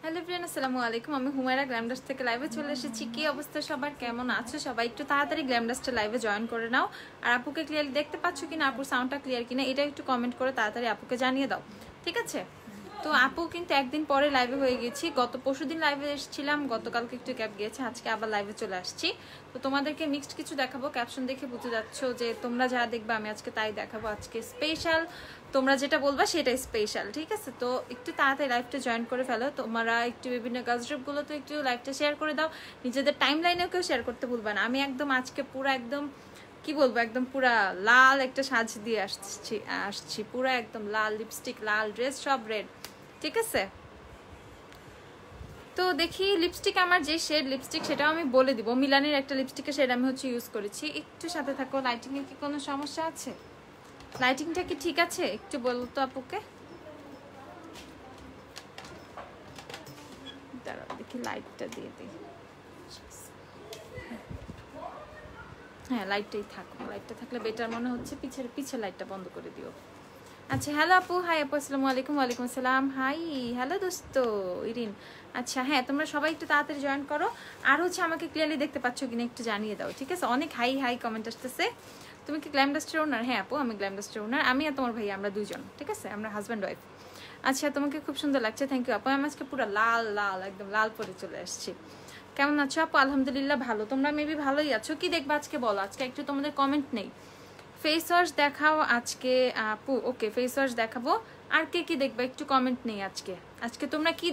Hello friend, আসসালামু আলাইকুম। আমি হুমায়রা গ্ল্যামডাস্ট থেকে লাইভে চলে এসেছি। কি অবস্থা সবার, কেমন আছো সবাই? একটু তাড়াতাড়ি গ্ল্যামডাস্টের লাইভে জয়েন করে নাও। আর আপুকে ক্লিয়ারলি দেখতে পাচ্ছ কিনা, আপুর সাউন্ডটা ক্লিয়ার কিনা, এটা একটু কমেন্ট করে তাড়াতাড়ি আপুকে জানিয়ে দাও, ঠিক আছে? তো আপু কিন্তু একদিন পরে লাইভে হয়ে গেছি। গত পরশুদিন লাইভে এসেছিলাম, গতকালকে একটু গ্যাপ গিয়েছে, আজকে আবার লাইভে চলে আসছি। তো তোমাদেরকে মিক্সড কিছু দেখাবো। ক্যাপশন দেখে বুঝে যাচ্ছ যে তোমরা যা দেখবে আমি আজকে তাই দেখাবো। আজকে স্পেশাল, তোমরা যেটা বলবা সেটাই স্পেশাল, ঠিক আছে? তো একটু তাড়াতাড়ি লাইভটা জয়েন করে ফেলো। তোমরা একটু বিভিন্ন গার্লস গ্রুপগুলো তো একটু লাইভটা শেয়ার করে দাও, নিজেদের টাইম লাইনেও কেউ শেয়ার করতে ভুলবা না। আমি একদম আজকে পুরো একদম কি বলবো, একদম পুরা লাল একটা সাজ দিয়ে আসছি পুরা একদম লাল লিপস্টিক, লাল ড্রেস, সব রেড, ঠিক আছে? তো দেখি লিপস্টিক, আমার যে শেড লিপস্টিক সেটাও আমি বলে দিব। মিলানের একটা লিপস্টিকের শেড আমি ইউজ করেছি। একটু সাথে থাকো। লাইটিং এর কি কোনো সমস্যা আছে? লাইটিংটা কি ঠিক আছে? একটু বলো তো আপুকে। দাঁড়াও দেখি, লাইটটা দিয়ে দিই। হ্যাঁ, লাইটটাই থাকো। লাইটটা থাকলে বেটার মনে হচ্ছে। পিছের লাইটটা বন্ধ করে দিও। আচ্ছা, হ্যালো আপু। হাই আপু, আসসালামু আলাইকুম। ওয়ালাইকুম আসসালাম। হাই, হ্যালো দোস্ত ইরিন। আচ্ছা হ্যাঁ, তোমরা সবাই একটু তাড়াতাড়ি জয়েন করো। আর আমাকে ক্লিয়ারলি দেখতে পাচ্ছ কিনা একটু জানিয়ে দাও, ঠিক আছে? অনেক হাই হাই কমেন্ট আসতেছে। তুমি কি গ্ল্যামডাস্টের ওনার? হ্যাঁ আপু, আমি গ্ল্যামডাস্টের ওনার। আমি আর তোমার ভাই, আমরা দুজন, ঠিক আছে? আমরা হাজব্যান্ড ওয়াইফ। আচ্ছা, তোমাকে খুব সুন্দর লাগছে, থ্যাংক ইউ আপু। আমি আজকে পুরো লাল লাল একদম লাল পরে চলে আসছি। কেমন আছো আপু? আলহামদুলিল্লাহ ভালো। তোমরা মেবি ভালোই আছো। কি দেখবা আজকে বলো? আজকে একটু তোমাদের কমেন্ট নেই। ফেস ওয়াশ দেখাও আজকে আপু। ওকে, ফেস ওয়াশ দেখাবো। আর কে কি দেখবা একটু কমেন্ট নেই আজকে। আজকে তোমরা কি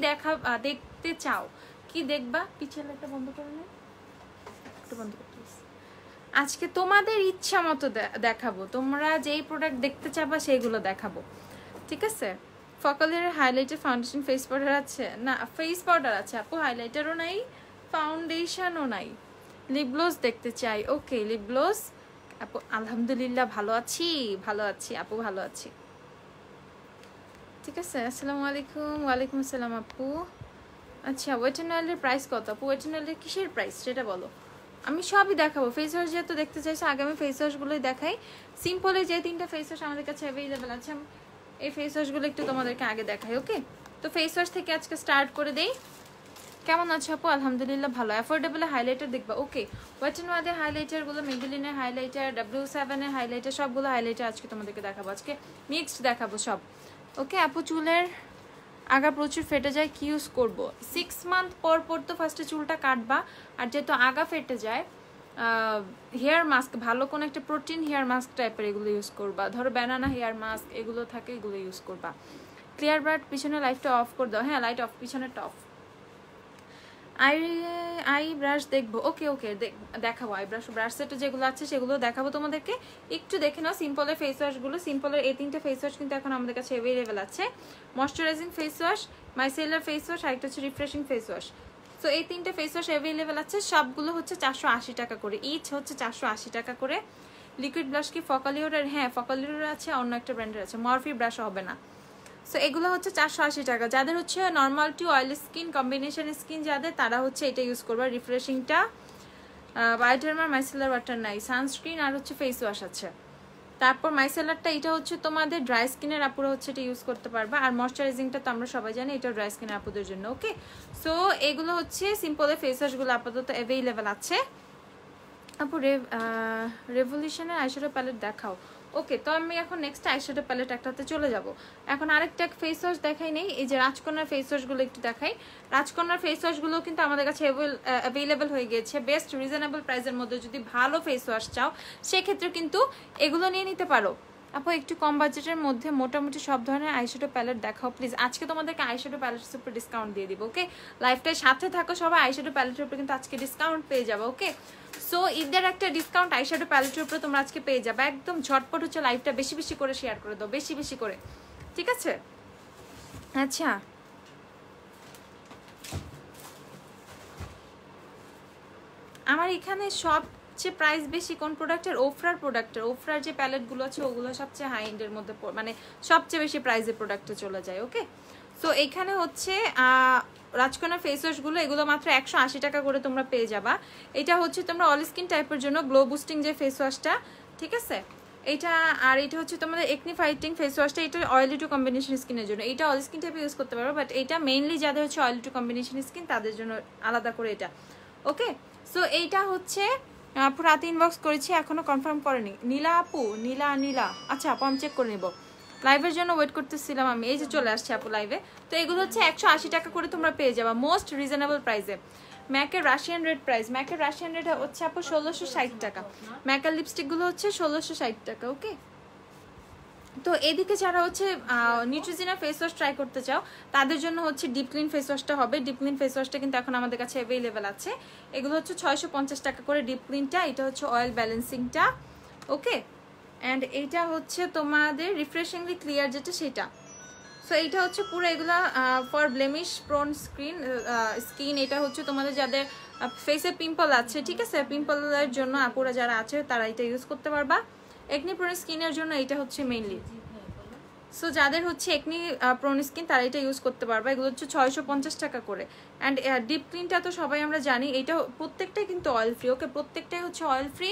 দেখতে চাও, কি দেখবা? পিছের লাইটটা বন্ধ করে নাও, একটু বন্ধ করতে। আজকে তোমাদের ইচ্ছা মতো দেখাবো। তোমরা যেই প্রোডাক্ট দেখতে চাবা সেইগুলো দেখাবো, ঠিক আছে? ফকালের হাইলাইটার, ফাউন্ডেশন, ফেস পাউডার আছে না? ফেস পাউডার আছে আপু, হাইলাইটারও নাই, ফাউন্ডেশনও নাই। লিপ গ্লস দেখতে চাই। ওকে, লিপ গ্লস আপু। আলহামদুলিল্লাহ ভালো আছি, ভালো আছি আপু, ভালো আছি, ঠিক আছে? আসসালামু আলাইকুম। ওয়ালাইকুম আসসালাম আপু। আচ্ছা, ওয়েট অ্যান্ড ওয়াইল্ডের প্রাইস কত আপু? ওয়েট অ্যান্ড ওয়াইল্ডের কিসের প্রাইস সেটা বলো। আমি সবই দেখাবো। ফেস ওয়াশ যেহেতু দেখতে চাইছো, আগে আমি ফেস ওয়াশগুলোই দেখাই। সিম্পলের যে 3টা ফেস ওয়াশ আমাদের কাছে অ্যাভেলেবেল আছে, এই ফেস ওয়াশগুলো একটু তোমাদেরকে আগে দেখাই, ওকে? তো ফেস ওয়াশ থেকে আজকে স্টার্ট করে দেই। কেমন আছো আপু? আলহামদুলিল্লাহ ভালো। অ্যাফোর্ডেবল হাইলাইটার দেখবা। ওকে, ওয়েট অ্যান্ড ওয়াইল্ডের হাইলাইটারগুলো, মেবেলিনের হাইলাইটার, W7-এর হাইলাইটার, সবগুলো হাইলাইটার আজকে তোমাদেরকে দেখাবো। আজকে মিক্সড দেখাবো সব, ওকে? আপু চুলের আগা প্রচুর ফেটে যায়, কি ইউজ করবো? 6 মান্থ পর পর তো ফার্স্টে চুলটা কাটবা। আর যেহেতু আগা ফেটে যায়, হেয়ার মাস্ক, ভালো কোনো একটা প্রোটিন হেয়ার মাস্ক টাইপের এগুলো ইউজ করবা। ধরো ব্যানানা হেয়ার মাস্ক এগুলো থাকে, এগুলো ইউজ করবা। ক্লিয়ার ব্রাড, পিছনে লাইটটা অফ করে দাও। হ্যাঁ, লাইট অফ, পিছনেরটা অফ। আই ব্রাশ দেখবো। ওকে ওকে, দেখাবো। আই ব্রাশ সেট যেগুলো আছে সেগুলো দেখাবো তোমাদেরকে। একটু দেখে নাও সিম্পলের ফেস ওয়াশগুলো। সিম্পলের এই 3টে ফেস ওয়াশ কিন্তু এখন আমাদের কাছে অ্যাভেলেবেল আছে। Moisturising face wash, micellar face wash, আরেকটা হচ্ছে রিফ্রেশিং ফেস ওয়াশ। সো এই 3টে ফেস ওয়াশ অ্যাভেলেবেল আছে। সবগুলো হচ্ছে 480 টাকা করে, ইচ হচ্ছে 480 টাকা করে। লিকুইড ব্রাশ কি ফকালিওর? হ্যাঁ, ফকালিওর আছে, অন্য একটা ব্র্যান্ডের আছে। মরফি ব্রাশ হবে না। সো এগুলো হচ্ছে 480 টাকা। যাদের হচ্ছে normal to oil skin, combination skin যাদের, তারা হচ্ছে এটা ইউজ করবে। রিফ্রেশিংটা, বায়োডার্মার মাইসেলার ওয়াটার নাই, সানস্ক্রিন আর হচ্ছে ফেস ওয়াশ আছে। তারপর মাইসেলারটা, এটা হচ্ছে তোমাদের ড্রাই স্কিনের আপুরা হচ্ছে এটা ইউজ করতে পারবে। আর ময়শ্চারাইজিংটা তো আমরা সবাই জানি, এটা ড্রাই স্কিনের আপুদের জন্য, ওকে? সো এগুলো হচ্ছে সিম্পলের ফেস ওয়াশগুলো আপাতত অ্যাভেলেবেল আছে। আপু রেভলিউশনের আইশ্যাডো প্যালেট দেখাও। ওকে, তো আমি এখন নেক্সট আইশ্যাডো প্যালেট একটাতে চলে যাব। এখন আরেকটা ফেস ওয়াশ দেখাই নেই, এই যে রাজকন্যার ফেস ওয়াশগুলো একটু দেখাই। রাজকন্যার ফেস ওয়াশগুলো কিন্তু আমাদের কাছে অ্যাভেলেবেল হয়ে গিয়েছে। বেস্ট রিজনেবল প্রাইসের মধ্যে যদি ভালো ফেস ওয়াশ চাও, সেক্ষেত্রে কিন্তু এগুলো নিয়ে নিতে পারো। আপু একটু কম বাজেটের মধ্যে মোটামুটি সব ধরনের আইশ্যাডো প্যালেট দেখাও প্লিজ। আজকে তোমাদেরকে আইশ্যাডো প্যালেটের উপর ডিসকাউন্ট দিয়ে দিব, ওকে? লাইফটার সাথে থাকো সবাই, আইশ্যাডো প্যালেটের উপর কিন্তু আজকে ডিসকাউন্ট পেয়ে যাবে, ওকে? সো ঈদের একটা ডিসকাউন্ট আইশ্যাডো প্যালেটের উপরে তোমরা আজকে পেয়ে যাবে। একদম ঝটপট হচ্ছে লাইভটা বেশি বেশি করে শেয়ার করে দাও, বেশি বেশি করে, ঠিক আছে? আচ্ছা, আমার এখানে সবচেয়ে প্রাইস বেশি কোন প্রোডাক্টের? ওফরার যে প্যালেটগুলো আছে ওগুলো সবচেয়ে হাই এন্ডের মধ্যে, মানে সবচেয়ে বেশি প্রাইসের প্রোডাক্টে চলে যায়, ওকে? সো এইখানে হচ্ছে রাজকন্যা ফেস ওয়াশগুলো, এগুলো মাত্র 180 টাকা করে তোমরা পেয়ে যাবা। এটা হচ্ছে তোমরা অল স্কিন টাইপের জন্য গ্লো বুস্টিং যে ফেস ওয়াশটা, ঠিক আছে? এটা। আর এটা হচ্ছে তোমাদের একনি ফাইটিং ফেস ওয়াশটা, এটা অয়েলি টু কম্বিনেশন স্কিনের জন্য। এটা অল স্কিন টাইপে ইউজ করতে পারো, বাট এটা মেইনলি যাদের হচ্ছে অয়েলি টু কম্বিনেশন স্কিন তাদের জন্য আলাদা করে এটা। ওকে, সো এইটা হচ্ছে রাতে ইনবক্স করেছি, এখনো কনফার্ম করেনি। নীলা আপু, নীলা, আচ্ছা আপু আমি চেক করে নেবো। লাইভের জন্য ওয়েট করতেছিলাম আমি, এই যে চলে আসছে আপু লাইভে। তো এগুলো হচ্ছে 180 টাকা করে তোমরা পেয়ে যাবা, মোস্ট রিজনেবল প্রাইসে। ম্যাকের রাশিয়ান রেড প্রাইস, ম্যাকের রাশিয়ান রেড হচ্ছে আপু 1660 টাকা। ম্যাকের লিপস্টিকগুলো হচ্ছে 1660 টাকা। ওকে, তো এদিকে যারা হচ্ছে নিউট্রিজিনা ফেস ওয়াশ ট্রাই করতে চাও তাদের জন্য হচ্ছে ডিপ ক্লিন ফেস ওয়াশটা হবে। ডিপ ক্লিন ফেস ওয়াশটা কিন্তু এখন আমাদের কাছে অ্যাভেলেবেল আছে। এগুলো হচ্ছে 650 টাকা করে ডিপ ক্লিনটা, এটা হচ্ছে অয়েল ব্যালেন্সিংটা। ওকে, অ্যান্ড এইটা হচ্ছে তোমাদের রিফ্রেশিংলি ক্লিয়ার যেটা সেটা। সো এইটা হচ্ছে পুরো এগুলা ফর ব্লেমিশ প্রোন স্কিন। এটা হচ্ছে তোমাদের যাদের ফেসে পিম্পল আছে, ঠিক আছে, পিম্পলের জন্য আপুরা যারা আছে তারা এটা ইউজ করতে পারবা। একনি প্রোন স্কিনের জন্য এটা হচ্ছে মেইনলি। সো যাদের হচ্ছে একনি প্রোন স্কিন তারা এটা ইউজ করতে পারবা। এগুলো হচ্ছে 650 টাকা করে। অ্যান্ড ডিপ ক্লিনটা তো সবাই আমরা জানি, এটা প্রত্যেকটাই কিন্তু অয়েল ফ্রি। ওকে, প্রত্যেকটাই হচ্ছে অয়েল ফ্রি।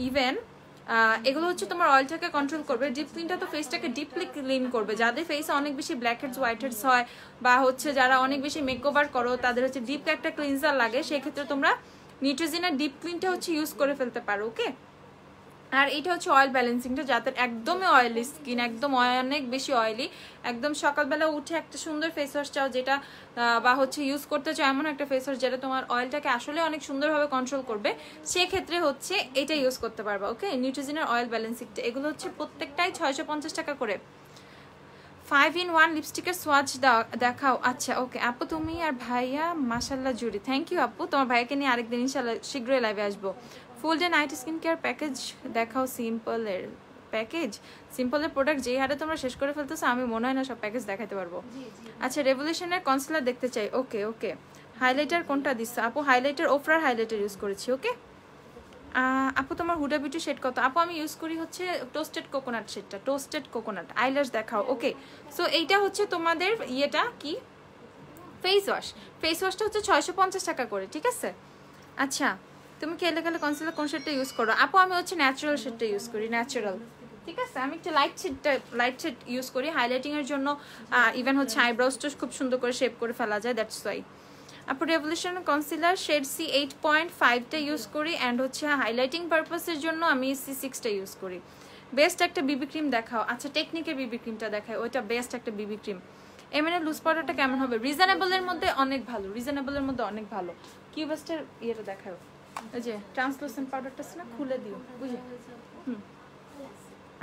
ইভেন এগুলো হচ্ছে তোমার অয়েলটাকে কন্ট্রোল করবে। ডিপ ক্লিনটা তো ফেসটাকে ডিপলি ক্লিন করবে। যাদের ফেসে অনেক বেশি ব্ল্যাক হেডস হোয়াইট হেডস হয়, বা হচ্ছে যারা অনেক বেশি মেকওভার করো তাদের হচ্ছে ডিপ একটা ক্লিনজার লাগে, সেক্ষেত্রে তোমরা নিউট্রিজিনার ডিপ ক্লিনটা হচ্ছে ইউজ করে ফেলতে পারো। ওকে, আর এটা হচ্ছে অয়েল ব্যালেন্সিংটা, যাদের একদমই অয়েলি স্কিন, একদম অনেক বেশি অয়েলি, একদম সকালবেলা উঠে একটা সুন্দর ফেস ওয়াশ চাও যেটা, বা হচ্ছে ইউজ করতে চাও এমন একটা ফেস ওয়াশ যেটা তোমার অয়েলটাকে আসলে অনেক সুন্দরভাবে কন্ট্রোল করবে, সেক্ষেত্রে হচ্ছে এটা ইউজ করতে পারবা। ওকে, নিউট্রিজিনার অয়েল ব্যালেন্সিংটা, এগুলো হচ্ছে প্রত্যেকটাই 650 টাকা করে। 5-in-1 লিপস্টিকের সোয়াচ দেখাও। আচ্ছা ওকে আপু, তুমি আর ভাইয়া মাশাল্লাহ জুড়ি, থ্যাংক ইউ আপু। তোমার ভাইয়াকে নিয়ে আরেকদিন ইনশাল্লাহ শীঘ্রই লাইভে আসবো। Full day night skin care package দেখাও, সিম্পলের প্যাকেজ, সিম্পলের প্রোডাক্ট যেই হারে তোমরা শেষ করে ফেলতেছো আমি মনে হয় না সব প্যাকেজ দেখাতে পারবো। আচ্ছা, রেভলিউশনের কনসিলার দেখতে চাই। ওকে ওকে, হাইলাইটার কোনটা দিচ্ছ আপু? হাইলাইটার ওফরার হাইলাইটার ইউজ করেছি। ওকে আপু, তোমার হুডা বিউটি শেড কত? আপু আমি ইউজ করি হচ্ছে টোস্টেড কোকোনাট শেডটা, টোস্টেড কোকোনাট। আইল্যাশ দেখাও। ওকে, সো এইটা হচ্ছে তোমাদের ইয়েটা কি, ফেস ওয়াশ। ফেস ওয়াশটা হচ্ছে 650 টাকা করে, ঠিক আছে। আচ্ছা, তুমি কেলে গেলে কনসিলার কোন শেডটা ইউজ করো? আপু আমি হচ্ছে ন্যাচারাল শেডটা ইউজ করি, ন্যাচারাল, ঠিক আছে। আমি একটা লাইট শেড ইউজ করি হাইলাইটিংয়ের জন্য। ইভেন হচ্ছে আইব্রাউজটা খুব সুন্দর করে শেপ করে ফেলা যায়, দ্যাটস ওয়াই। আপু রেভলিউশন কনসিলার শেড সি 8.5টা ইউজ করি, অ্যান্ড হচ্ছে হাইলাইটিং পারপাসের জন্য আমি C6টা ইউজ করি। বেস্ট একটা বিবি ক্রিম দেখাও। আচ্ছা, টেকনিকের বিবি ক্রিমটা দেখায়, ওইটা বেস্ট একটা বিবি ক্রিম। এমএনএ লুজ পাউডারটা কেমন হবে? রিজনেবলের মধ্যে অনেক ভালো, রিজনেবলের মধ্যে অনেক ভালো। কিউবেস্টের ইয়েটা দেখাও, ওই যে ট্রান্সলুসেন্ট পাউডারটা আছে না, খুলে দিও, বুঝে।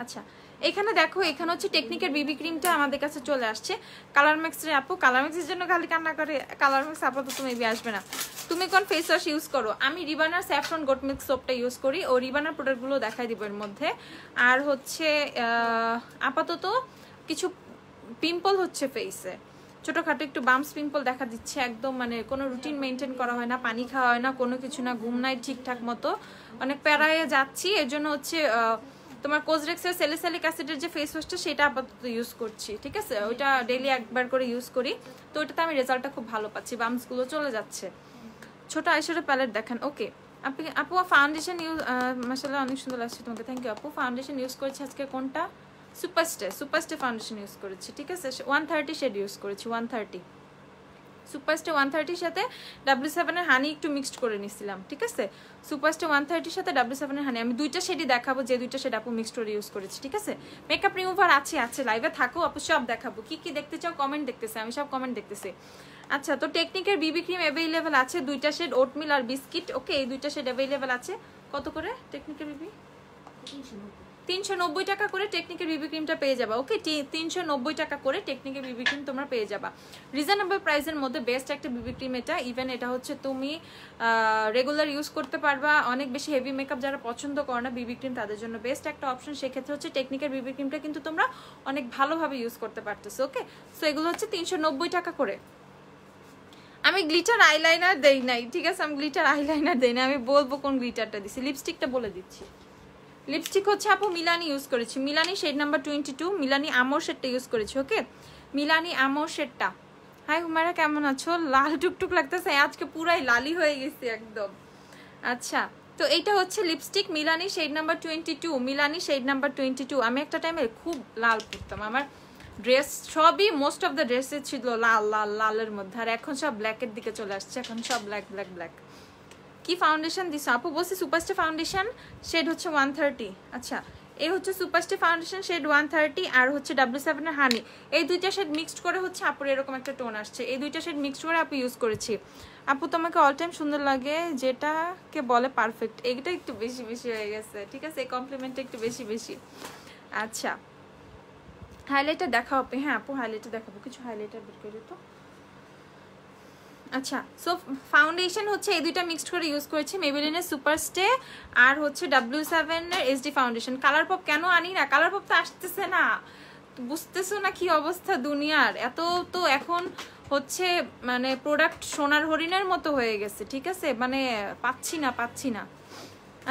আচ্ছা, এখানে দেখো, এখানে হচ্ছে টেকনিকের বিবি ক্রিমটা আমাদের কাছে চলে আসছে। কালার ম্যাক্সের আপু, কালার ম্যাক্সের জন্য খালি কান্না করে, কালার ম্যাক্স আপাতত মেবি আসবে না। তুমি কোন ফেস ওয়াশ ইউজ করো? আমি রিবানার স্যাফরন গোট মিল্ক সোপটা ইউজ করি, ও রিবানার প্রোডাক্টগুলো দেখাই দিব এর মধ্যে। আর হচ্ছে আপাতত কিছু পিম্পল হচ্ছে ফেসে, ছোটোখাটো একটু বাম্পস পিম্পল দেখা দিচ্ছে, একদম মানে কোনো রুটিন মেনটেন করা হয় না, পানি খাওয়া হয় না, কোনো কিছু না, ঘুম নাই ঠিকঠাক মতো, অনেক প্যারায় যাচ্ছি। এর জন্য হচ্ছে তোমার কোজরেক্সের স্যালিসাইলিক অ্যাসিডের যে ফেস ওয়াশটা সেটা আপাতত ইউজ করছি, ঠিক আছে। ওইটা ডেইলি একবার করে ইউজ করি, তো ওইটাতে আমি রেজাল্টটা খুব ভালো পাচ্ছি, বাম্পসগুলো চলে যাচ্ছে। ছোট আইশ্যাডো প্যালেট দেখেন। ওকে আপু, ফাউন্ডেশন ইউজ, মাশাআল্লাহ অনেক সুন্দর লাগছে তোমাকে, থ্যাংক ইউ আপু। ফাউন্ডেশন ইউজ করেছি আজকে কোনটা? সুপারস্টে ফাউন্ডেশন ইউজ করেছি, ঠিক আছে। 130 শেড ইউজ করেছি, 130 সুপারস্টে 130 সাথে W7 এর হানি একটু মিক্সড করে নিছিলাম, ঠিক আছে। সুপারস্টে 130 সাথে W7 এর হানি, আমি দুইটা শেডই দেখাবো, যে দুইটা শেড আপু মিক্সড করে ইউজ করেছি, ঠিক আছে। মেকআপ রিমুভার আছে লাইভে থাকো আপু, সব দেখাবো। কি কি দেখতে চাও কমেন্ট দেখতেছি, আমি সব কমেন্ট দেখতেছি। আচ্ছা, তো টেকনিকের বিবি ক্রিম অ্যাভেলেবেল আছে দুইটা শেড, ওটমিল আর বিস্কিট। ওকে, এই দুইটা শেড অ্যাভেলেবেল আছে। কত করে টেকনিকের বিবি? 390 টাকা করে টেকনিকের বিবি ক্রিমটা পেয়ে যাবা। ওকে, 390 টাকা করে টেকনিকের বিবি ক্রিম তোমরা পেয়ে যাবা, রিজনেবল প্রাইসের মধ্যে বেস্ট একটা বিবি ক্রিম এটা। ইভেন এটা হচ্ছে তুমি রেগুলার ইউজ করতে পারবা, অনেক বেশি হেভি মেকআপ যারা পছন্দ করে না বিবি ক্রিম তাদের জন্য বেস্ট একটা অপশন। সেক্ষেত্রে হচ্ছে টেকনিকের বিবি ক্রিমটা কিন্তু তোমরা অনেক ভালোভাবে ইউজ করতে পারতেছো। ওকে, সো এগুলো হচ্ছে 390 টাকা করে। আমি গ্লিটার আইলাইনার দেই নাই, ঠিক আছে, আমি গ্লিটার আইলাইনার দেই না, আমি বলবো কোন গ্লিটারটা দিছি। লিপস্টিকটা বলে দিচ্ছি, লিপস্টিক হচ্ছে আপু মিলানি ইউজ করেছি, মিলানি শেড নাম্বার 22, মিলানি আমোর শেডটা ইউজ করেছি। ওকে, মিলানি আমোর শেডটা। হাই হুমায়রা, কেমন আছো? লাল টুকটুক লাগতেছে আজকে, পুরাই লালি হয়ে গেছি একদম। আচ্ছা, তো এইটা হচ্ছে lipstick Milani shade number 22, Milani shade number 22। আমি একটা টাইমে খুব লাল পরতাম, আমার ড্রেস সবই মোস্ট অফ দ্য ড্রেসে ছিল লাল লাল লালের মধ্যে, আর এখন সব ব্ল্যাকের দিকে চলে আসছে, এখন সব ব্ল্যাক ব্ল্যাক ব্ল্যাক। কি ফাউন্ডেশন দিস আপু? বলছি সুপারস্টার ফাউন্ডেশন শেড হচ্ছে 130। আচ্ছা, এই হচ্ছে সুপারস্টার ফাউন্ডেশন শেড 130, আর হচ্ছে W7 এর হানি। এই দুইটা শেড মিক্সড করে হচ্ছে আপুর এরকম একটা টোন আসছে, এই দুইটা শেড মিক্সড করে আপু ইউজ করেছি। আপু তোমাকে অল টাইম সুন্দর লাগে, যেটাকে বলে পারফেক্ট। এইটা একটু বেশি বেশি হয়ে গেছে, ঠিক আছে, এই কমপ্লিমেন্টটা একটু বেশি বেশি। আচ্ছা, হাইলাইটার দেখাও আপনি? হ্যাঁ আপু হাইলাইটার দেখাবো, কিছু হাইলাইটার বের করে তো। আচ্ছা, সো ফাউন্ডেশন হচ্ছে এই দুইটা মিক্সড করে ইউজ করেছি, মেবেলিনের সুপারস্টে আর হচ্ছে W7 এর SD ফাউন্ডেশন। কালার পপ কেন আনি না? কালার পপ তো আসতেছে না, বুঝতেছো না কি অবস্থা দুনিয়ার? এত তো এখন হচ্ছে মানে প্রোডাক্ট সোনার হরিণের মতো হয়ে গেছে, ঠিক আছে, মানে পাচ্ছি না।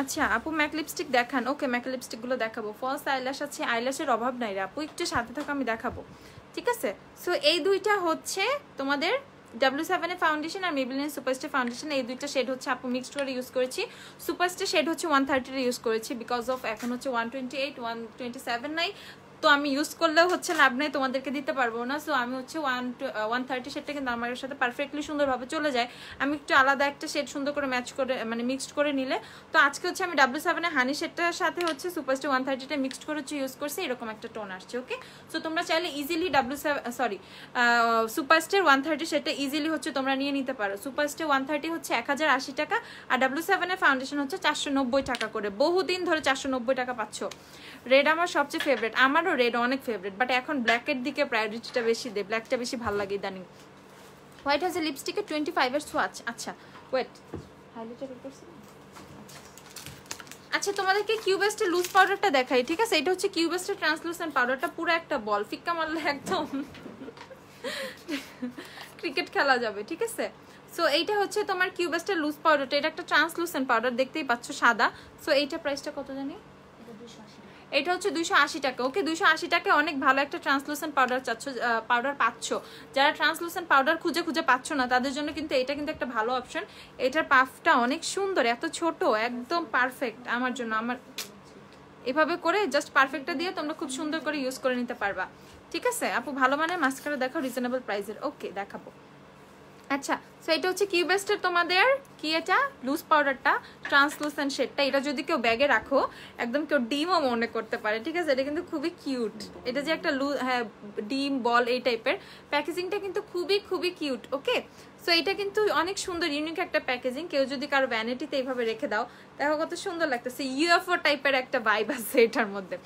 আচ্ছা আপু ম্যাক লিপস্টিক দেখান। ওকে, ম্যাক লিপস্টিকগুলো দেখাবো। ফলস আইল্যাশ আছে, আইল্যাশের অভাব নাই রে আপু, একটু সাথে থাকো আমি দেখাবো, ঠিক আছে। সো এই দুইটা হচ্ছে তোমাদের W7 এর ফাউন্ডেশন আর মেবেলিনের সুপারস্টার ফাউন্ডেশন, এই দুইটা শেড হচ্ছে আপু মিক্সড করে ইউজ করেছি। সুপারস্টার শেড হচ্ছে 130 ইউজ করেছি, বিকজ অফ এখন হচ্ছে 128 127 নাই, তো আমি ইউজ করলেও হচ্ছে লাভ নেই, তোমাদেরকে দিতে পারবো না। সো আমি হচ্ছে 130 শেডটা কিন্তু আমার সাথে পারফেক্টলি সুন্দরভাবে চলে যায়, আমি একটু আলাদা একটা শেড সুন্দর করে ম্যাচ করে মানে মিক্সড করে নিলে। তো আজকে হচ্ছে আমি W7 এর হানি শেডটার সাথে হচ্ছে সুপারস্টার 130টা মিক্সড করে হচ্ছে ইউজ করছি, এরকম একটা টোন আসছে। ওকে, সো তোমরা চাইলে ইজিলি সুপারস্টার 130 শেডটা ইজিলি হচ্ছে তোমরা নিয়ে নিতে পারো। সুপারস্টার 130 হচ্ছে 1080 টাকা, আর W7 এর ফাউন্ডেশন হচ্ছে 490 টাকা করে, বহুদিন ধরে 490 টাকা পাচ্ছ। রেড আমার সবচেয়ে ফেভারিট, আমারও রেড অনেক ফেভারিট, বাট এখন ব্ল্যাকের দিকে প্রায়োরিটিটা বেশি দেয়, ব্ল্যাকটা বেশি ভালো লাগে ইদানিং। হোয়াইট হাউস এর লিপস্টিকের 25 এর সোয়াচ। আচ্ছা ওয়েট, হাইলাইটার করছি। আচ্ছা তোমাদেরকে কিউবেস্টের লুজ পাউডারটা দেখাই, ঠিক আছে। এটা হচ্ছে কিউবেস্টের ট্রান্সলুসেন্ট পাউডারটা, পুরো একটা বল, ফিক্কা মারলে একদম ক্রিকেট খেলা যাবে, ঠিক আছে। সো এইটা হচ্ছে তোমার কিউবেস্টের লুজ পাউডারটা, এটা একটা ট্রান্সলুসেন্ট পাউডার, দেখতেই পাচ্ছ সাদা। সো এইটা প্রাইসটা কত জানি? এটা হচ্ছে 280 টাকা। ওকে, 280 টাকায় অনেক ভালো একটা ট্রান্সলুসেন্ট পাউডার পাচ্ছ। যারা ট্রান্সলুসেন্ট পাউডার খুঁজে পাচ্ছ না, তাদের জন্য কিন্তু এটা কিন্তু একটা ভালো অপশন। এটার পাফটা অনেক সুন্দর, এত ছোট, একদম পারফেক্ট আমার জন্য। আমার এভাবে করে জাস্ট পারফেক্টটা দিয়ে তোমরা খুব সুন্দর করে ইউজ করে নিতে পারবা, ঠিক আছে। আপু ভালো মানের মাস্কারা দেখাও রিজনেবল প্রাইসের। ওকে দেখাবো। আচ্ছা, সো এটা হচ্ছে কিউবেস্টের তোমাদের কি এটা লুজ পাউডারটা ট্রান্সলুসেন্ট শেডটা। এটা যদি কেউ ব্যাগে রাখো একদম কেউ ডিমও মনে করতে পারে, ঠিক আছে। এটা কিন্তু খুবই কিউট, এটা যে একটা হ্যাঁ ডিম বল এই টাইপের, প্যাকেজিংটা কিন্তু খুবই কিউট। ওকে, সো এটা কিন্তু অনেক সুন্দর ইউনিক একটা প্যাকেজিং। কেউ যদি কারো ভ্যানিটিতে এইভাবে রেখে দাও, দেখো কত সুন্দর লাগতেছে, ইউএফও টাইপের একটা ভাইব আছে এটার মধ্যে।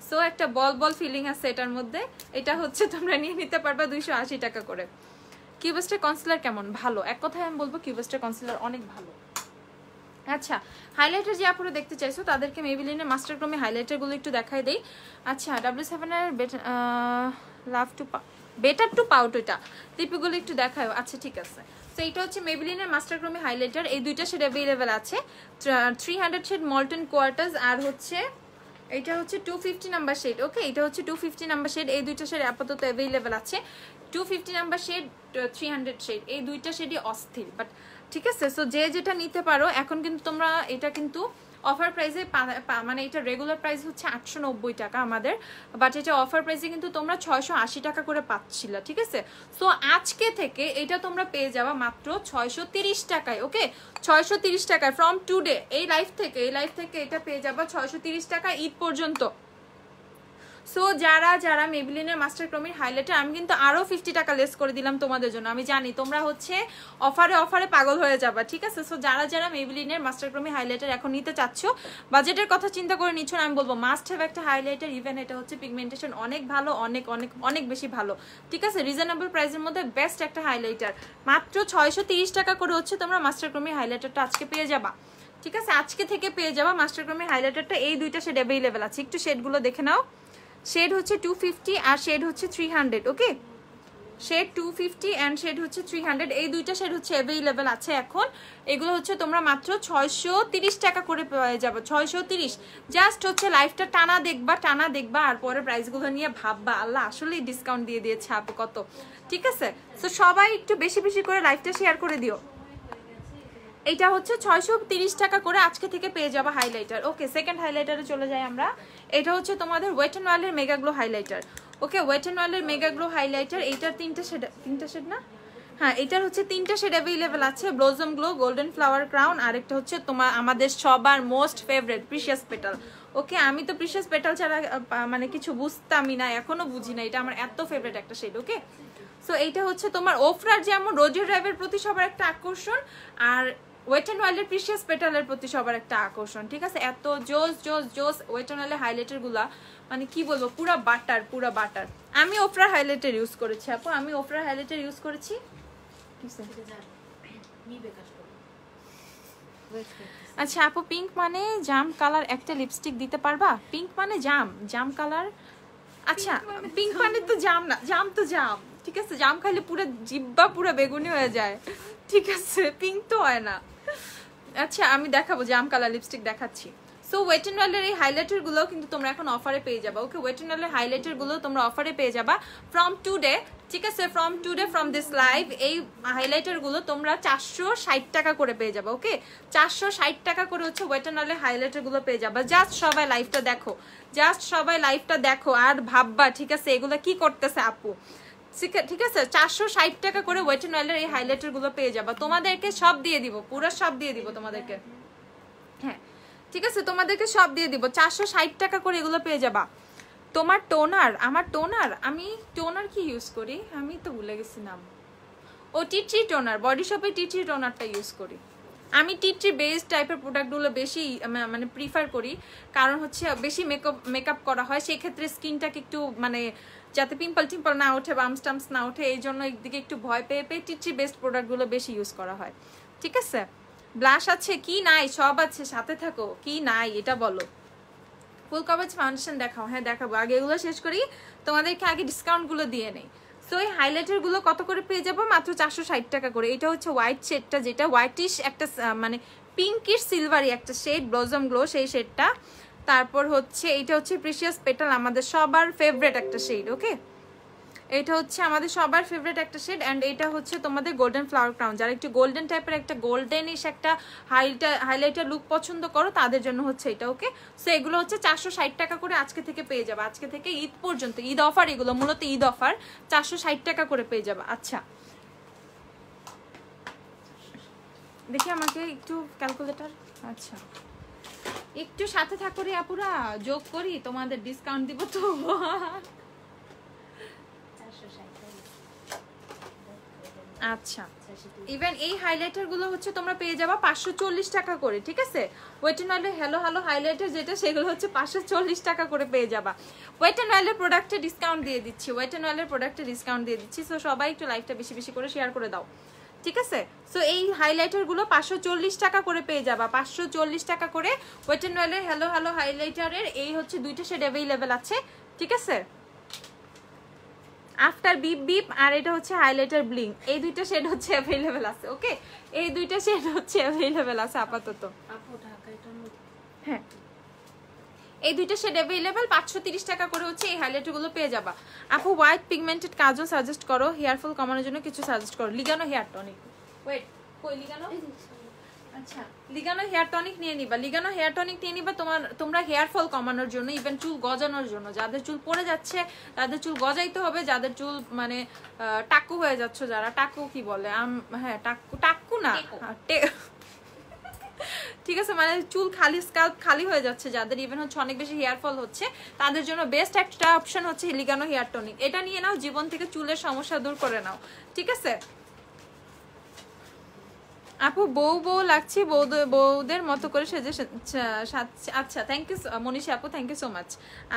সো একটা বল ফিলিং আছে এটার মধ্যে। এটা হচ্ছে তোমরা নিয়ে নিতে পারবা 280 টাকা করে। কিউবেস্টের কনসিলার কেমন? ভালো, এক কথায় আমি বলবো কিউবেস্টের কনসিলার অনেক ভালো। আচ্ছা, হাইলাইটার যে আপনারা দেখতে চাইছো তাদেরকে মেবেলিনের মাস্টার ক্রমে হাইলাইটারগুলো একটু দেখাই দেই। আচ্ছা, W7 এর বেটার টু পাউট এটা লিপিগুলো একটু দেখাও। আচ্ছা ঠিক আছে, তো এইটা হচ্ছে মেবেলিনের মাস্টার ক্রমে হাইলাইটার, এই দুইটা শেড অ্যাভেলেবেল আছে। 300 শেড মল্টন কোয়ার্টার্স, আর হচ্ছে এটা হচ্ছে 250 নাম্বার শেড। ওকে, এটা হচ্ছে 250 নাম্বার শেড, এই দুইটা শেড আপাতত অ্যাভেলেবেল আছে। 250 নাম্বার শেড, 300 শেড, এই দুইটা শেডই অস্থির, বাট ঠিক আছে। সো যে যেটা নিতে পারো এখন কিন্তু তোমরা, এটা কিন্তু অফার প্রাইসে মানে এটা রেগুলার প্রাইস হচ্ছে 890 টাকা আমাদের, বাট এটা অফার প্রাইসে কিন্তু তোমরা 680 টাকা করে পাচ্ছিলা, ঠিক আছে। সো আজকে থেকে এটা তোমরা পেয়ে যাবা মাত্র 630 টাকায়। ওকে, 630 টাকায় ফ্রম টুডে, এই লাইফ থেকে এটা পেয়ে যাবা 630 টাকা ঈদ পর্যন্ত। সো যারা মেবেলিনের মাস্টার ক্রমির হাইলাইটার, আমি কিন্তু আরো 50 টাকা লেস করে দিলাম তোমাদের জন্য। আমি জানি তোমরা হচ্ছে অফারে পাগল হয়ে যাবা, ঠিক আছে। সো যারা মেবেলিনের মাস্টার ক্রমির হাইলাইটার এখন নিতে চাচ্ছ, বাজেটের কথা চিন্তা করে নিচ্ছ না, আমি বলবো মাস্ট হ্যাভ একটা হাইলাইটার। ইভেন এটা হচ্ছে পিগমেন্টেশন অনেক ভালো, অনেক বেশি ভালো, ঠিক আছে। রিজনেবল প্রাইসের মধ্যে বেস্ট একটা হাইলাইটার, মাত্র 630 টাকা করে হচ্ছে তোমরা মাস্টার ক্রমির হাইলাইটারটা আজকে পেয়ে যাবা, ঠিক আছে। আজকে থেকে পেয়ে যাবা মাস্টার ক্রমির হাইলাইটারটা। এই দুইটা শেড অ্যাভেলেবেল আছে, একটু শেডগুলো দেখে নাও। শেড হচ্ছে 250 আর শেড হচ্ছে 300। ওকে, শেড 250 এন্ড শেড হচ্ছে 300, এই দুইটা শেড হচ্ছে অ্যাভেলেবেল আছে এখন। এগুলো হচ্ছে তোমরা মাত্র 630 টাকা করে পেয়ে যাবে। 630, জাস্ট হচ্ছে লাইফটা টানা দেখবা আর পরে প্রাইসগুলো নিয়ে ভাববা আল্লাহ আসলেই ডিসকাউন্ট দিয়ে দিয়েছে আপু কত, ঠিক আছে। সো সবাই একটু বেশি করে লাইফটা শেয়ার করে দিও। এটা হচ্ছে 630 টাকা করে আজকে থেকে পেয়ে যাবে হাইলাইটার। ওকে, সেকেন্ড হাইলাইটারে চলে যাই আমরা। এটা হচ্ছে তোমাদের ওয়েট এন্ড ওয়াইল্ডের mega glow highlighter. Okay, wet and ওয়াইল্ডের মেগা গ্লো হাইলাইটার, এইটার তিনটা শেড না, হ্যাঁ এটার হচ্ছে তিনটা শেড অ্যাভেলেবেল আছে, blossom glow, golden flower crown, আর একটা হচ্ছে তোমার আমাদের সবার most favourite precious petal. Okay, আমি তো প্রিশিয়াস পেটাল ছাড়া মানে কিছু বুঝতামই না, এখনো বুঝি না, এটা আমার এত ফেভারিট একটা শেড। ওকে, সো এইটা হচ্ছে তোমার ওফরার যেমন রোজি ড্রাইভের প্রতি সবার একটা আকর্ষণ, আর ওয়েট এন্ড ওয়াইল্ডের প্রিশিয়াস পেটালের প্রতি সবার একটা আকর্ষণ। ঠিক আছে, এত জোস জোস জোস ওয়েট এন্ড ওয়াইল্ডের হাইলাইটার গুলা, মানে কি বলবো, পুরা বাটার পুরা বাটার। আমি ওফরার হাইলাইটার ইউজ করেছি আপু, আমি ওফরার হাইলাইটার ইউজ করেছি। আচ্ছা আপু, পিঙ্ক মানে জাম কালার একটা লিপস্টিক দিতে পারবা? পিঙ্ক মানে জাম কালার। আচ্ছা, পিঙ্ক মানে তো জাম না, জাম তো জাম। ঠিক আছে, জাম খাইলে পুরো জিব্বা পুরো বেগুনি হয়ে যায়। ঠিক আছে, পিঙ্ক তো হয় না। আচ্ছা, আমি দেখাবো জাম কালার লিপস্টিক দেখাচ্ছি। সো ওয়েট এন্ড ওয়াইল্ডের এই হাইলাইটার গুলো কিন্তু তোমরা এখন অফারে পেয়ে যাবা। ওকে, ওয়েট এন্ড ওয়াইল্ডের হাইলাইটার গুলো তোমরা অফারে পেয়ে যাবা ফ্রম টুডে। ঠিক আছে, from today, from this live এই হাইলাইটার গুলো তোমরা 460 টাকা করে পেয়ে যাবে। ওকে, 460 টাকা করে হচ্ছে ওয়েট এন্ড ওয়াইল্ডের হাইলাইটার গুলো পেয়ে যাবা। জাস্ট সবাই লাইভটা দেখো, জাস্ট সবাই লাইভটা দেখো আর ভাববা ঠিক আছে এগুলো কি করতেছে আপু। ঠিক আছে, 460 টাকা করে ওয়েট এন্ড ওয়াইল্ডের এই হাইলাইটার গুলো পেয়ে যাবা। তোমাদেরকে সব দিয়ে দিব, পুরো সব দিয়ে দিব তোমাদেরকে। হ্যাঁ ঠিক আছে, তোমাদেরকে সব দিয়ে দিব, 460 টাকা করে এগুলো পেয়ে যাবা। তোমার টোনার, আমার টোনার, আমি টোনার কি ইউজ করি আমি তো ভুলে গেছি নাম। ও টিট্রি টোনার, বডি শপে টিট্রি টোনারটা ইউজ করি আমি। টিট্রি বেসড টাইপের প্রোডাক্টগুলো বেশি মানে প্রিফার করি, কারণ হচ্ছে বেশি মেকআপ করা হয়, সেই ক্ষেত্রে স্কিনটাকে একটু মানে যাতে পিম্পল টিম্পল না ওঠে, বামস টামস না ওঠে, এই জন্য একদিকে একটু ভয় পেয়ে টিট্রি বেসড প্রোডাক্টগুলো বেশি ইউজ করা হয়। ঠিক আছে, ব্লাশ আছে কি নাই, সব আছে, সাথে থাকো, কি নাই এটা বলো। ফুল কভারেজ ফাউন্ডেশন দেখাও। হ্যাঁ দেখাবো, আগে এগুলো শেষ করি, তোমাদেরকে আগে ডিসকাউন্টগুলো দিয়ে নেই। সো এই হাইলাইটারগুলো কত করে পেয়ে যাবো? মাত্র 460 টাকা করে। এটা হচ্ছে হোয়াইট শেডটা, যেটা হোয়াইটিশ একটা মানে পিঙ্কিশ সিলভারি একটা শেড, ব্লজম গ্লো সেই শেডটা। তারপর হচ্ছে এইটা হচ্ছে প্রিশিয়াস পেটাল, আমাদের সবার ফেভারিট একটা শেড। ওকে, এটা হচ্ছে আমাদের সবার ফেভারিট একটা শেড, অ্যান্ড এটা হচ্ছে তোমাদের গোল্ডেন ফ্লাওয়ার ক্রাউন। যারা একটু গোল্ডেন টাইপের একটা গোল্ডেনিশ একটা হাইলাইটার লুক পছন্দ করো তাদের জন্য হচ্ছে এটা। ওকে, সো এগুলো হচ্ছে 460 টাকা করে আজকে থেকে পেয়ে যাবে, আজকে থেকে ঈদ পর্যন্ত, ঈদ অফার এগুলো, মূলত ঈদ অফার, 460 টাকা করে পেয়ে যাবে। আচ্ছা দেখি আমাকে একটু ক্যালকুলেটর, আচ্ছা একটু সাথে থাকো রে আপুরা, যোগ করি, তোমাদের ডিসকাউন্ট দিব তো। আচ্ছা, ইভেন এই হাইলাইটার গুলো হচ্ছে তোমরা পেয়ে যাবা 540 টাকা করে। ঠিক আছে, ওয়েট এন্ড ওয়াইল্ডের হ্যালো হ্যালো হাইলাইটার যেটা, সেগুলো হচ্ছে 540 টাকা করে পেয়ে যাবা। ওয়েট এন্ড ওয়াইল্ডের প্রোডাক্টে ডিসকাউন্ট দিয়ে দিচ্ছি, ওয়েট এন্ড ওয়াইল্ডের প্রোডাক্টে ডিসকাউন্ট দিয়ে দিচ্ছি। সো সবাই একটু লাইভটা বেশি বেশি করে শেয়ার করে দাও। ঠিক আছে, সো এই হাইলাইটার গুলো 540 টাকা করে পেয়ে যাবা, 540 টাকা করে ওয়েট এন্ড ওয়াইল্ডের হ্যালো হ্যালো হাইলাইটারের এই হচ্ছে দুইটা শেড অ্যাভেলেবেল আছে। ঠিক আছে, আফটার বিপ বিপ আর এটা হচ্ছে হাইলাইটার ব্লিং, এই দুইটা শেড হচ্ছে অ্যাভেলেবেল আছে। ওকে, এই দুইটা শেড হচ্ছে অ্যাভেলেবেল আছে আপাতত। হ্যাঁ, এই দুইটা শেড অ্যাভেলেবেল, 530 টাকা করে হচ্ছে এই হাইলাইটার গুলো পেয়ে যাবা। আপু হোয়াইট পিগমেন্টেড কাজল সাজেস্ট করো, হেয়ার ফল কমানোর জন্য কিছু সাজেস্ট করো। লিগানো হেয়ার টনিক, ওয়েট কই লিগানো, আচ্ছা লিগানো হেয়ার টনিক নিয়ে নিবা, লিগানো হেয়ার টনিক নিয়ে নিবা তোমরা হেয়ার ফল কমানোর জন্য, ইভেন চুল গজানোর জন্য, যাদের চুল পড়ে যাচ্ছে তাদের চুল গজাইতে হবে, যাদের চুল মানে টাকু হয়ে যাচ্ছে, যারা টাকু কি বলে, হ্যাঁ টাকু না, ঠিক আছে, মানে চুল খালি, স্কাল্প খালি হয়ে যাচ্ছে যাদের, ইভেন হচ্ছে অনেক বেশি হেয়ার ফল হচ্ছে, তাদের জন্য বেস্ট একটা অপশন হচ্ছে লিগানো হেয়ার টনিক। এটা নিয়ে নাও, জীবন থেকে চুলের সমস্যা দূর করে নাও। ঠিক আছে আপু, বউ বউ লাগছে, বউদের মতো করে সেজে, আচ্ছা থ্যাংক ইউ মনীষা আপু, থ্যাংক ইউ সো মাচ।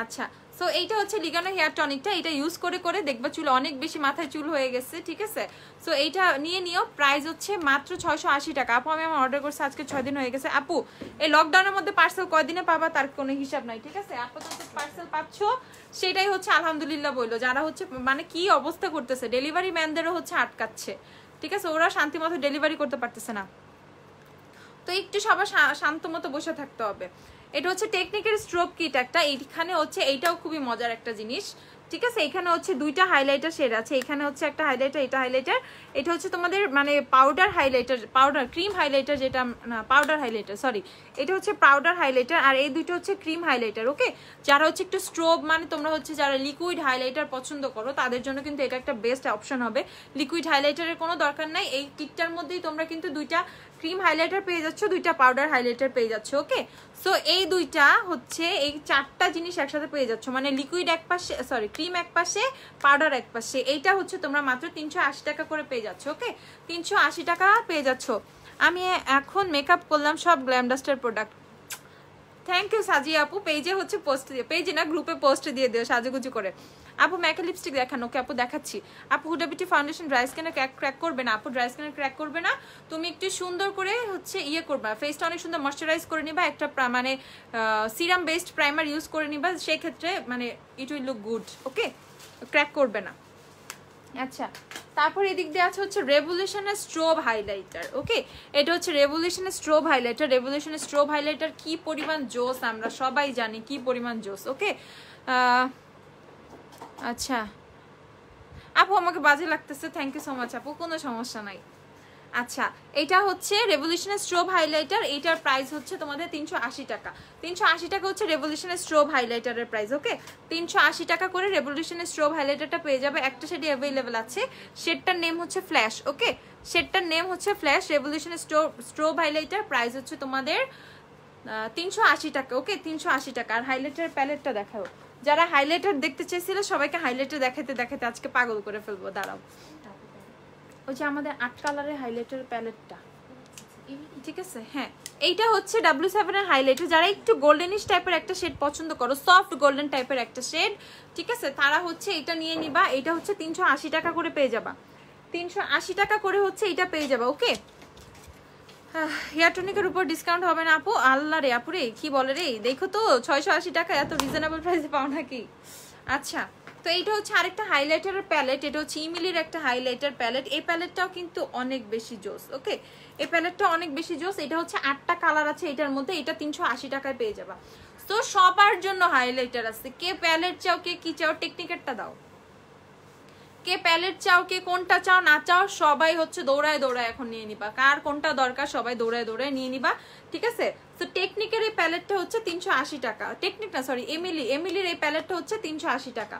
আচ্ছা, সো এইটা হচ্ছে লিগানো হেয়ার টনিকটা, এটা ইউজ করে করে দেখবা চুল অনেক বেশি, মাথায় চুল হয়ে গেছে। ঠিক আছে, সো এইটা নিয়ে নিও, প্রাইস হচ্ছে মাত্র 680 টাকা। আপু আমি আমার অর্ডার করছি আজকে 6 দিন হয়ে গেছে। আপু এই লকডাউনের মধ্যে পার্সেল কয়দিনে পাবা তার কোনো হিসাব নাই। ঠিক আছে, আপাতত পার্সেল পাচ্ছ, সেটাই হচ্ছে আলহামদুলিল্লাহ বললো। যারা হচ্ছে মানে কি অবস্থা করতেছে, ডেলিভারি ম্যানদেরও হচ্ছে আটকাচ্ছে। ঠিক আছে, ওরা শান্তি মতো ডেলিভারি করতে পারতেছে না, তো একটু সবার শান্ত মতো বসে থাকতে হবে। এটা হচ্ছে টেকনিকের স্ট্রোব কিট একটা, এইখানে হচ্ছে এইটাও খুবই মজার একটা জিনিস। ঠিক আছে। এখানে হচ্ছে দুইটা হাইলাইটার শেড আছে, এখানে হচ্ছে একটা হাইলাইটার, এটা হাইলাইটার, এটা হচ্ছে তোমাদের মানে powder highlighter, powder cream highlighter, যেটা না পাউডার হাইলাইটার সরি, এটা হচ্ছে পাউডার হাইলাইটার, আর এই দুটো হচ্ছে ক্রিম হাইলাইটার। ওকে, যারা হচ্ছে একটু স্ট্রোব মানে তোমরা হচ্ছে যারা লিকুইড হাইলাইটার পছন্দ করো তাদের জন্য কিন্তু এটা একটা বেস্ট অপশন হবে। লিকুইড হাইলাইটারের কোনো দরকার নাই, এই কিটটার মধ্যেই তোমরা কিন্তু দুইটা ক্রিম হাইলাইটার পেয়ে যাচ্ছ, দুইটা পাউডার হাইলাইটার পেয়ে যাচ্ছ। ওকে, সো এই দুইটা হচ্ছে এই চারটা জিনিস একসাথে পেয়ে যাচ্ছ, মানে লিকুইড এক পাশে সরি ক্রিম এক পাশে পাউডার এক পাশে, এইটা হচ্ছে তোমরা মাত্র 380 টাকা করে পেয়ে যাচ্ছ। ওকে, 380 টাকা পেয়ে যাচ্ছ। আমি এখন মেকআপ করলাম সব গ্ল্যাম ডাস্টের প্রোডাক্ট। থ্যাংক ইউ সাজিয়া আপু, পেজে হচ্ছে পোস্ট দিয়ে, পেজে না গ্রুপে পোস্ট দিয়ে দিও সাজুগুজু করে। আপু ম্যাকে লিপস্টিক দেখান। ওকে আপু দেখাচ্ছি। আপু হুডা বিউটি ফাউন্ডেশন ড্রাই স্কিনে ক্র্যাক করবে না আপু, ড্রাই স্কিনে ক্র্যাক করবে না, তুমি একটু সুন্দর করে হচ্ছে ইয়ে করবা, ফেসটা অনেক সুন্দর ময়শ্চারাইজ করে নিবা, একটা মানে সিরাম বেসড প্রাইমার ইউজ করে নিবা, সেই ক্ষেত্রে মানে it will look good. Okay, crack করবে না। আচ্ছা, তারপর এদিক দিয়ে আছে হচ্ছে রেভলিউশনের স্ট্রোব হাইলাইটার। ওকে, এটা হচ্ছে রেভলিউশনের স্ট্রোব হাইলাইটার। রেভলিউশনের স্ট্রোব হাইলাইটার কি পরিমাণ জোস আমরা সবাই জানি, কি পরিমাণ জোস। ওকে, আচ্ছা আপু আমাকে বাজে লাগতেছে, থ্যাংক ইউ সো মাচ আপু, কোনো সমস্যা নাই। আচ্ছা, এটা হচ্ছে রেভলিউশনের স্ট্রোব হাইলাইটার, এইটার প্রাইস হচ্ছে তোমাদের 380 টাকা। 380 টাকা হচ্ছে রেভলিউশনের স্ট্রোব হাইলাইটারের প্রাইস। ওকে, 380 টাকা করে রেভলিউশনের স্ট্রোব হাইলাইটারটা পেয়ে যাবে। একটা শেডই অ্যাভেলেবেল আছে, শেডটার নেম হচ্ছে ফ্ল্যাশ। ওকে, শেডটার নেম হচ্ছে ফ্ল্যাশ। রেভলিউশনের স্ট্রোব হাইলাইটার প্রাইস হচ্ছে তোমাদের 380 টাকা। ওকে, 380 টাকা। আর হাইলাইটার প্যালেটটা দেখাও, যারা হাইলাইটার দেখতে চেয়েছিল সবাইকে হাইলাইটার দেখাতে দেখাতে আজকে পাগল করে ফেলবো। দাঁড়াও, ওই যে আমাদের 8 কালারের হাইলাইটার প্যালেটটা, ঠিক আছে। হ্যাঁ, এইটা হচ্ছে W7 এর হাইলাইটার। যারা একটু গোল্ডেনিশ টাইপের একটা শেড পছন্দ করো, সফট গোল্ডেন টাইপের একটা শেড, ঠিক আছে, তারা হচ্ছে এটা নিয়ে নিবা। এটা হচ্ছে 380 টাকা করে পেয়ে যাবা, 380 টাকা করে হচ্ছে এটা পেয়ে যাবা। ওকে, হেয়ার টনিকের উপর ডিসকাউন্ট হবে না আপু? আল্লাহ রে আপুরে, কি বলে রে, দেখো তো 680 টাকা এত রিজনেবল প্রাইসে পাও নাকি? আচ্ছা, তো এইটা হচ্ছে আরেকটা হাইলাইটারের প্যালেট, এটা হচ্ছে ইমিলির একটা হাইলাইটার প্যালেট। এই প্যালেটটাও কিন্তু অনেক বেশি জোস। ওকে, এই প্যালেটটা অনেক বেশি জোস। এটা হচ্ছে 8টা কালার আছে এটার মধ্যে, এটা 380 টাকায় পেয়ে যাবা। তো সবার জন্য হাইলাইটার আছে, কে প্যালেট চাও, কে কি চাও, টেকনিকেরটা দাও। কে প্যালেট চাও, কে কোনটা চাও না চাও, সবাই হচ্ছে দৌড়ায় দৌড়ায় এখন নিয়ে নিবা, কার কোনটা দরকার সবাই দৌড়ায় দৌড়ায় নিয়ে নিবা, ঠিক আছে। তো টেকনিকের এই প্যালেটটা হচ্ছে 380 টাকা, টেকনিক না সরি এমিলির এই প্যালেটটা হচ্ছে 380 টাকা।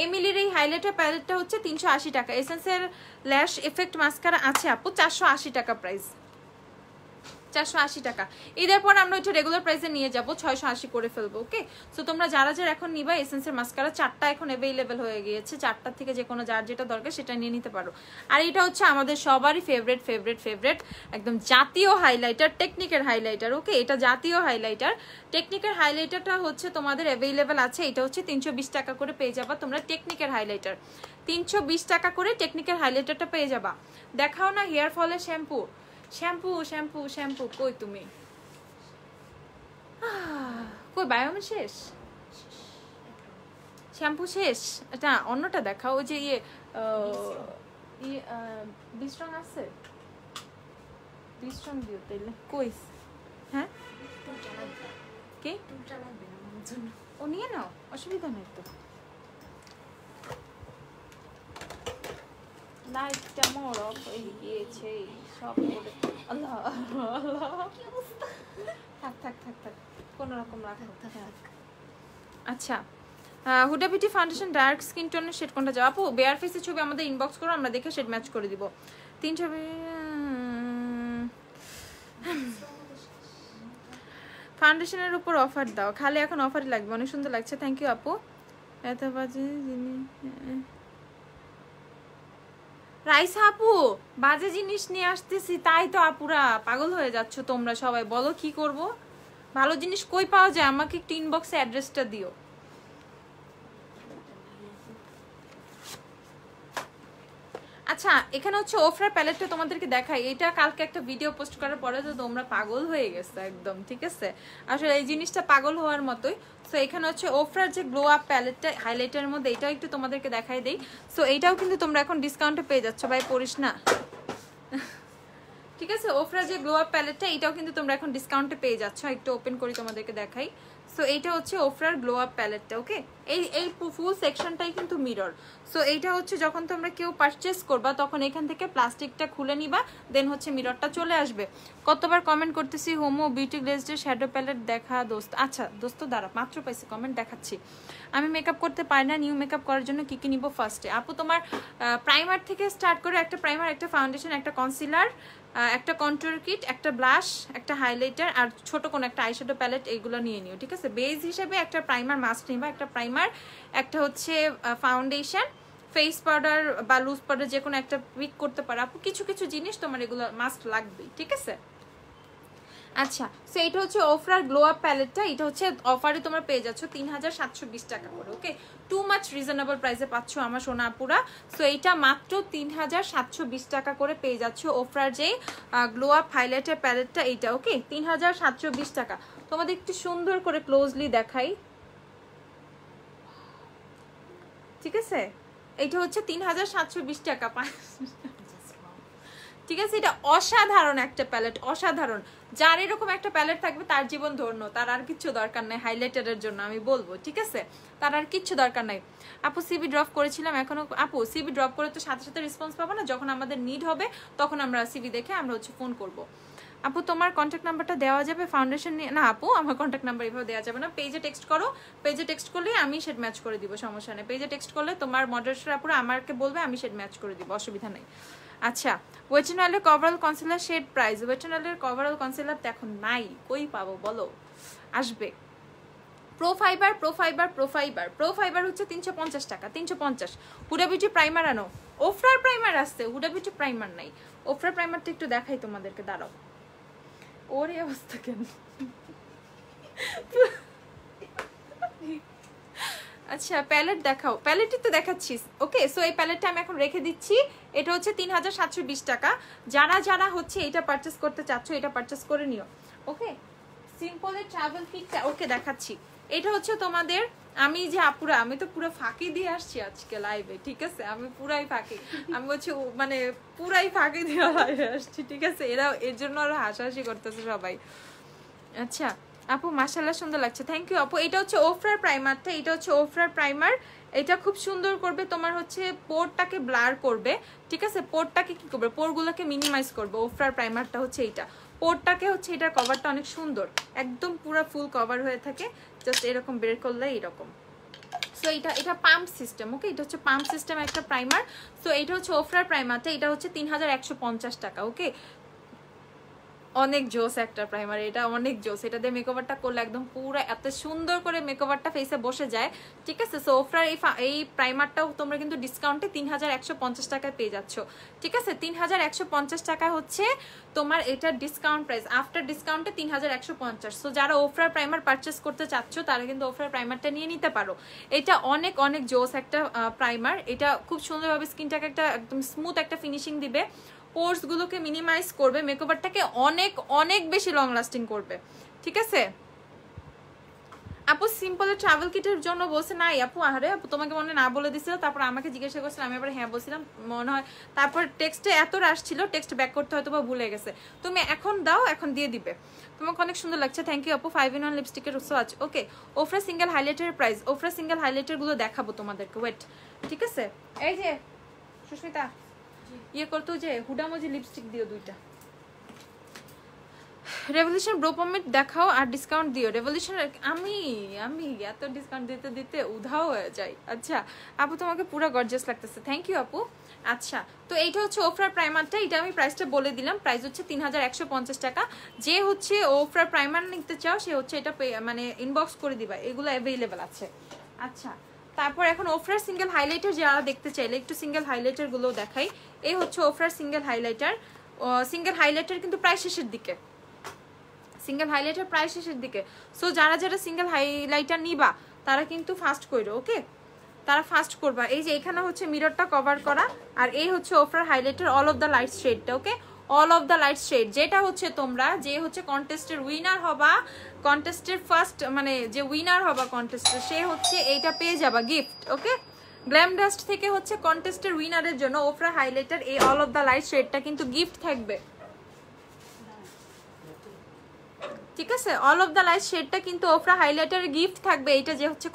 এমিলির এই হাইলাইটার প্যালেটটা হচ্ছে 380 টাকা। এসেন্সের ল্যাশ এফেক্ট মাস্কারা আছে আপু 480 টাকা প্রাইস, 480 টাকা। ঈদের পর আমরা ওইটা রেগুলার প্রাইসে নিয়ে যাব, 680 করে ফেলবো। ওকে, সো তোমরা যারা যারা এখন নিবা, এসেন্সের মাস্কারা 4টা এখন অ্যাভেলেবেল হয়ে গিয়েছে, 4টার থেকে যে কোনো যার যেটা দরকার সেটা নিয়ে নিতে পারো। আর এটা হচ্ছে আমাদের সবারই ফেভারিট ফেভারিট ফেভারিট একদম জাতীয় হাইলাইটার, টেকনিকের হাইলাইটার। ওকে, এটা জাতীয় হাইলাইটার, টেকনিকের হাইলাইটারটা হচ্ছে তোমাদের অ্যাভেলেবেল আছে। এটা হচ্ছে 320 টাকা করে পেয়ে যাবা তোমরা টেকনিকের হাইলাইটার, 320 টাকা করে টেকনিকের হাইলাইটারটা পেয়ে যাবা। দেখাও না হেয়ার ফলের শ্যাম্পু, শ্যাম্পু শ্যাম্পু শ্যাম্পু কই তুমি, কই বায়োমে শেষ, শ্যাম্পু শেষ, এটা অন্যটা দেখাও। ওই যে বিস্ট্রং আছে, বিস্ট্রং দিও তাইলে। কই, হ্যাঁ কি ও নিয়ে নাও, অসুবিধা নেই তো। লাইটটা মোর অফ হয়ে গিয়েছে সব করে। আল্লাহ আল্লাহ, থাক থাক থাক থাক, কোনো রকম রাখো। আচ্ছা, Huda beauty foundation dark skin টোনের শেড কোনটা যাও আপু? বেয়ার ফেসের ছবি আমাদের ইনবক্স করো, আমরা দেখে শেড ম্যাচ করে দিব। 3 ছবি ফাউন্ডেশনের উপর অফার দাও, খালি এখন অফারই লাগবে, অনেক সুন্দর লাগছে। থ্যাংক ইউ আপু। এত বাজে জিনিস রাইসা আপু, বাজে জিনিস নিয়ে আসতেছি তাই তো আপুরা পাগল হয়ে যাচ্ছ তোমরা সবাই, বলো কি করব? ভালো জিনিস কই পাওয়া যায়, আমাকে একটু ইনবক্সে অ্যাড্রেসটা দিও। আচ্ছা, এখানে হচ্ছে ওফরার প্যালেটটা তোমাদেরকে দেখাই। এটা কালকে একটা ভিডিও পোস্ট করার পরে তো তোমরা পাগল হয়ে গেছো একদম, ঠিক আছে। আসলে এই জিনিসটা পাগল হওয়ার মতোই। সো এখানে হচ্ছে ওফরার যে গ্লো আপ প্যালেটটা হাইলাইটারের মধ্যে, এটাও একটু তোমাদেরকে দেখাই দেই। সো এইটাও কিন্তু তোমরা এখন ডিসকাউন্টে পেয়ে যাচ্ছ, ভাই পড়িস না, ঠিক আছে। ওফরার যে গ্লো আপ প্যালেটটা এটাও কিন্তু তোমরা এখন ডিসকাউন্টে পেয়ে যাচ্ছ। একটু ওপেন করি তোমাদেরকে দেখাই। সো এইটা হচ্ছে ওফরার গ্লো আপ প্যালেটটা। ওকে, এই ফুল সেকশনটাই কিন্তু মিরর। সো এইটা হচ্ছে যখন তোমরা কেউ পারচেস করবা তখন এখান থেকে প্লাস্টিকটা খুলে নিবা, দেন হচ্ছে মিররটা চলে আসবে। কতবার কমেন্ট করতেছি হোমো বিউটি গ্লেজড শ্যাডো প্যালেট দেখা দোস্ত। আচ্ছা দোস্ত দাঁড়া, মাত্র পাইছি কমেন্ট, দেখাচ্ছি। আমি মেকআপ করতে পারি না, নিউ মেকআপ করার জন্য কি কি নিব ফার্স্টে? আপু তোমার প্রাইমার থেকে স্টার্ট করে একটা প্রাইমার, একটা ফাউন্ডেশন, একটা কনসিলার, একটা কন্ট্যুর কিট, একটা ব্লাশ, একটা হাইলাইটার আর ছোট কোনো একটা আইশ্যাডো প্যালেট, এইগুলো নিয়ে নিও, ঠিক আছে? বেস হিসেবে একটা প্রাইমার মাস্ট নিবা, একটা প্রাইমার, একটা হচ্ছে ফাউন্ডেশন, ফেস পাউডার বা লুজ পাউডার যে কোনো একটা পিক করতে পারো আপু। কিছু কিছু জিনিস তোমার এগুলো মাস্ট লাগবেই, ঠিক আছে? আচ্ছা, সো এটা হচ্ছে ওফরার গ্লো আপ প্যালেটটা, এটা হচ্ছে অফারে তোমরা পেয়ে যাচ্ছ 3720 টাকা করে। ওকে, টু মাচ রিজনেবল প্রাইসে পাচ্ছ আমার সোনা আপুরা। সো এইটা মাত্র 3720 টাকা করে পেয়ে যাচ্ছ ওফরার যে গ্লো আপ হাইলাইটার প্যালেটটা, এইটা। ওকে, 3720 টাকা। তোমাদের একটু সুন্দর করে ক্লোজলি দেখাই, ঠিক আছে? এইটা হচ্ছে 3720 টাকা, ঠিক আছে? এটা অসাধারণ একটা প্যালেট, অসাধারণ। যার এরকম একটা প্যালেট থাকবে তার জীবন ধন্য, তার আর কিচ্ছু দরকার নাই হাইলাইটারের জন্য আমি বলবো, ঠিক আছে? তার আর কিচ্ছু দরকার নাই। আপু সিবি ড্রপ করেছিলাম এখনো, আপু সিবি ড্রপ করে তো সাথে সাথে রেসপন্স পাবো না, যখন আমাদের নিড হবে তখন আমরা সিবি দেখে আমরা হচ্ছে ফোন করব। আপু তোমার কন্ট্যাক্ট নাম্বারটা দেওয়া যাবে ফাউন্ডেশন নিয়ে? না আপু, আমার কন্ট্যাক্ট নাম্বার এভাবে দেওয়া যাবে না, পেজে টেক্সট করো, পেজে টেক্সট করলে আমি শেড ম্যাচ করে দিব, সমস্যা নেই। পেজে টেক্সট করলে তোমার মডারেটর আপুরা আমাকে বলবে, আমি শেড ম্যাচ করে দিব, অসুবিধা নেই। আচ্ছা, ওয়েট এন্ড ওয়াইল্ডের cover all concealer shade price, wet and ওয়াইল্ডের কভারঅল কনসিলার তো এখন নাই, কই পাবো বলো? আসবে pro fibre, pro fibre, pro fibre, pro fibre হচ্ছে 350 টাকা, 350। হুডা বিউটি প্রাইমার আনো, ওফরার প্রাইমার আসছে, হুডা বিউটি প্রাইমার নাই। ওফরার প্রাইমারটা একটু দেখাই তোমাদেরকে, দাঁড়াও। ওরে অবস্থা কেন? আচ্ছা প্যালেট দেখাও, প্যালেটই তো দেখাচ্ছিস। ওকে, সো এই প্যালেটটা আমি এখন রেখে দিচ্ছি, এটা হচ্ছে 3720 টাকা। যারা যারা হচ্ছে এটা পারচেস করতে চাচ্ছ এটা পারচেস করে নিও। ওকে, সিম্পলের ট্রাভেল কিটটা ওকে দেখাচ্ছি। এটা হচ্ছে তোমাদের, আমি যে আপুরা, আমি তো পুরো ফাঁকি দিয়ে আসছি আজকে লাইভে, ঠিক আছে? আমি পুরাই ফাঁকি, আমি হচ্ছে মানে পুরাই ফাঁকি দিয়ে লাইভে আসছি, ঠিক আছে? এরা এর জন্য আরো হাসাহাসি করতেছে সবাই। আচ্ছা আপু মাশাআল্লাহ সুন্দর লাগছে, থ্যাংক ইউ আপু। এটা হচ্ছে ওফরার প্রাইমারটা, এটা হচ্ছে ওফরার প্রাইমার। এটা খুব সুন্দর করবে তোমার হচ্ছে পোরটাকে ব্লার করবে, ঠিক আছে? পোরটাকে কি করবে, পোরগুলোকে মিনিমাইজ করবে। ওফরার প্রাইমারটা হচ্ছে এইটা, পোরটাকে হচ্ছে, এটার কভারটা অনেক সুন্দর, একদম পুরো ফুল কভার হয়ে থাকে, জাস্ট এরকম বের করলে এরকম। সো এটা পাম্প সিস্টেম। ওকে, এটা হচ্ছে পাম্প সিস্টেম একটা প্রাইমার। সো এটা হচ্ছে ওফরার প্রাইমারটা, এটা হচ্ছে 3150 টাকা। ওকে, অনেক জোস একটা প্রাইমার, এটা অনেক জোস। এটা দিয়ে মেকওভারটা করলে একদম পুরো এত সুন্দর করে মেকওভারটা ফেসে বসে যায়, ঠিক আছে? সো ওফরার এই প্রাইমারটাও তোমরা কিন্তু ডিসকাউন্টে 3150 টাকায় পেয়ে যাচ্ছ, ঠিক আছে? 3150 টাকা হচ্ছে তোমার এটা ডিসকাউন্ট প্রাইস, আফটার ডিসকাউন্টে 3150। সো যারা ওফরার প্রাইমার পারচেস করতে চাচ্ছ তারা কিন্তু ওফরার প্রাইমারটা নিয়ে নিতে পারো। এটা অনেক অনেক জোস একটা প্রাইমার, এটা খুব সুন্দরভাবে স্কিনটাকে একটা একদম স্মুথ একটা ফিনিশিং দিবে, পোর্স গুলোকে মিনিমাইজ করবে, মেকওভারটাকে অনেক অনেক বেশি লং লাস্টিং করবে, ঠিক আছে? আপু সিম্পলের ট্রাভেল কিটের জন্য বলছে নাই আপু, আরে আপু তোমাকে মনে না বলে দিছিল, তারপর আমাকে জিজ্ঞাসা করছিল, আমি আবার হ্যাঁ বলছিলাম মনে হয়, তারপর টেক্সটে এত রাশ ছিল, টেক্সট ব্যাক করতে হয়তো বা ভুলে গেছে। তুমি এখন দাও, এখন দিয়ে দিবে, তোমাকে অনেক সুন্দর লাগছে, থ্যাংক ইউ আপু। 5-in-1 লিপস্টিকের সোয়াচ। ওকে, ওফরা সিঙ্গেল হাইলাইটারের প্রাইস, ওফরা সিঙ্গেল হাইলাইটার গুলো দেখাবো তোমাদেরকে, ওয়েট, ঠিক আছে? এই যে সুস্মিতা ইয়ে করতো যে হুডামোজি লিপস্টিক দিও দুইটা। রেভলিউশন ব্রো পমেট দেখাও আর ডিসকাউন্ট দিও। রেভলিউশন আমি এত ডিসকাউন্ট দিতে দিতে উধাও হয়ে যাই। আচ্ছা আপু তোমাকে পুরো গর্জিয়াস লাগতেছে, থ্যাংক ইউ আপু। আচ্ছা তো এইটা হচ্ছে ওফরার প্রাইমারটা, এটা আমি প্রাইসটা বলে দিলাম, প্রাইস হচ্ছে 3150 টাকা। যে হচ্ছে ওফরার প্রাইমার নিতে চাও সে হচ্ছে এটা মানে ইনবক্স করে দিবা, এগুলো অ্যাভেলেবেল আছে। আচ্ছা তারপর এখন ওফরার সিঙ্গেল হাইলাইটার যারা দেখতে চাইলে একটু সিঙ্গেল হাইলাইটার গুলো দেখাই। এই হচ্ছে ওফরার সিঙ্গেল হাইলাইটার, সিঙ্গেল হাইলাইটার কিন্তু প্রায় শেষের দিকে, সিঙ্গেল হাইলাইটার প্রায় শেষের দিকে। সো যারা যারা সিঙ্গেল হাইলাইটার নিবা তারা কিন্তু ফাস্ট করো, ওকে তারা ফাস্ট করবা। এই যে এখানে হচ্ছে মিররটা কভার করা, আর এই হচ্ছে ওফরার highlighter all of the light শেডটা। Okay, all of the light shade, যেটা হচ্ছে তোমরা যে হচ্ছে কন্টেস্টের উইনার হবা, কন্টেস্টের ফার্স্ট মানে যে উইনার হবা কন্টেস্টের, সে হচ্ছে এইটা পেয়ে যাবা গিফট। ওকে, গ্ল্যাম ডাস্ট থেকে হচ্ছে কন্টেস্টের উইনারের জন্য ওফরা হাইলাইটার এই অল অফ দ্য লাইট শেডটা কিন্তু গিফট থাকবে, ঠিক আছে। অল অফ দ্য লাইট শেডটা কিন্তু ওফরা হাইলাইটার গিফট থাকবে, এটা যে হচ্ছে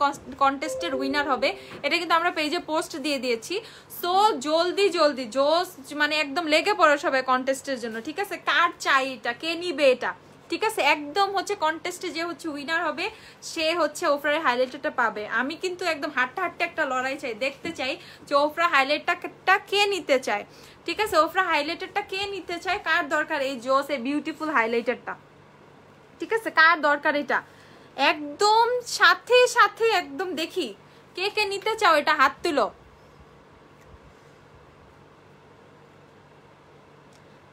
কন্টেস্টের উইনার হবে, এটা কিন্তু আমরা পেজে পোস্ট দিয়ে দিয়েছি। সো জলদি জলদি জোস মানে একদম লেগে পড়ো সবাই কন্টেস্টের জন্য, ঠিক আছে। কার চাই এটা, কে নিবে এটা, ঠিক আছে। একদম হচ্ছে কন্টেস্টে যে হচ্ছে উইনার হবে সে হচ্ছে ওফরার হাইলাইটারটা পাবে। আমি কিন্তু একদম হাঁটতে হাঁটতে একটা লড়াই চাই, দেখতে চাই যে ওফরা হাইলাইটারটা কে নিতে চায়, ঠিক আছে। ওফরা হাইলাইটারটা কে নিতে চায়, কার দরকার এই জোস এই বিউটিফুল হাইলাইটারটা, ঠিক আছে, কার দরকার এটা। একদম সাথে সাথে একদম দেখি কে কে নিতে চাও, এটা হাত তুলো,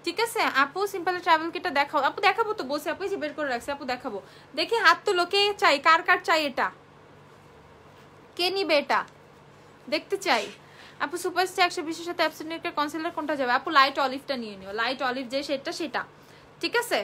ঠিক আছে। আপু সিম্পল ট্রাভেল কিটটা দেখাও। আপু দেখাবো তো, বসে আপু যে বের করে রাখছে, আপু দেখাবো। দেখি হাত তুলো, কে চাই, কার কার চাই এটা, কে নিবে এটা, দেখতে চাই। আপু সুপারস্টার 120 সাথে অ্যাবসলিউট কনসিলার কোনটা যাবে? আপু লাইট অলিভটা নিয়ে নিও, লাইট অলিভ যে সেটা সেটা, ঠিক আছে।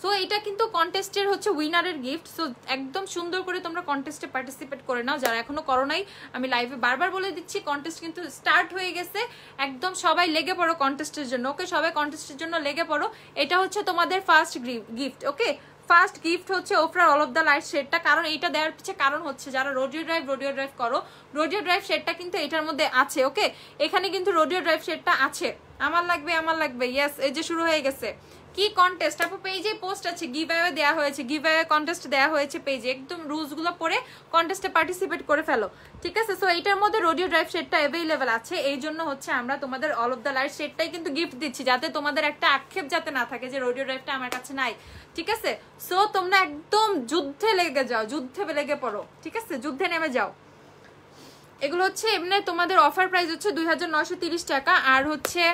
সো এটা কিন্তু কন্টেস্টের হচ্ছে উইনারের গিফট। সো একদম সুন্দর করে তোমরা কন্টেস্টে পার্টিসিপেট করে নাও, যারা এখনো করো নাই। আমি লাইভে বারবার বলে দিচ্ছি, কন্টেস্ট কিন্তু স্টার্ট হয়ে গেছে, একদম সবাই লেগে পড়ো কন্টেস্টের জন্য, ওকে। সবাই কন্টেস্টের জন্য লেগে পড়ো। এটা হচ্ছে তোমাদের ফার্স্ট গিফট, ওকে। ফার্স্ট গিফট হচ্ছে ওফরার অল অফ দ্য লাইট শেডটা। কারণ এইটা দেওয়ার পিছনে কারণ হচ্ছে যারা রোডিও ড্রাইভ করো, রোডিও ড্রাইভ শেডটা কিন্তু এটার মধ্যে আছে, ওকে। এখানে কিন্তু রোডিও ড্রাইভ শেডটা আছে। আমার লাগবে ইয়েস, এই যে শুরু হয়ে গেছে। কি কন্টেস্ট আপু পেজে পোস্ট আছে, গিভঅ্যাওয়ে দেওয়া হয়েছে, গিভঅ্যাওয়ে কন্টেস্ট দেওয়া হয়েছে পেজে। একদম রুলসগুলো পড়ে কন্টেস্টে পার্টিসিপেট করে ফেলো, ঠিক আছে। সো এইটার মধ্যে রোডিও ড্রাইভ শেডটা অ্যাভেলেবেল আছে, এই জন্য হচ্ছে আমরা তোমাদের অল অফ দ্য লাইট শেডটাই কিন্তু গিফট দিচ্ছি, যাতে তোমাদের একটা আক্ষেপ যাতে না থাকে যে রোডিও ড্রাইভটা আমার কাছে নাই, ঠিক আছে। সো তোমরা একদম যুদ্ধে লেগে যাও, যুদ্ধে লেগে পড়ো, ঠিক আছে, যুদ্ধে নেমে যাও। এগুলো হচ্ছে এমনি তোমাদের অফার প্রাইস হচ্ছে 2930 টাকা। আর হচ্ছে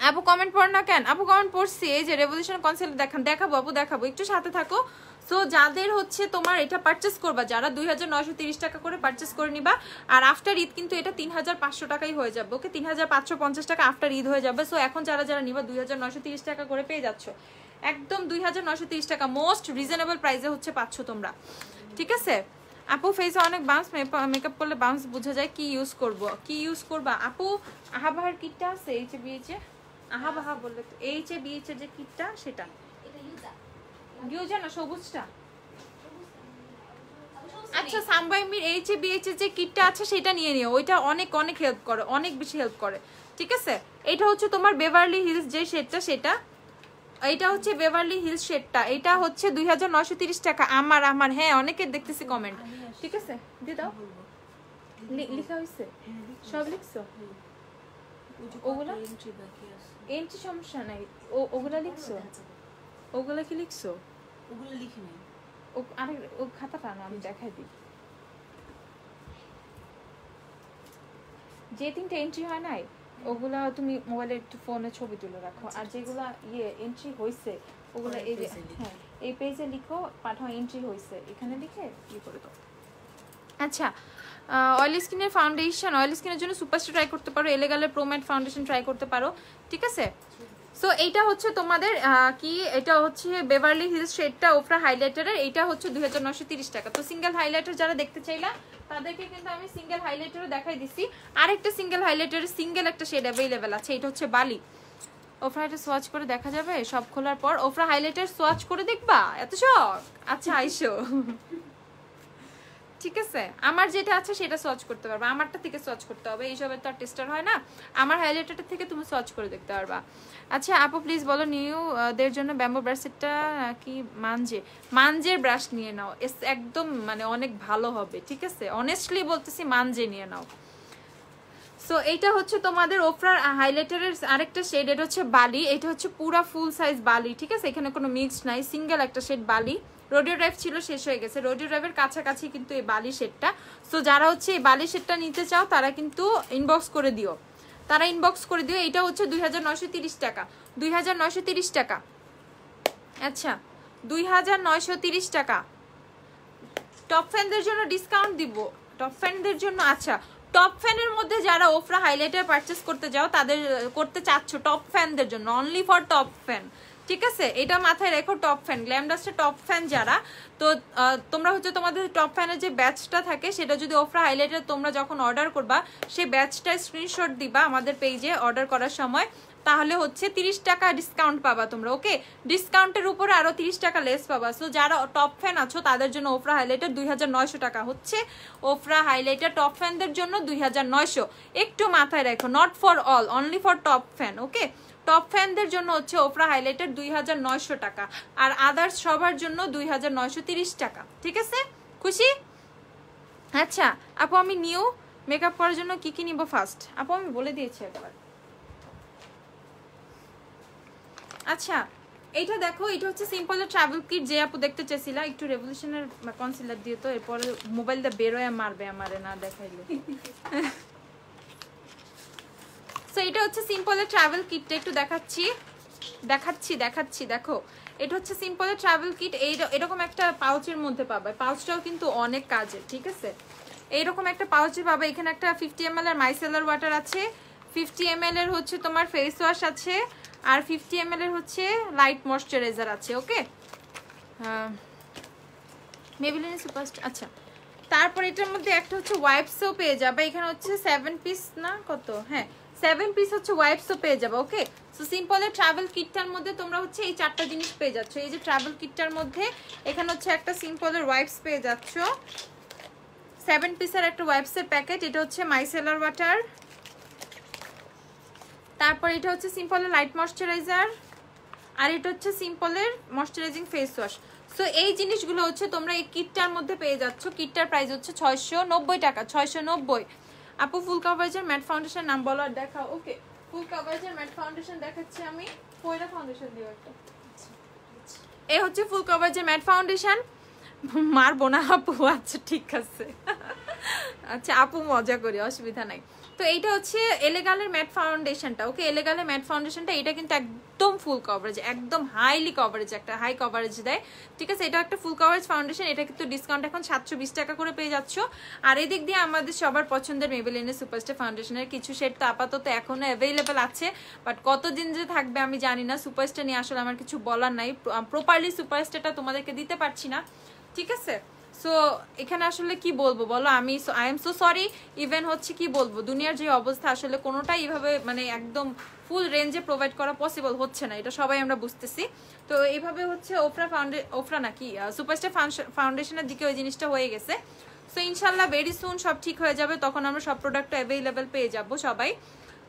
আপু কমেন্ট পড় না কেন? আপু কমেন্ট পড়ছি, এই যে রেভলিউশন কনসেপ্ট দেখাবো আপু, দেখাবো, একটু সাথে থাকো। সো যাদের হচ্ছে তোমার এটা পারচেস করবা, যারা 2930 টাকা করে পারচেস করে নিবা, আর আফটার ঈদ কিন্তু এটা 3500 টাকাই হয়ে যাবে, ওকে। 3550 টাকা আফটার ঈদ হয়ে যাবে। সো এখন যারা যারা নিবা 2930 টাকা করে পেয়ে যাচ্ছ, একদম 2930 টাকা মোস্ট রিজনেবল প্রাইসে হচ্ছে পাচ্ছ তোমরা, ঠিক আছে। আপু ফেসে অনেক বাউন্স, মেকআপ করলে বাউন্স বোঝা যায়, কি ইউজ করব, কি ইউজ করবা আপু? আহাবাহার কিটটা আছে, এইচে বিএচে আহাবাহা বললে তো, এইচে বিএচে যে কিটটা সেটা ইউজা না, সবুজটা। আচ্ছা সামবাইমির এইচে বিএচে যে কিটটা আছে সেটা নিয়ে নিও, ওইটা অনেক অনেক হেল্প করে, অনেক বেশি হেল্প করে, ঠিক আছে। এটা হচ্ছে তোমার বেভারলি হিলস যে শেডটা সেটা, এইটা হচ্ছে বেভারলি হিলস শেডটা, এটা হচ্ছে 2930 টাকা। আমার হ্যাঁ অনেকের দেখতেছি কমেন্ট, ঠিক আছে দিয়ে দাও। লিখা হয়েছে, সব লিখছো? ওগুলা এন্ট্রি সমস্যা নাই, ওগুলা লিখছো? ওগুলা কি লিখছো? ওগুলো লিখে নাই। আরে ও খাতাটা না, আমি দেখাই দিই। যে তিনটা এন্ট্রি হয় নাই ওগুলা তুমি মোবাইলে একটু ফোনে ছবি তুলে রাখো, আর যেগুলা এন্ট্রি হয়েছে ওগুলা এই যে হ্যাঁ এই পেজে লিখো, পাঠাও এন্ট্রি হয়েছে, এখানে লিখে করে দাও। আচ্ছা অয়েলি স্কিনের ফাউন্ডেশন, অয়েলি স্কিনের জন্য সুপারস্টার ট্রাই করতে পারো, এলেগালের প্রো ম্যাট ফাউন্ডেশন ট্রাই করতে পারো, ঠিক আছে। সো এইটা হচ্ছে তোমাদের কি, এটা হচ্ছে বেভারলি হিলস শেডটা ওফরা হাইলাইটারের, এইটা হচ্ছে 2930 টাকা। তো সিঙ্গেল হাইলাইটার যারা দেখতে চাইলা তাদেরকে কিন্তু আমি সিঙ্গেল হাইলাইটারও দেখাই দিছি। আরেকটা সিঙ্গেল হাইলাইটারের সিঙ্গেল একটা শেড অ্যাভেলেবেল আছে, এটা হচ্ছে বালি। ওফরা এটা সোয়াচ করে দেখা যাবে সব খোলার পর? ওফরা হাইলাইটার সোয়াচ করে দেখবা, এত শখ? আচ্ছা আইসো, ঠিক আছে। আমার যেটা আছে সেটা সোয়াচ করতে পারবা, আমারটা থেকে সোয়াচ করতে হবে, এইসবের তো আর টেস্টার হয় না। আমার হাইলাইটারটা থেকে তুমি সোয়াচ করে দেখতে পারবা। আচ্ছা আপু প্লিজ বলো নিউদের জন্য ব্যাম্বো ব্রাশটা কি মানজের ব্রাশ নিয়ে নাও, একদম মানে অনেক ভালো হবে, ঠিক আছে। অনেস্টলি বলতেছি মানজে নিয়ে নাও। সো এইটা হচ্ছে তোমাদের ওফরার হাইলাইটারের আরেকটা শেড, এটা হচ্ছে বালি, এটা হচ্ছে পুরা ফুল সাইজ বালি, ঠিক আছে। এখানে কোনো মিক্স নাই, সিঙ্গেল একটা শেড বালি। রোডিও ড্রাইভ ছিল, শেষ হয়ে গেছে, রোডিও ড্রাইভের কাছাকাছি কিন্তু এই বালি শেডটা। সো যারা হচ্ছে এই বালি শেডটা নিতে চাও তারা কিন্তু ইনবক্স করে দিও, এটা হচ্ছে 2930 টাকা, 2930 টাকা। আচ্ছা 2930 টাকা। টপ ফ্যানদের জন্য ডিসকাউন্ট দিব, টপ ফ্যানদের জন্য। আচ্ছা টপ ফ্যানের মধ্যে যারা ওফরা হাইলাইটার পারচেস করতে যাও, তাদের করতে চাচ্ছ টপ ফ্যানদের জন্য, অনলি ফর টপ ফ্যান, ঠিক আছে। এটা মাথায় রেখো, টপ ফ্যান গ্ল্যামডাস্টের টপ ফ্যান যারা, তো তোমরা হচ্ছে তোমাদের টপ ফ্যানের যে ব্যাচটা থাকে সেটা যদি ওফরা হাইলাইটার তোমরা যখন অর্ডার করবা সেই ব্যাচটা স্ক্রিনশট দিবা আমাদের পেজে অর্ডার করার সময়, তাহলে হচ্ছে 30 টাকা ডিসকাউন্ট পাবা তোমরা, ওকে? ডিসকাউন্টের উপরে আরো 30 টাকা লেস পাবা। সো যারা টপ ফ্যান আছো তাদের জন্য ওফরা হাইলাইটার 2900 টাকা হচ্ছে। ওফরা হাইলাইটার টপ ফ্যানদের জন্য 2900। একটু মাথায় রাখো, not for all, only for top fan, okay? Top ফ্যানদের জন্য হচ্ছে ওফরা হাইলাইটার 2900 টাকা, আর আদার্স সবার জন্য 2930 টাকা, ঠিক আছে? খুশি? আচ্ছা আপু, আমি নিউ মেকআপ করার জন্য কি কি নিব ফার্স্ট? আপু আমি বলে দিয়েছি একবার। আচ্ছা এইটা দেখো, এটা হচ্ছে সিম্পলের ট্রাভেল কিট, যে আপু দেখতে চেয়েছিলা। একটু রেভলিউশনের কনসিলার দিয়ে তো, এরপরে মোবাইল দিয়ে বেরোয় মারবে আমারে না দেখাইলে। সো এটা হচ্ছে সিম্পলের ট্রাভেল কিটটা, একটু দেখাচ্ছি দেখো। এটা হচ্ছে সিম্পলের ট্রাভেল কিট, এরকম একটা পাউচের মধ্যে পাবে। পাউচটাও কিন্তু অনেক কাজের, ঠিক আছে? এইরকম একটা পাউচে পাবে। এখানে একটা 50 ml এর মাইসেলার ওয়াটার আছে, 50 ml এর হচ্ছে তোমার ফেস ওয়াশ আছে, আর 50 ml এর হচ্ছে লাইট ময়শ্চারাইজার আছে, ওকে? Maybelline superstar. আচ্ছা তারপর এটার মধ্যে একটা হচ্ছে ওয়াইপসও পেয়ে যাবে। এখানে হচ্ছে 7 পিস না কত, হ্যাঁ 7 পিস হচ্ছে ওয়াইপসও পেয়ে যাবে, ওকে? সো সিম্পলের ট্রাভেল কিটটার মধ্যে তোমরা হচ্ছে এই 4টা জিনিস পেয়ে যাচ্ছ। এই যে ট্রাভেল কিটটার মধ্যে এখানে হচ্ছে একটা সিম্পলের ওয়াইপস পেয়ে যাচ্ছ, 7 পিসের একটা ওয়াইপসের প্যাকেট। এটা হচ্ছে মাইসেলার ওয়াটার, তারপর এটা হচ্ছে সিম্পলের লাইট ময়শ্চারাইজার, আর এটা হচ্ছে সিম্পলের ময়শ্চারাইজিং ফেস ওয়াশ। সো এই জিনিসগুলো হচ্ছে তোমরা এই কিটটার মধ্যে পেয়ে যাচ্ছ। কিটটার প্রাইস হচ্ছে 690 টাকা, 690। আপু ফুল কভারেজের ম্যাট ফাউন্ডেশন নাম বলো আর দেখাও, ওকে? ফুল কভারেজের ম্যাট ফাউন্ডেশন দেখাচ্ছি আমি। কয়টা ফাউন্ডেশন দিও একটা? এই হচ্ছে ফুল কভারেজের ম্যাট ফাউন্ডেশন। মারবো না আপু, আচ্ছা ঠিক আছে। আচ্ছা আপু মজা করি, অসুবিধা নাই। তো এইটা হচ্ছে এলেগালের ম্যাট ফাউন্ডেশনটা, ওকে? এলেগালের ম্যাট ফাউন্ডেশনটা, এটা কিন্তু একদম ফুল কভারেজ, একদম হাইলি কভারেজ, একটা হাই কভারেজ দেয়, ঠিক আছে? এটা একটা ফুল কভারেজ ফাউন্ডেশন। এটা কিন্তু ডিসকাউন্ট এখন 720 টাকা করে পেয়ে যাচ্ছ। আর এদিক দিয়ে আমাদের সবার পছন্দের মেবেলিনের সুপারস্টার ফাউন্ডেশনের কিছু শেড তো আপাতত এখনো অ্যাভেলেবেল আছে, বাট কতদিন যে থাকবে আমি জানি না। সুপারস্টার নিয়ে আসলে আমার কিছু বলার নাই, প্রপারলি সুপারস্টারটা তোমাদেরকে দিতে পারছি না, ঠিক আছে? সো এখানে আসলে কি বলবো বলো, I am so sorry. Even হচ্ছে কি বলবো, দুনিয়ার যে অবস্থা আসলে কোনোটাই এইভাবে মানে একদম ফুল রেঞ্জে প্রোভাইড করা পসিবল হচ্ছে না, এটা সবাই আমরা বুঝতেছি। তো এইভাবে হচ্ছে ওফরা নাকি সুপারস্টার ফাউন্ডেশনের দিকে ওই জিনিসটা হয়ে গেছে। সো ইনশাল্লাহ ভেরি সুন সব ঠিক হয়ে যাবে, তখন আমরা সব প্রোডাক্ট অ্যাভেলেবেল পেয়ে যাবো সবাই।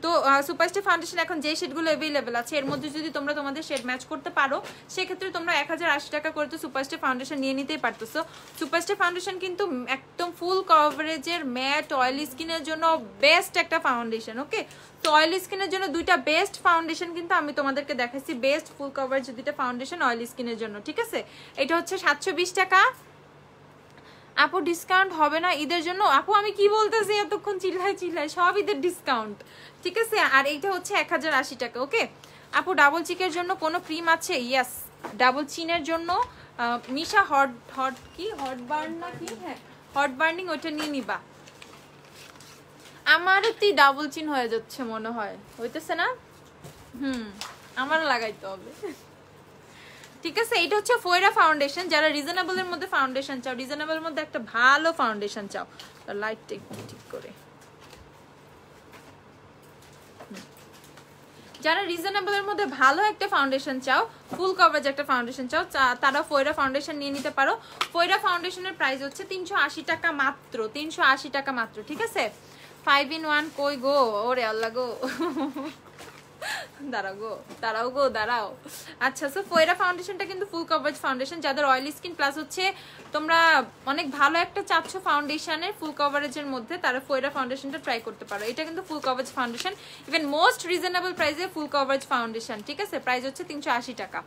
তো সুপারস্টার ফাউন্ডেশন এখন যে শেডগুলো অ্যাভেলেবেল আছে এর মধ্যে যদি তোমরা তোমাদের শেড ম্যাচ করতে পারো, সেক্ষেত্রে তোমরা 1080 টাকা করে তো সুপারস্টার ফাউন্ডেশন নিয়ে নিতেই পারতেছো। সুপারস্টার ফাউন্ডেশন কিন্তু একদম ফুল কভারেজের ম্যাট অয়েলি স্কিনের জন্য বেস্ট একটা ফাউন্ডেশন, ওকে? তো অয়েলি স্কিনের জন্য দুইটা বেস্ট ফাউন্ডেশন কিন্তু আমি তোমাদেরকে দেখাচ্ছি, বেস্ট ফুল কভারেজ দুইটা ফাউন্ডেশন অয়েলি স্কিনের জন্য, ঠিক আছে? এটা হচ্ছে 720 টাকা। আপু ডিসকাউন্ট হবে না ঈদের জন্য? আপু আমি কি বলতেছি এতক্ষণ, চিল্লাই সব ঈদের ডিসকাউন্ট, ঠিক আছে? আর এইটা হচ্ছে 1080 টাকা, ওকে? আপু ডাবল চিকের জন্য কোনো ক্রিম আছে? ইয়েস, ডাবল চিনের জন্য মিশা হট বার্ন না কি, হ্যাঁ হট বার্নিং, ওইটা নিয়ে নিবা। আমারও তুই ডাবল চিন হয়ে যাচ্ছে মনে হয়, হইতেছে না? আমারও লাগাইতে হবে, ঠিক আছে? এটা হচ্ছে ফোয়রা ফাউন্ডেশন। যারা রিজনেবলের মধ্যে ফাউন্ডেশন চাও, রিজনেবলের মধ্যে একটা ভালো ফাউন্ডেশন চাও, লাইটটা একটু ঠিক করে, যারা রিজনেবলের মধ্যে ভালো একটা ফাউন্ডেশন চাও, ফুল কভারেজ একটা ফাউন্ডেশন চাও, তারা ফোয়রা ফাউন্ডেশন নিয়ে নিতে পারো। ফোয়রা ফাউন্ডেশনের প্রাইস হচ্ছে 380 টাকা মাত্র, 380 টাকা মাত্র, ঠিক আছে? 5 in 1 কই গো, ওরে আল্লাহ গো, দাঁড়াও। আচ্ছা সো ফোয়রা ফাউন্ডেশনটা কিন্তু ফুল কভারেজ ফাউন্ডেশন, যাদের অয়েলি স্কিন প্লাস হচ্ছে তোমরা অনেক ভালো একটা চাচ্ছ ফাউন্ডেশনের ফুল কভারেজের মধ্যে, তারা ফোয়রা ফাউন্ডেশনটা ট্রাই করতে পারো। এটা কিন্তু ফুল coverage foundation, even most reasonable প্রাইসে ফুল কভারেজ ফাউন্ডেশন, ঠিক আছে? প্রাইস হচ্ছে 380 টাকা।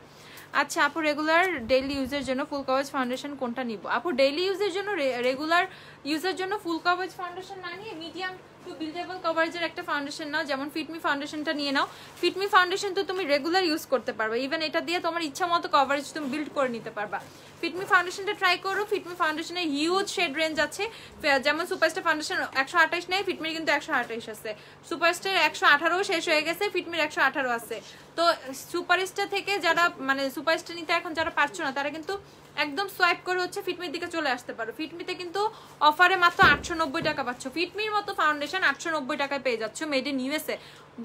আচ্ছা আপু রেগুলার ডেইলি ইউজের জন্য ফুল কভারেজ ফাউন্ডেশন কোনটা নিব? আপু ডেইলি ইউজের জন্য, রেগুলার ইউজের জন্য ফুল কভারেজ ফাউন্ডেশন না নিয়ে মিডিয়াম টু বিল্ডেবল কভারেজের একটা ফাউন্ডেশন নাও, যেমন ফিটমি ফাউন্ডেশনটা নিয়ে নাও। ফিটমি ফাউন্ডেশন তো তুমি রেগুলার ইউজ করতে পারবে, ইভেন এটা দিয়ে তোমার ইচ্ছা মতো কভারেজ তুমি বিল্ড করে নিতে পারবা। ফিটমি ফাউন্ডেশনটা ট্রাই করো। ফিটমি ফাউন্ডেশনের হিউজ শেড রেঞ্জ আছে, যেমন সুপারস্টার ফাউন্ডেশন 128 নেই, ফিটমির কিন্তু 128 আছে। সুপারস্টার 118 শেষ হয়ে গেছে, ফিটমির 118 আছে। তো সুপারস্টার থেকে যারা মানে সুপারস্টার নিতে এখন যারা পারছো না, তারা কিন্তু একদম সোয়াইপ করে হচ্ছে ফিটমির দিকে চলে আসতে পারো। ফিটমিতে কিন্তু অফারে মাত্র 890 টাকা পাচ্ছ। ফিটমির মতো ফাউন্ডেশন ফাউন্ডেশন 890 টাকায় পেয়ে যাচ্ছ, মেড ইন ইউএসএ।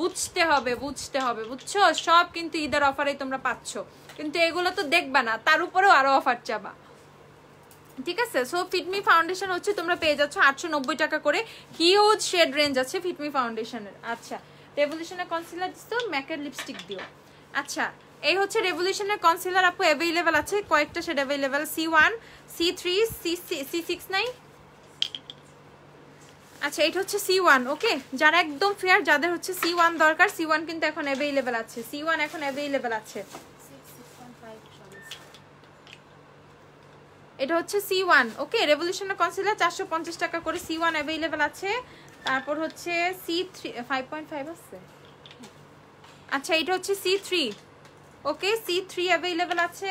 বুঝতে হবে বুঝছো, সব কিন্তু ঈদের অফারেই তোমরা পাচ্ছ, কিন্তু এগুলো তো দেখবা না, তার উপরেও আরো অফার চাবা, ঠিক আছে। সো ফিটমি ফাউন্ডেশন হচ্ছে তোমরা পেয়ে যাচ্ছ 890 টাকা করে, হিউজ শেড রেঞ্জ আছে ফিটমি ফাউন্ডেশনের। আচ্ছা, রেভলিউশনের কনসিলার দিছো, ম্যাকের লিপস্টিক দিও। আচ্ছা, এই হচ্ছে রেভলিউশনের কনসিলার আপু, অ্যাভেলেবেল আছে কয়েকটা shade available, C1 C3 C6 নাই। আচ্ছা, এটা হচ্ছে C1, ওকে। যারা একদম ফেয়ার, যাদের হচ্ছে C1 দরকার, C1 কিন্তু এখন অ্যাভেলেবেল আছে, C1 এখন অ্যাভেলেবেল আছে। এটা হচ্ছে C1, ওকে। রেভলিউশনের কনসিলার 450 টাকা করে, C1 অ্যাভেলেবেল আছে। তারপর হচ্ছে C3 5.5 আছে। আচ্ছা, এটা হচ্ছে C3, ওকে, C3 অ্যাভেলেবেল আছে।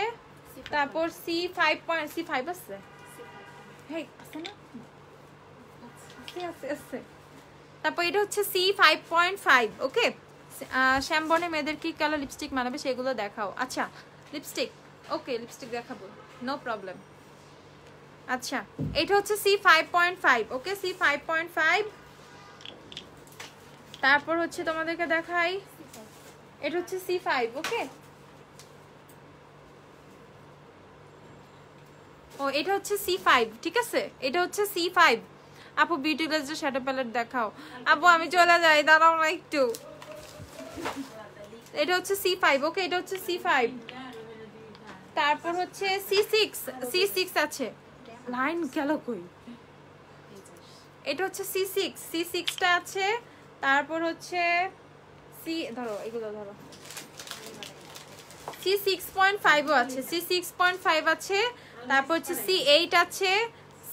তারপর C5 আছে, হেই আছে না, আছে। তারপর এটা হচ্ছে C5.5, ওকে। শ্যামবনে মেয়েদের কি কালার লিপস্টিক মানাবে সেগুলো দেখাও। আচ্ছা, লিপস্টিক, ওকে, লিপস্টিক দেখাবো, নো প্রবলেম। আচ্ছা, এটা হচ্ছে C5.5, ওকে, C5.5। তারপর হচ্ছে তোমাদেরকে দেখাই, এটা হচ্ছে C5, ওকে। ও, এটা হচ্ছে C5, ঠিক আছে, এটা হচ্ছে C5। আপু বিউটি গ্লেজের শ্যাডো প্যালেট দেখাও। আপু আমি চলে যাই, দাঁড়াও না একটু। এটা হচ্ছে C5, ওকে, এটা হচ্ছে C5। তারপর হচ্ছে C6 আছে, লাইন গেল কই। এটা হচ্ছে C6টা আছে। তারপর হচ্ছে ধরো এগুলো ধরো, C6.5 আছে, C6.5 আছে। তারপর হচ্ছে C8 আছে,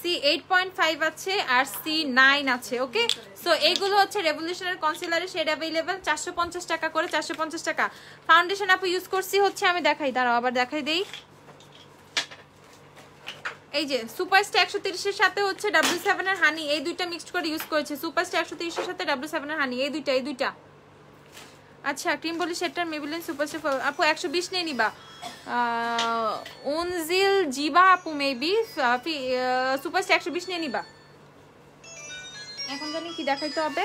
C8.5 আছে, আর C9 আছে, ওকে। সো এইগুলো হচ্ছে রেভলিউশনের কনসিলারের শেড অ্যাভেলেবেল, 450 টাকা করে, 450 টাকা। ফাউন্ডেশন আপু ইউজ করছি হচ্ছে, আমি দেখাই, দাঁড়াও আবার দেখাই দেই। এই যে সুপারস্টার 130 এর সাথে হচ্ছে W7 এর হানি, এই দুইটা মিক্সড করে ইউজ করেছে। সুপারস্টার 130 এর সাথে W7 এর হানি, এই দুইটা। আচ্ছা, ক্রিম বলি সেটার মেবিলিন সুপারস্টার আপু 120 নিয়ে নিবা। উনজিল জিবা আপু মেবি সুপারস্টার 120 নিয়ে নিবা। এখন জানি কি দেখাইতে হবে,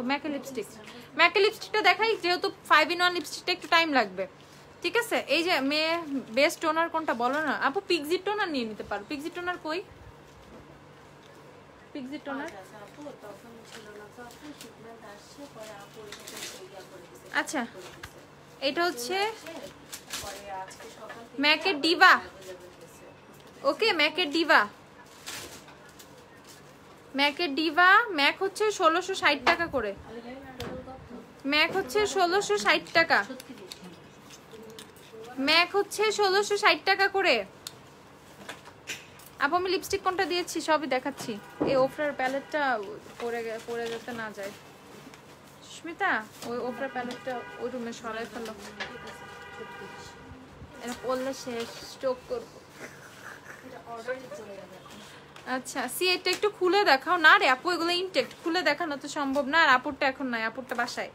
ম্যাকের লিপস্টিকটা দেখাই, যেহেতু 5-in-1 লিপস্টিকটা একটু টাইম লাগবে, ঠিক আছে। এই যে মেয়ে বেস্ট টোনার কোনটা বলো না আপু, পিক্সি টোনার নিয়ে নিতে পারো। পিক্সি টোনার কই, পিক্সি টোনার? আচ্ছা, এটা হচ্ছে ম্যাকের ডিভা, ওকে, ম্যাকের ডিভা। ম্যাক হচ্ছে 1660 টাকা করে, ম্যাক হচ্ছে 1660 টাকা, ম্যাক হচ্ছে 1660 টাকা করে। আপু আমি লিপস্টিক কোনটা দিয়েছি সবই দেখাচ্ছি। এই ওফরার প্যালেটটা পরে যেতে না যায়। সুস্মিতা, ওই ওফরার প্যালেটটা ওই রুমে সরাই ফেলো, এটা পড়লে শেষ, স্ট্রোক করবো। আচ্ছা, এটা একটু খুলে দেখাও না রে আপু, এগুলো ইনটেক্ট, খুলে দেখানো তো সম্ভব না। আর আপুরটা এখন নাই, আপুরটা বাসায়।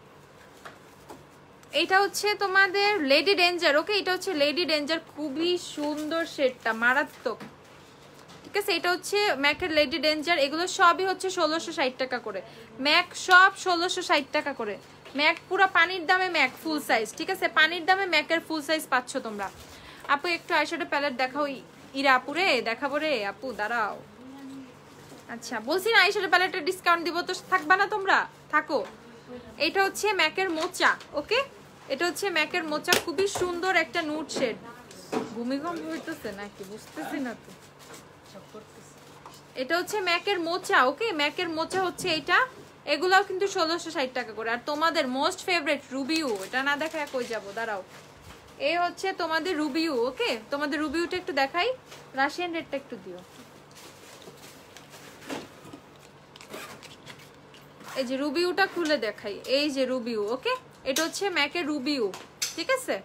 এটা হচ্ছে তোমাদের লেডি ডেঞ্জার, ওকে, এটা হচ্ছে লেডি ডেঞ্জার, খুবই সুন্দর শেডটা, মারাত্মক, ঠিক আছে। এটা হচ্ছে ম্যাকের লেডি ডেঞ্জার, এগুলো সবই হচ্ছে 1660 টাকা করে। ম্যাক সব 1660 টাকা করে। ম্যাক পুরো পানির দামে, ম্যাক ফুল সাইজ, ঠিক আছে, পানির দামে ম্যাকের ফুল সাইজ পাচ্ছ তোমরা। আপু একটু আইশ্যাডো প্যালেট দেখাও, ইরা আপু রে, দেখাবো রে আপু, দাঁড়াও। আচ্ছা, বলছি না আইশ্যাডো প্যালেটের ডিসকাউন্ট দিব, তো থাকবা না তোমরা, থাকো। এটা হচ্ছে ম্যাকের মোচা, ওকে, এটা হচ্ছে ম্যাকের মোচা, খুবই সুন্দর একটা নুড শেড। ভূমিকম্প হইতেছে নাকি বুঝতেছি না তো। এটা হচ্ছে ম্যাকের মোচা, ওকে, ম্যাকের মোচা হচ্ছে এটা। এগুলাও কিন্তু 1660 টাকা করে। আর তোমাদের মোস্ট ফেভারিট রুবিউ, এটা না দেখায় কই যাবো, দাঁড়াও। এই হচ্ছে তোমাদের রুবিউ, ওকে, তোমাদের রুবিউটা একটু দেখাই, রাশিয়ান রেডটা একটু দিও। এই যে রুবিউটা খুলে দেখাই, এই যে রুবিউ, ওকে, এটা হচ্ছে ম্যাকের রুবিউ, ঠিক আছে।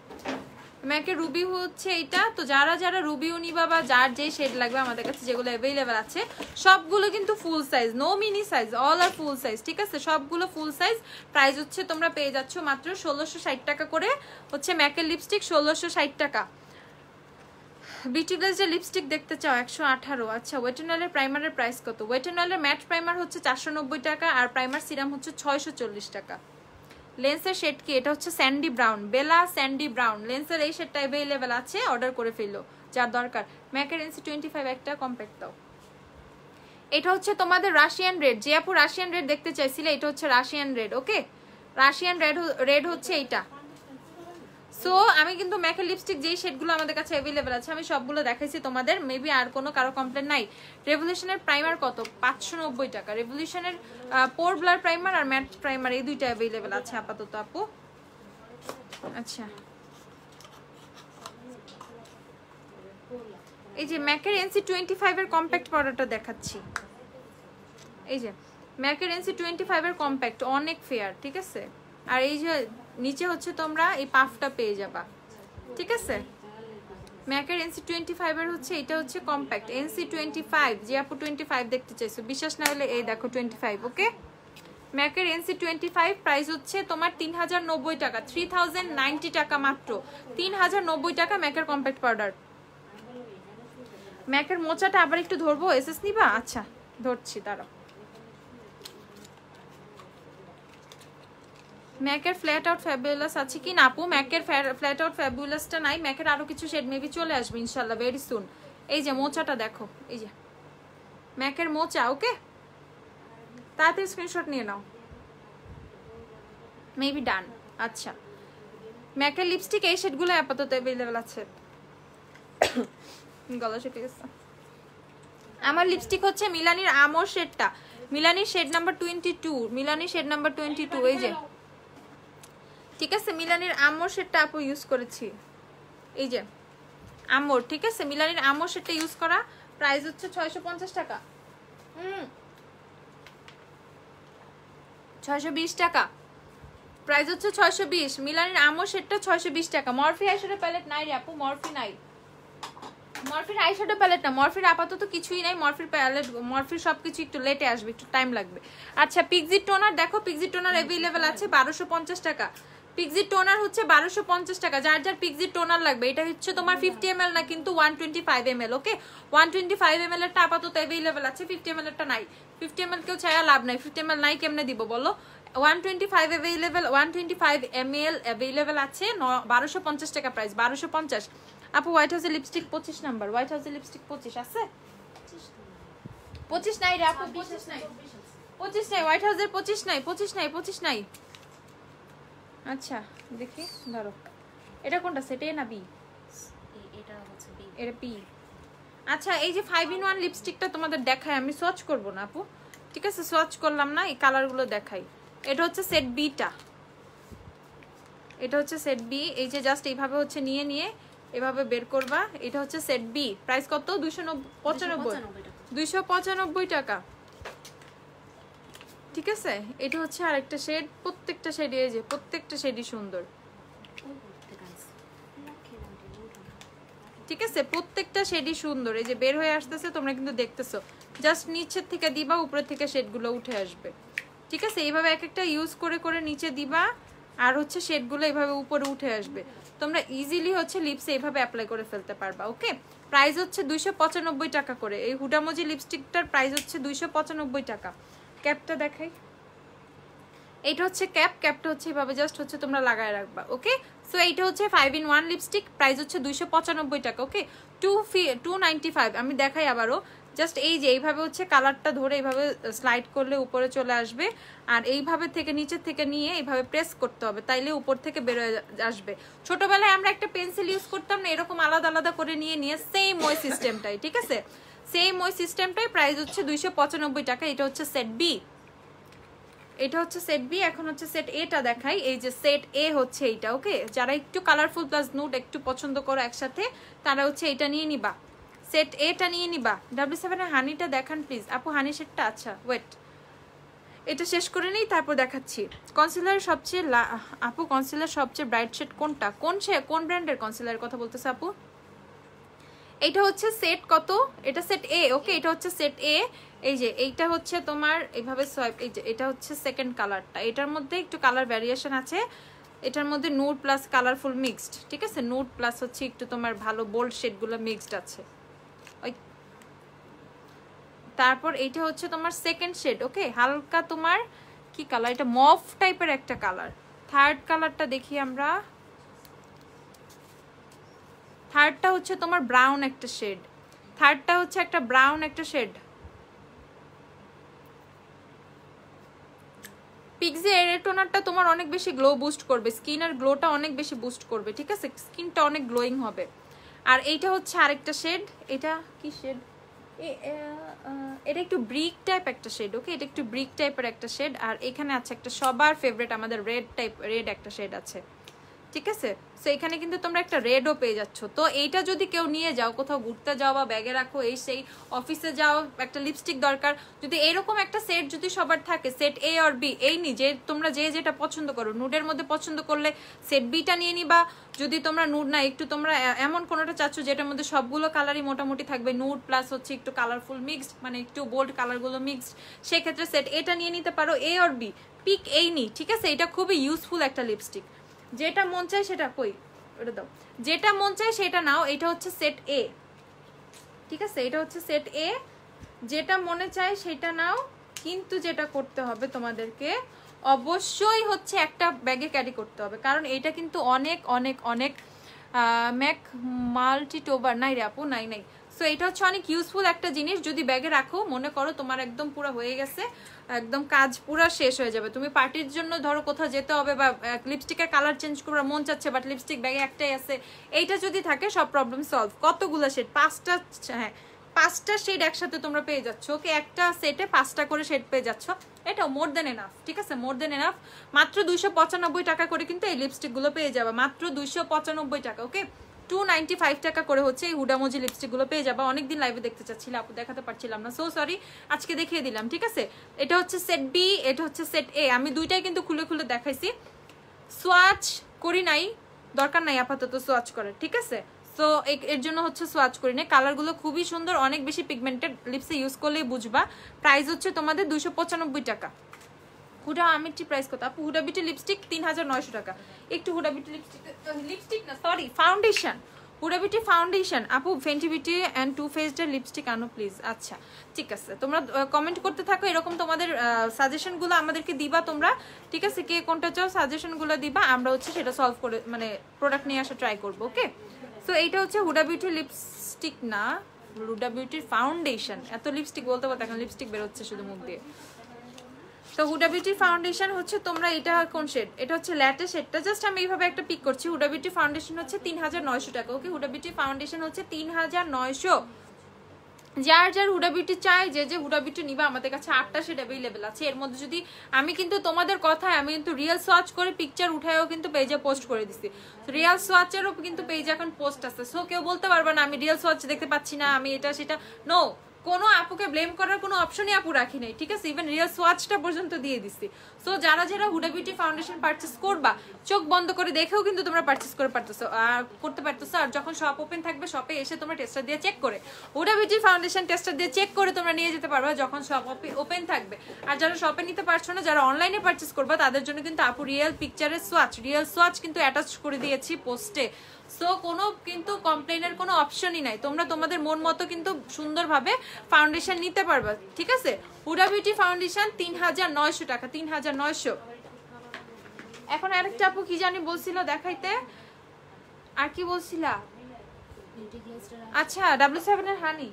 ম্যাকের রুবিউ হচ্ছে এইটা। তো যারা যারা রুবিউ নিবা বা যার যে শেড লাগবে, আমাদের কাছে যেগুলো অ্যাভেলেবেল আছে সবগুলো কিন্তু full size, no mini size, all are full size, ঠিক আছে, সবগুলো ফুল সাইজ। প্রাইস হচ্ছে তোমরা পেয়ে যাচ্ছ মাত্র 1660 টাকা করে, হচ্ছে ম্যাকের লিপস্টিক 1660 টাকা। বিউটি গ্লেজের লিপস্টিক দেখতে চাও 118। আচ্ছা ওয়েট এন্ড অয়েলের প্রাইমারের প্রাইস কত? ওয়েট এন্ড অয়েলের ম্যাট প্রাইমার হচ্ছে 490 টাকা আর প্রাইমার সিরাম হচ্ছে 640 টাকা। লেন্সের শেড কি? এটা হচ্ছে স্যান্ডি ব্রাউন, বেলা স্যান্ডি ব্রাউন। লেন্সের এই শেডটা অ্যাভেলেবেল আছে, অর্ডার করে ফেলো যার দরকার। ম্যাকের NC25 একটা কম্প্যাক্ট দাও। এটা হচ্ছে তোমাদের রাশিয়ান রেড, যে আপু রাশিয়ান রেড দেখতে চাইছিলে এটা হচ্ছে রাশিয়ান রেড। ওকে, রাশিয়ান রেড হচ্ছে এইটা। সো আমি কিন্তু ম্যাকের লিপস্টিক যেই শেডগুলো আমাদের কাছে অ্যাভেলেবেল আছে আমি সবগুলো দেখাইছি তোমাদের, মেবি আর কোনো কারো কমপ্লেন নাই। রেভলিউশনের প্রাইমার কত? 590 টাকা। রেভলিউশনের পোর ব্লার প্রাইমার আর ম্যাট প্রাইমার এই দুইটা অ্যাভেলেবেল আছে আপাতত আপু। আচ্ছা এই যে ম্যাকের NC25 এর কম্প্যাক্ট পাউডারটা দেখাচ্ছি। এই যে ম্যাকের NC25 এর কম্প্যাক্ট অনেক ফেয়ার, ঠিক আছে। আর এই যে নিচে হচ্ছে তোমরা এই পাফটা পেয়ে যাবা, ঠিক আছে। ম্যাকের NC25 এর হচ্ছে এটা হচ্ছে কম্প্যাক্ট NC25। যে আপু 25 দেখতে চাইছো, বিশ্বাস না হলে এই দেখো 25। ওকে, ম্যাকের NC25 প্রাইস হচ্ছে তোমার 3090 টাকা, 3090 টাকা মাত্র। 3090 টাকা ম্যাকের কম্প্যাক্ট পাউডার। ম্যাকের মোচাটা আবার একটু ধরবো, এসএস নিবা? আচ্ছা ধরছি, দাঁড়াও। ম্যাকের ফ্ল্যাট আউট ফ্যাবুলাস আছে কি না আপু? ম্যাকের ফ্ল্যাট আউট ফ্যাবুলাসটা নাই, ম্যাকের আরো কিছু শেড মেবি চলে আসবে ইনশাআল্লাহ ভেরি সুন। এই যে মোচাটা দেখো, এই যে ম্যাকের মোচা। ওকে, তাড়াতাড়ি স্ক্রিনশট নিয়ে নাও, মেবি ডান। আচ্ছা ম্যাকের লিপস্টিক এই শেডগুলো আপাতত অ্যাভেলেবেল আছে। গলা শুকিয়ে গেছে। আমার লিপস্টিক হচ্ছে মিলানির আমর শেডটা, মিলানির শেড নাম্বার 22, মিলানির শেড নাম্বার 22। এই যে ঠিক আছে, মিলানির আমর শেডটা আপু ইউজ করেছি। এই যে আমর, ঠিক আছে, মিলানির আমর শেডটা ইউজ করা। প্রাইস হচ্ছে 650 টাকা, 620 টাকা। প্রাইস হচ্ছে 620। মিলানির আমর শেডটা 620 টাকা। মরফি আইশ্যাডো প্যালেট নাই রে আপু, মরফি নাই। মরফির আইশ্যাডো প্যালেট না, মরফির আপাতত কিছুই নাই। মরফির প্যালেট, মরফির সবকিছু একটু লেটে আসবে, একটু টাইম লাগবে। আচ্ছা পিক্সি টোনার দেখো, পিক্সি টোনার অ্যাভেলেবেল আছে 1250 টাকা। পিক্সি টোনার হচ্ছে 1250 টাকা। যার যার পিক্সি টোনার লাগবে, এটা হচ্ছে তোমার 50 ml না কিন্তু 125 ml। ওকে, 125 ml এরটা আপাতত অ্যাভেলেবেল আছে, 50 ml এরটা নাই। 50 ml কেউ চাইয়া লাভ নাই, 50 ml নাই কেমনে দিব বলো। 125 অ্যাভেলেবেল, 125 ml অ্যাভেলেবেল আছে, 1250 টাকা প্রাইস, 1250। আপু হোয়াইট হাউসের লিপস্টিক 25 নাম্বার, হোয়াইট হাউসের লিপস্টিক 25 আছে? 25 নাই রে আপু, 25 নাই, 25 নাই, হোয়াইট হাউসের 25 নাই, 25 নাই, 25 নাই। আচ্ছা দেখি, ধরো এটা কোনটা, সেট এ না বি? এটা হচ্ছে বি, এটা বি। আচ্ছা এই যে 5-in-1 লিপস্টিকটা তোমাদের দেখাই, আমি সোয়াচ করব না আপু, ঠিক আছে, সোয়াচ করলাম না, এই কালারগুলো দেখাই। এটা হচ্ছে সেট বিটা, এটা হচ্ছে সেট বি। এই যে জাস্ট এইভাবে হচ্ছে নিয়ে নিয়ে এভাবে বের করবা। এটা হচ্ছে সেট বি, প্রাইস কত? 295 টাকা, ঠিক আছে। এটা হচ্ছে আরেকটা শেড, প্রত্যেকটা শেড এই যে প্রত্যেকটা শেডই সুন্দর, ঠিক আছে, প্রত্যেকটা শেডই সুন্দর। এই যে বের হয়ে আসতেছে, তোমরা কিন্তু দেখতেছো, জাস্ট নিচের থেকে দিবা, উপরের থেকে শেডগুলো উঠে আসবে, ঠিক আছে। এইভাবে এক একটা ইউজ করে করে নিচে দিবা, আর হচ্ছে শেডগুলো এইভাবে উপরে উঠে আসবে। তোমরা ইজিলি হচ্ছে লিপসে এইভাবে অ্যাপ্লাই করে ফেলতে পারবা। ওকে, প্রাইস হচ্ছে 295 টাকা করে। এই হুডামোজি লিপস্টিকটার প্রাইস হচ্ছে 295 টাকা। ক্যাপটা দেখাই, এইটা হচ্ছে ক্যাপ, ক্যাপটা হচ্ছে এইভাবে জাস্ট হচ্ছে তোমরা লাগায় রাখবা। ওকে, সো এইটা হচ্ছে 5-in-1 লিপস্টিক, প্রাইস হচ্ছে 295 টাকা। ওকে, 295। আমি দেখাই আবারও, জাস্ট এই যে এইভাবে হচ্ছে কালারটা ধরে এইভাবে স্লাইড করলে উপরে চলে আসবে, আর এইভাবে থেকে নিচের থেকে নিয়ে এইভাবে প্রেস করতে হবে, তাইলে উপর থেকে বের হয়ে আসবে। ছোটবেলায় আমরা একটা পেন্সিল ইউজ করতাম না, এরকম আলাদা আলাদা করে নিয়ে নিয়ে সেম ওই সিস্টেমটাই, ঠিক আছে, সেম ওই সিস্টেমটাই। প্রাইস হচ্ছে 295 টাকা। এটা হচ্ছে সেট বি, এটা হচ্ছে সেট বি। এখন হচ্ছে সেট এটা দেখাই। এই যে সেট এ হচ্ছে এইটা। ওকে, যারা একটু কালারফুল প্লাস নুড একটু পছন্দ করো একসাথে, তারা হচ্ছে এটা নিয়ে নিবা, সেট এটা নিয়ে নিবা। W7 এর হানিটা দেখান প্লিজ আপু, হানি শেডটা। আচ্ছা ওয়েট, এটা শেষ করে নিই তারপর দেখাচ্ছি। কনসিলার সবচেয়ে আপু, কনসিলার সবচেয়ে ব্রাইট শেড কোনটা? কোন ব্র্যান্ডের কনসিলারের কথা বলতেছে আপু? এটা হচ্ছে সেট কত? এটা সেট এ। ওকে, এটা হচ্ছে সেট এ। এই যে এইটা হচ্ছে তোমার এইভাবে সোয়াইপ, এই যে এটা হচ্ছে সেকেন্ড কালারটা, এটার মধ্যে একটু কালার ভ্যারিয়েশন আছে। এটার মধ্যে নুড প্লাস কালারফুল মিক্সড, ঠিক আছে, নুড প্লাস হচ্ছে একটু তোমার ভালো বোল্ড শেডগুলো মিক্সড আছে। ওই তারপর এইটা হচ্ছে তোমার সেকেন্ড শেড, ওকে, হালকা তোমার কি কালার, এটা মফ টাইপের একটা কালার। থার্ড কালারটা দেখি আমরা, থার্ডটা হচ্ছে তোমার ব্রাউন একটা শেড, থার্ডটা হচ্ছে একটা ব্রাউন একটা শেড। পিক্সি এর টোনারটা তোমার অনেক বেশি গ্লো বুস্ট করবে, স্কিনের গ্লোটা অনেক বেশি বুস্ট করবে, ঠিক আছে, স্কিনটা অনেক গ্লোয়িং হবে। আর এইটা হচ্ছে আরেকটা শেড, এটা কি শেড, এটা একটু ব্রিক টাইপ একটা শেড, ওকে, এটা একটু ব্রিক টাইপের একটা শেড। আর এখানে আছে একটা সবার ফেভারিট আমাদের রেড টাইপ, রেড একটা শেড আছে, ঠিক আছে। সো এখানে কিন্তু তোমরা একটা রেডও পেয়ে যাচ্ছ। তো এইটা যদি কেউ নিয়ে যাও, কোথাও ঘুরতে যাও বা ব্যাগে রাখো, এই সেই অফিসে যাও, একটা লিপস্টিক দরকার, যদি এরকম একটা সেট যদি সবার থাকে, সেট এ আর বি, এই নি যে তোমরা যে যেটা পছন্দ করো, নুডের মধ্যে পছন্দ করলে সেট বিটা নিয়ে নিবা। যদি তোমরা নুড না একটু তোমরা এমন কোনোটা চাচ্ছ যেটার মধ্যে সবগুলো কালারই মোটামুটি থাকবে, নুড প্লাস হচ্ছে একটু কালারফুল মিক্সড, মানে একটু বোল্ড কালারগুলো মিক্সড, সেক্ষেত্রে সেট এটা নিয়ে নিতে পারো, এ আর বি, পিক এই নি, ঠিক আছে। এটা খুবই ইউজফুল একটা লিপস্টিক, যেটা মন চায় সেটা, কই ওটা দাও, যেটা মন চায় সেটা নাও। এটা হচ্ছে সেট এ, ঠিক আছে, এটা হচ্ছে সেট এ, যেটা মনে চায় সেটা নাও। কিন্তু যেটা করতে হবে তোমাদেরকে, অবশ্যই হচ্ছে একটা ব্যাগে ক্যারি করতে হবে, কারণ এটা কিন্তু অনেক অনেক অনেক ম্যাক মাল্টি টোবার নাই রে আপু, নাই নাই। সো এটা হচ্ছে অনেক ইউজফুল একটা জিনিস, যদি ব্যাগে রাখো, মনে করো তোমার একদম পুরো হয়ে গেছে, একদম কাজ পুরো শেষ হয়ে যাবে, তুমি পার্টির জন্য ধরো কোথাও যেতে হবে বা লিপস্টিকের কালার চেঞ্জ করার মন চাচ্ছে, বাট লিপস্টিক ব্যাগে একটাই আছে, এইটা যদি থাকে সব প্রবলেম সলভ। কতগুলো শেড, 5টা, হ্যাঁ 5টা শেড একসাথে তোমরা পেয়ে যাচ্ছ, ওকে, একটা সেটে 5টা করে শেড পেয়ে যাচ্ছ, এটা মোর দেন এনাফ, ঠিক আছে, মোর দেন এনাফ। মাত্র 295 টাকা করে কিন্তু এই লিপস্টিক গুলো পেয়ে যাবে, মাত্র 295 টাকা, ওকে, 295 টাকা করে হচ্ছে এই হুডামোজি লিপস্টিক গুলো পেয়ে যাবে। অনেকদিন লাইভে দেখতে চাচ্ছিলাম আপু, দেখাতে পারছিলাম না, সো সরি, আজকে দেখিয়ে দিলাম, ঠিক আছে। এটা হচ্ছে সেট বি, এটা হচ্ছে সেট এ, আমি দুইটাই কিন্তু খুলে খুলে দেখাইছি, সোয়াচ করি নাই, দরকার নাই আপাতত সোয়াচ করার, ঠিক আছে। সো এর জন্য হচ্ছে সোয়াচ করি না, কালারগুলো খুবই সুন্দর, অনেক বেশি পিগমেন্টেড, লিপসে ইউজ করলেই বুঝবা। প্রাইস হচ্ছে তোমাদের 295 টাকা। হুডা আমিরটি প্রাইস কত আপু? হুডা বিউটি লিপস্টিক 3900 টাকা। একটু হুডা বিউটি লিপস্টিক না sorry foundation, Huda beauty foundation আপু, Fenty beauty and too faced lipstick আনো প্লিজ। আচ্ছা ঠিক আছে, তোমরা কমেন্ট করতে থাকো, এরকম তোমাদের সাজেশনগুলো আমাদেরকে দিবা তোমরা, ঠিক আছে, কে কোনটা চাও সাজেশনগুলো দিবা, আমরা হচ্ছে সেটা সলভ করে মানে প্রোডাক্ট নিয়ে আসা ট্রাই করবো, ওকে। সো এইটা হচ্ছে হুডা বিউটির লিপস্টিক না, হুডা বিউটির ফাউন্ডেশন, এত লিপস্টিক বলতে বলতে এখন লিপস্টিক বেরোচ্ছে শুধু মুখ দিয়ে। তো হুডা বিউটির ফাউন্ডেশন হচ্ছে তোমরা, এটা কোন শেড, এটা হচ্ছে ল্যাটে শেডটা, জাস্ট আমি এইভাবে একটা পিক করছি। হুডা বিউটির ফাউন্ডেশন হচ্ছে 3900 টাকা, ওকে, হুডা বিউটির ফাউন্ডেশন হচ্ছে 3900। যার যার হুডা বিউটি চাই, যে যে হুডা বিউটি নিবা, আমাদের কাছে 8টা শেড অ্যাভেলেবেল আছে। এর মধ্যে যদি আমি কিন্তু তোমাদের কথায় আমি কিন্তু রিয়েল সোয়াচ করে পিকচার উঠায়ও কিন্তু পেজে পোস্ট করে দিছি, রিয়েল সোয়াচেরও কিন্তু পেজে এখন পোস্ট আছে। সো কেউ বলতে পারবে না আমি রিয়েল সোয়াচ দেখতে পাচ্ছি না, আমি এটা সেটা, নো, কোনো আপুকে ব্লেম করার কোনো অপশনই আপু রাখি নাই, ঠিক আছে, ইভেন রিয়েল সোয়াচটা পর্যন্ত দিয়ে দিছি। সো যারা যারা হুডা বিউটি ফাউন্ডেশন পারচেস করবা, চোখ বন্ধ করে দেখেও কিন্তু তোমরা পারচেস করে পারতেছো আর করতে পারতেছো। আর যখন শপ ওপেন থাকবে, শপে এসে তোমরা টেস্টার দিয়ে চেক করে, হুডা বিউটি ফাউন্ডেশন টেস্টার দিয়ে চেক করে তোমরা নিয়ে যেতে পারবা যখন শপ ওপেন থাকবে। আর যারা শপে নিতে পারছো না, যারা অনলাইনে পারচেস করবা, তাদের জন্য কিন্তু আপু রিয়েল পিকচারের সোয়াচ, রিয়েল সোয়াচ কিন্তু অ্যাটাচ করে দিয়েছি পোস্টে। সো কোনো কিন্তু কমপ্লেনের কোনো অপশনই নাই, তোমরা তোমাদের মন মতো কিন্তু সুন্দরভাবে ফাউন্ডেশন নিতে পারবা, ঠিক আছে। হুডা বিউটি ফাউন্ডেশন 3900 টাকা, 3900। এখন আরেকটা আপু কি জানি বলছিল দেখাইতে, আর কি বলছিলা? আচ্ছা W7 এর হানি,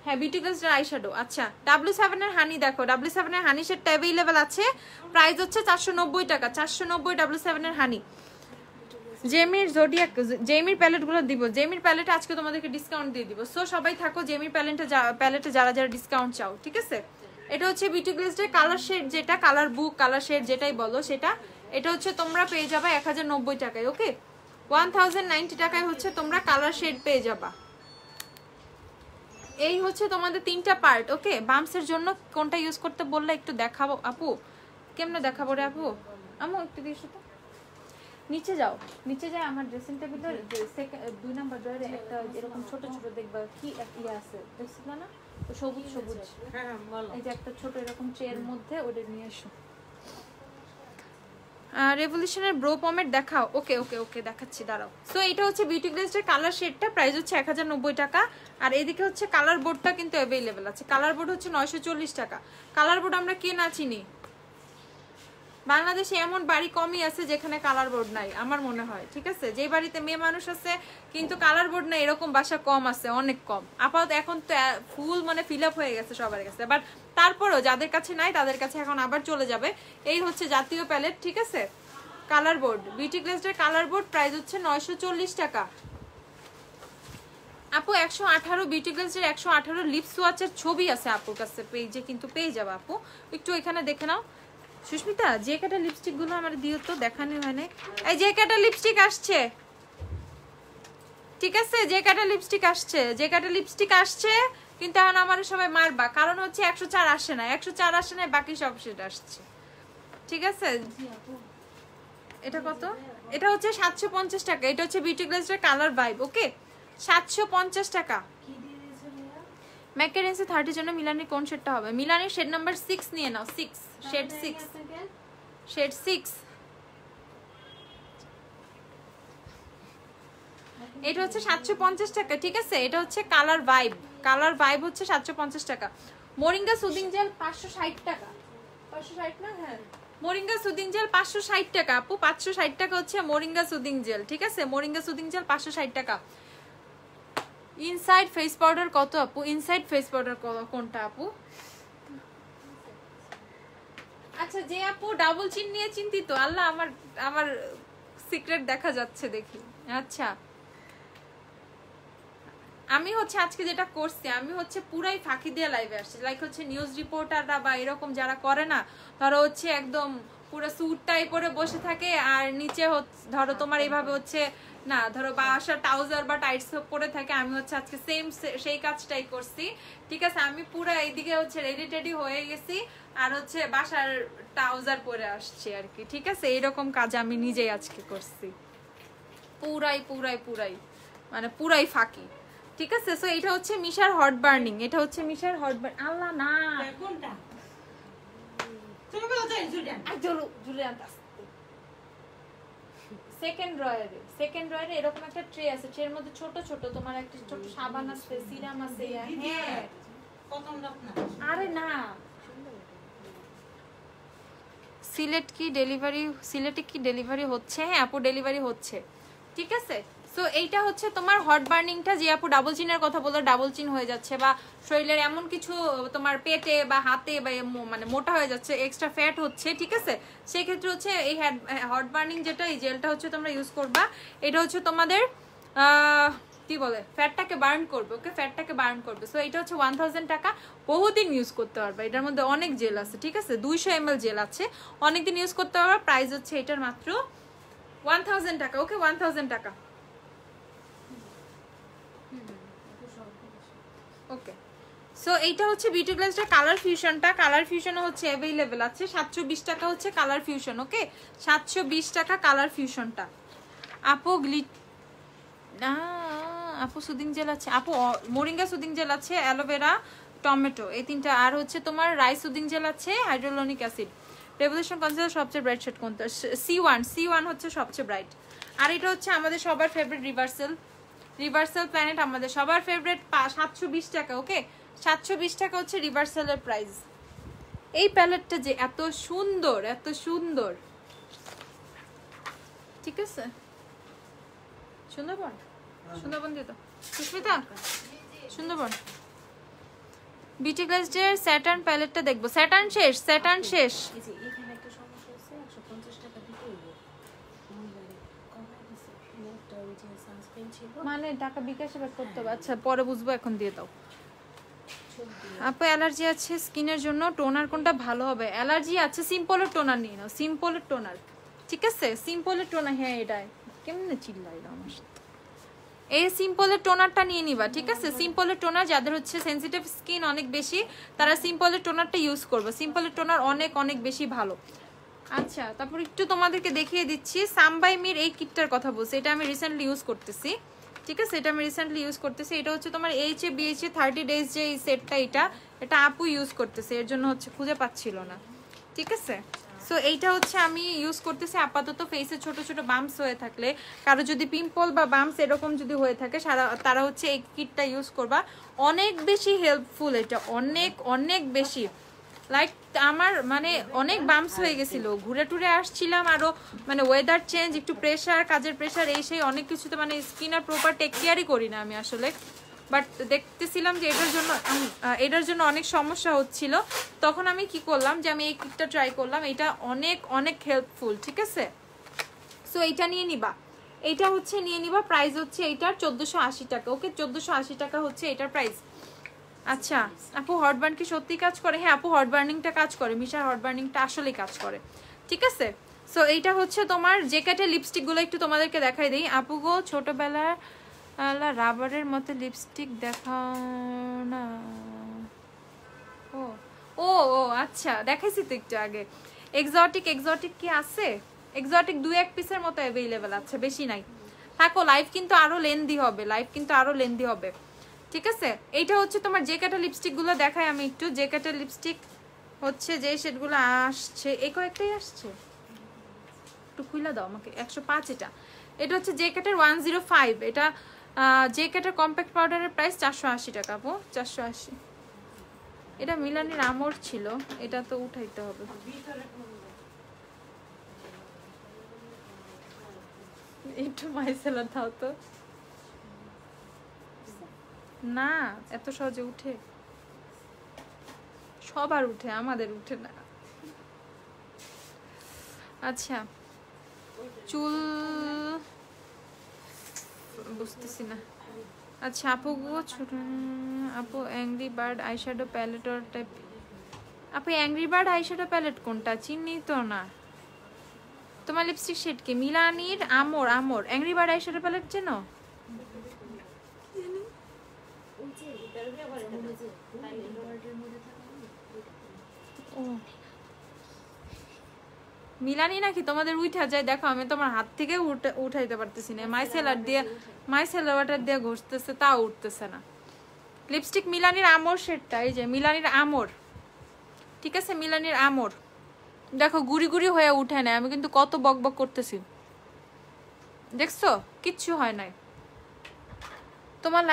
হ্যাঁ বিউটি গ্লেজের আইশ্যাডো। আচ্ছা W7 এর হানি দেখো, W7 এর হানি সেটটা অ্যাভেলেবেল আছে, প্রাইস হচ্ছে 490 টাকা, 490 W7 এর হানি। জেমির জোডিয়াক, জেমির প্যালেটগুলো দিব, জেমির প্যালেটে আজকে তোমাদেরকে ডিসকাউন্ট দিয়ে দিব। সো সবাই থাকো জেমির প্যালেটে যারা যারা ডিসকাউন্ট চাও, ঠিক আছে। এটা হচ্ছে বিউটি গ্লেজের কালার শেড, যেটা কালার বুক কালার শেড যেটাই বলো সেটা, এটা হচ্ছে তোমরা পেয়ে যাবা 1090 টাকায়, ওকে, 1090 টাকায় হচ্ছে তোমরা কালার শেড পেয়ে যাবা। এই হচ্ছে তোমাদের 3টা পার্ট, ওকে। বামসের জন্য কোনটা ইউজ করতে বললে একটু দেখাবো আপু, কেমনে দেখাবো রে আপু, আমু একটু দিয়ে তো নিচে যাও, নিচে যায় আমার ড্রেসিং টেবিলের 2 নাম্বার ড্রয়ারে একটা এরকম ছোট ছোট দেখবা কি ইয়ে আছে, দেখছিল না, তো সবুজ সবুজ, এই যে একটা ছোট এরকম ট্রের মধ্যে ওটা নিয়ে এসো। রেভলিউশনের ব্রো পমেট দেখাও। ওকে ওকে ওকে দেখাচ্ছি, দাঁড়াও। সো এটা হচ্ছে বিউটি গ্লেজের কালার শেডটা, প্রাইস হচ্ছে 1090 টাকা। আর এদিকে হচ্ছে কালার বোর্ডটা কিন্তু অ্যাভেলেবেল আছে। কালার বোর্ড হচ্ছে 940 টাকা। কালার বোর্ড আমরা কে না চিনি, বাংলাদেশে এমন বাড়ি কমই আছে যেখানে কালার বোর্ড নাই আমার মনে হয়, ঠিক আছে? যে বাড়িতে মেয়ে মানুষ আছে কিন্তু কালার বোর্ড নাই এরকম বাসা কম আছে, অনেক কম। আপাতত এখন তো ফুল মানে ফিল আপ হয়ে গেছে সবার কাছে, বাট তারপরও যাদের কাছে নাই তাদের কাছে এখন আবার চলে যাবে। এই হচ্ছে জাতীয় প্যালেট, ঠিক আছে? কালার বোর্ড, বিউটি গ্লেজের কালার বোর্ড, প্রাইস হচ্ছে 940 টাকা। আপু 118 বিউটি গ্লেজের 118 লিপ সোয়াচের ছবি আছে আপুর কাছে পেজে, কিন্তু পেয়ে যাবে আপু, একটু এখানে দেখে নাও। সুস্মিতা যে কাটা লিপস্টিক গুলো আমার দিও তো, দেখানো হয় না। এই যে কাটা লিপস্টিক আসছে, ঠিক আছে? যে কাটা লিপস্টিক আসছে, যে কাটা লিপস্টিক আসছে, কিন্তু এখন আমার সবাই মারবা, কারণ হচ্ছে 104 আসে না, 104 আসে না, বাকি সব সেটা আসছে, ঠিক আছে? এটা কত? এটা হচ্ছে 750 টাকা। এটা হচ্ছে বিউটি গ্লেজের কালার ভাইব, ওকে? 750 টাকা। ম্যাকেরেন্সি 30 জন্য মিলানির কোন শেডটা হবে? মিলানির শেড নাম্বার 6 নিয়ে নাও, 6 শেড 6, শেড 6। এটা হচ্ছে 750 টাকা, ঠিক আছে? এটা হচ্ছে কালার ভাইব, কালার ভাইব হচ্ছে 750 টাকা। মোরিঙ্গা সুদিং জেল 560 টাকা, 560 না? হ্যাঁ, মোরিঙ্গা সুদিং জেল 560 টাকা আপু, 560 টাকা হচ্ছে মোরিঙ্গা সুদিং জেল, ঠিক আছে? মোরিঙ্গা সুদিং জেল 560 টাকা। ইনসাইড ফেস পাউডার কত আপু? ইনসাইড ফেস পাউডার কোনটা আপু? আচ্ছা, যে আপু ডাবল চিন নিয়ে চিন্তিত, আল্লাহ আমার আমার সিক্রেট দেখা যাচ্ছে দেখি। আচ্ছা, আমি হচ্ছে আজকে যেটা করছি, আমি হচ্ছে পুরাই ফাঁকি দিয়ে লাইভে আসছি। লাইক হচ্ছে নিউজ রিপোর্টাররা বা এরকম যারা করে না, ধরো হচ্ছে একদম পুরো স্যুট টাই পরে বসে থাকে আর নিচে ধরো তোমার এইভাবে হচ্ছে না, ধরো বাসার ট্রাউজার বা টাইটস পরে থাকে। আমি হচ্ছে আজকে সেম সেই কাজটাই করছি, ঠিক আছে? আমি পুরো এইদিকে হচ্ছে রেডি টেডি হয়ে গেছি আর হচ্ছে বাসার ট্রাউজার পরে আসছি আর কি, ঠিক আছে? এইরকম কাজ আমি নিজেই আজকে করছি, পুরাই পুরাই পুরাই মানে পুরাই ফাঁকি, ঠিক আছে? সো এটা হচ্ছে মিশার হট বার্নিং, এটা হচ্ছে মিশার হট বার্নিং। আল্লাহ না, কোনটা? তুমি বলো তো জুলিয়ান, জুলিয়ান সেকেন্ড ড্রয়ারে, সেকেন্ড ড্রয়ারে এরকম একটা ট্রে আছে, ট্রের মধ্যে ছোট ছোট তোমার একটা ছোট সাবান আছে, সিরাম আছে। হ্যাঁ, প্রথম না, আরে না, সিলেটে কি ডেলিভারি হচ্ছে? হ্যাঁ আপু, ডেলিভারি হচ্ছে, ঠিক আছে? সো এইটা হচ্ছে তোমার হট বার্নিংটা। যে আপু ডাবল চিনের কথা বললো, ডাবল চিন হয়ে যাচ্ছে বা শরীরের এমন কিছু তোমার পেটে বা হাতে বা মানে মোটা হয়ে যাচ্ছে, এক্সট্রা ফ্যাট হচ্ছে, ঠিক আছে? সেই ক্ষেত্রে হচ্ছে এই হট বার্নিং যেটা, এই জেলটা হচ্ছে তোমরা ইউজ করবা। এটা হচ্ছে তোমাদের কি বলে, ফ্যাটটাকে বার্ন করবে, ওকে? ফ্যাটটাকে বার্ন করবে। সো এটা হচ্ছে 1000 টাকা, বহুদিন ইউজ করতে পারবে। এটার মধ্যে অনেক জেল আছে, ঠিক আছে? 200 ml জেল আছে, অনেকদিন ইউজ করতে পারবে। প্রাইস হচ্ছে এটার মাত্র 1000 টাকা, ওকে? 1000 টাকা, ওকে? সো এইটা হচ্ছে বিউটি গ্লেজের কালার ফিউশনটা। কালার ফিউশনও হচ্ছে অ্যাভেলেবেল আছে, 720 টাকা হচ্ছে কালার ফিউশন, ওকে? 720 টাকা কালার ফিউশনটা। আপু না, আপু সুদিং জেল আছে, আপু মোরিঙ্গা সুদিং জেল আছে, অ্যালোভেরা, টমেটো, এই তিনটা। আর হচ্ছে তোমার রাইস সুদিং জেল আছে, হাইড্রোলনিক অ্যাসিড। রেভলিউশন কনসিলার সবচেয়ে ব্রাইট শেড কোনটা? C1 হচ্ছে সবচেয়ে ব্রাইট। আর এটা হচ্ছে আমাদের সবার ফেভারিট রিভার্সাল প্ল্যানেট, আমাদের সবার ফেভারিট, 720 টাকা, ওকে? 720 টাকা হচ্ছে রিভার্সালের প্রাইস। এই প্যালেটটা যে এত সুন্দর, এত সুন্দর, ঠিক আছে? সুন্দরবন দিয়ে তো সুস্মিতা, সুন্দরবন বিউটি গ্লেজের স্যাটার্ন প্যালেটটা দেখবো। স্যাটার্ন শেষ, স্যাটার্ন শেষ। এখানে একটা সমস্যা আছে, 150 টাকা দিতে হইব, মানে টাকা বিকাশে ব্যাক করতে হবে। আচ্ছা পরে বুঝবো, এখন দিয়ে দাও। আপু অ্যালার্জি আছে স্কিনের জন্য, টোনার কোনটা ভালো হবে? অ্যালার্জি আছে, সিম্পলের টোনার নিয়ে নাও, সিম্পলের টোনার, ঠিক আছে? সিম্পলের টোনার, হ্যাঁ এটাই কেমনে চিল্লাইলো আমার সাথে। এই সিম্পলের টোনারটা নিয়ে নিবা, ঠিক আছে? সিম্পলের টোনার যাদের হচ্ছে সেনসিটিভ স্কিন অনেক বেশি, তারা সিম্পলের টোনারটা ইউজ করবে। সিম্পলের টোনার অনেক অনেক বেশি ভালো। আচ্ছা, তারপর একটু তোমাদেরকে দেখিয়ে দিচ্ছি সামবাই মির এই কিটটার কথা বলছি। এটা আমি রিসেন্টলি ইউজ করতেছি, ঠিক আছে? এটা আমি রিসেন্টলি ইউজ করতেছি। এটা হচ্ছে তোমার এইচএ বিএইচএ 30 ডেজ যে এই সেটটা, এটা আপু ইউজ করতেছে, এর জন্য হচ্ছে খুঁজে পাচ্ছিল না, ঠিক আছে? সো সো এইটা হচ্ছে আমি ইউজ করতেছি আপাতত ফেসে ছোট ছোট বাম্পস হয়ে থাকলে, কারো যদি পিম্পল বা বাম্পস এরকম যদি হয়ে থাকে তারা হচ্ছে এই কিটটা ইউজ করবা। অনেক বেশি হেল্পফুল এটা, অনেক অনেক বেশি। লাইক আমার মানে অনেক বাম্পস হয়ে গেছিল, ঘুরে টুরে আসছিলাম, আরো মানে ওয়েদার চেঞ্জ, একটু প্রেশার, কাজের প্রেশার, এই সেই অনেক কিছুতে মানে স্কিন আর প্রপার টেক কেয়ারই করি না আমি আসলে। বাট দেখতেছিলাম যে এটার জন্য অনেক সমস্যা হচ্ছিল, তখন আমি কি করলাম যে আমি এই কিটটা ট্রাই করলাম, এটা অনেক অনেক হেল্পফুল, ঠিক আছে। সো এইটা নিয়ে নিবা, এইটা হচ্ছে নিয়ে নিবা। প্রাইস হচ্ছে এইটার 1480 টাকা। ওকে, 1480 টাকা হচ্ছে এটার প্রাইস। আচ্ছা আপু হট বার্ন কি সত্যি কাজ করে? হ্যাঁ আপু, হট বার্নিংটা কাজ করে, মিশার হট বার্নিংটা আসলেই কাজ করে, ঠিক আছে। সো এইটা হচ্ছে তোমার জ্যাকেটের লিপস্টিকগুলো একটু তোমাদেরকে দেখাই দিই। আপু গো, ছোটবেলার রাবারের মতো লিপস্টিক দেখাও না। ও ও ও আচ্ছা, দেখাইছি তো একটু আগে। এক্সোটিক কি আছে? এক্সোটিক 2-1 পিসের মতো অ্যাভেলেবেল আছে, বেশি নাই। থাকো, লাইভ কিন্তু আরো লেন্দি হবে, ঠিক আছে। এইটা হচ্ছে তোমার জ্যাকেটের লিপস্টিক গুলো দেখাই আমি একটু। জ্যাকেটের লিপস্টিক হচ্ছে যে শেডগুলো আসছে, এই কয়েকটাই আসছে, একটু খুলে দাও আমাকে। 105 এটা হচ্ছে জ্যাকেটের 105। এটা জ্যাকেটের কম্প্যাক্ট পাউডারের প্রাইস 480 টাকা আপু, 480। এটা মিলানির আমর ছিল, এটা তো উঠাইতে হবে। একটু মাইসেলার দাও তো। না এত সহজে উঠে? সবার উঠে, আমাদের উঠে না। আচ্ছা চুল বুঝতেছি না। আচ্ছা আপু গো, আপু Angry Bird eyeshadow palette or type. আপু অ্যাংরি বার্ড আইশ্যাডো প্যালেট কোনটা চিনি তো না। তোমার লিপস্টিক শেড কি? মিলানির আমর অ্যাংরি বার্ড আইশ্যাডো প্যালেট চেনো? ও মিলানি নাকি তোমাদের উঠা যায়? দেখো আমি তোমার হাত থেকে উঠাইতে পারতেছি না, মাইসেলার ওয়াটার দিয়ে ঘষতেছে, তাও উঠতেছে না। লিপস্টিক মিলানির আমর শেডটা, এই যে মিলানির আমর, ঠিক আছে, মিলানির আমর। দেখো গুড়ি গুড়ি হয়ে উঠে না, আমি কিন্তু কত বকবক করতেছি, দেখছো? কিচ্ছু হয় নাই। তোমার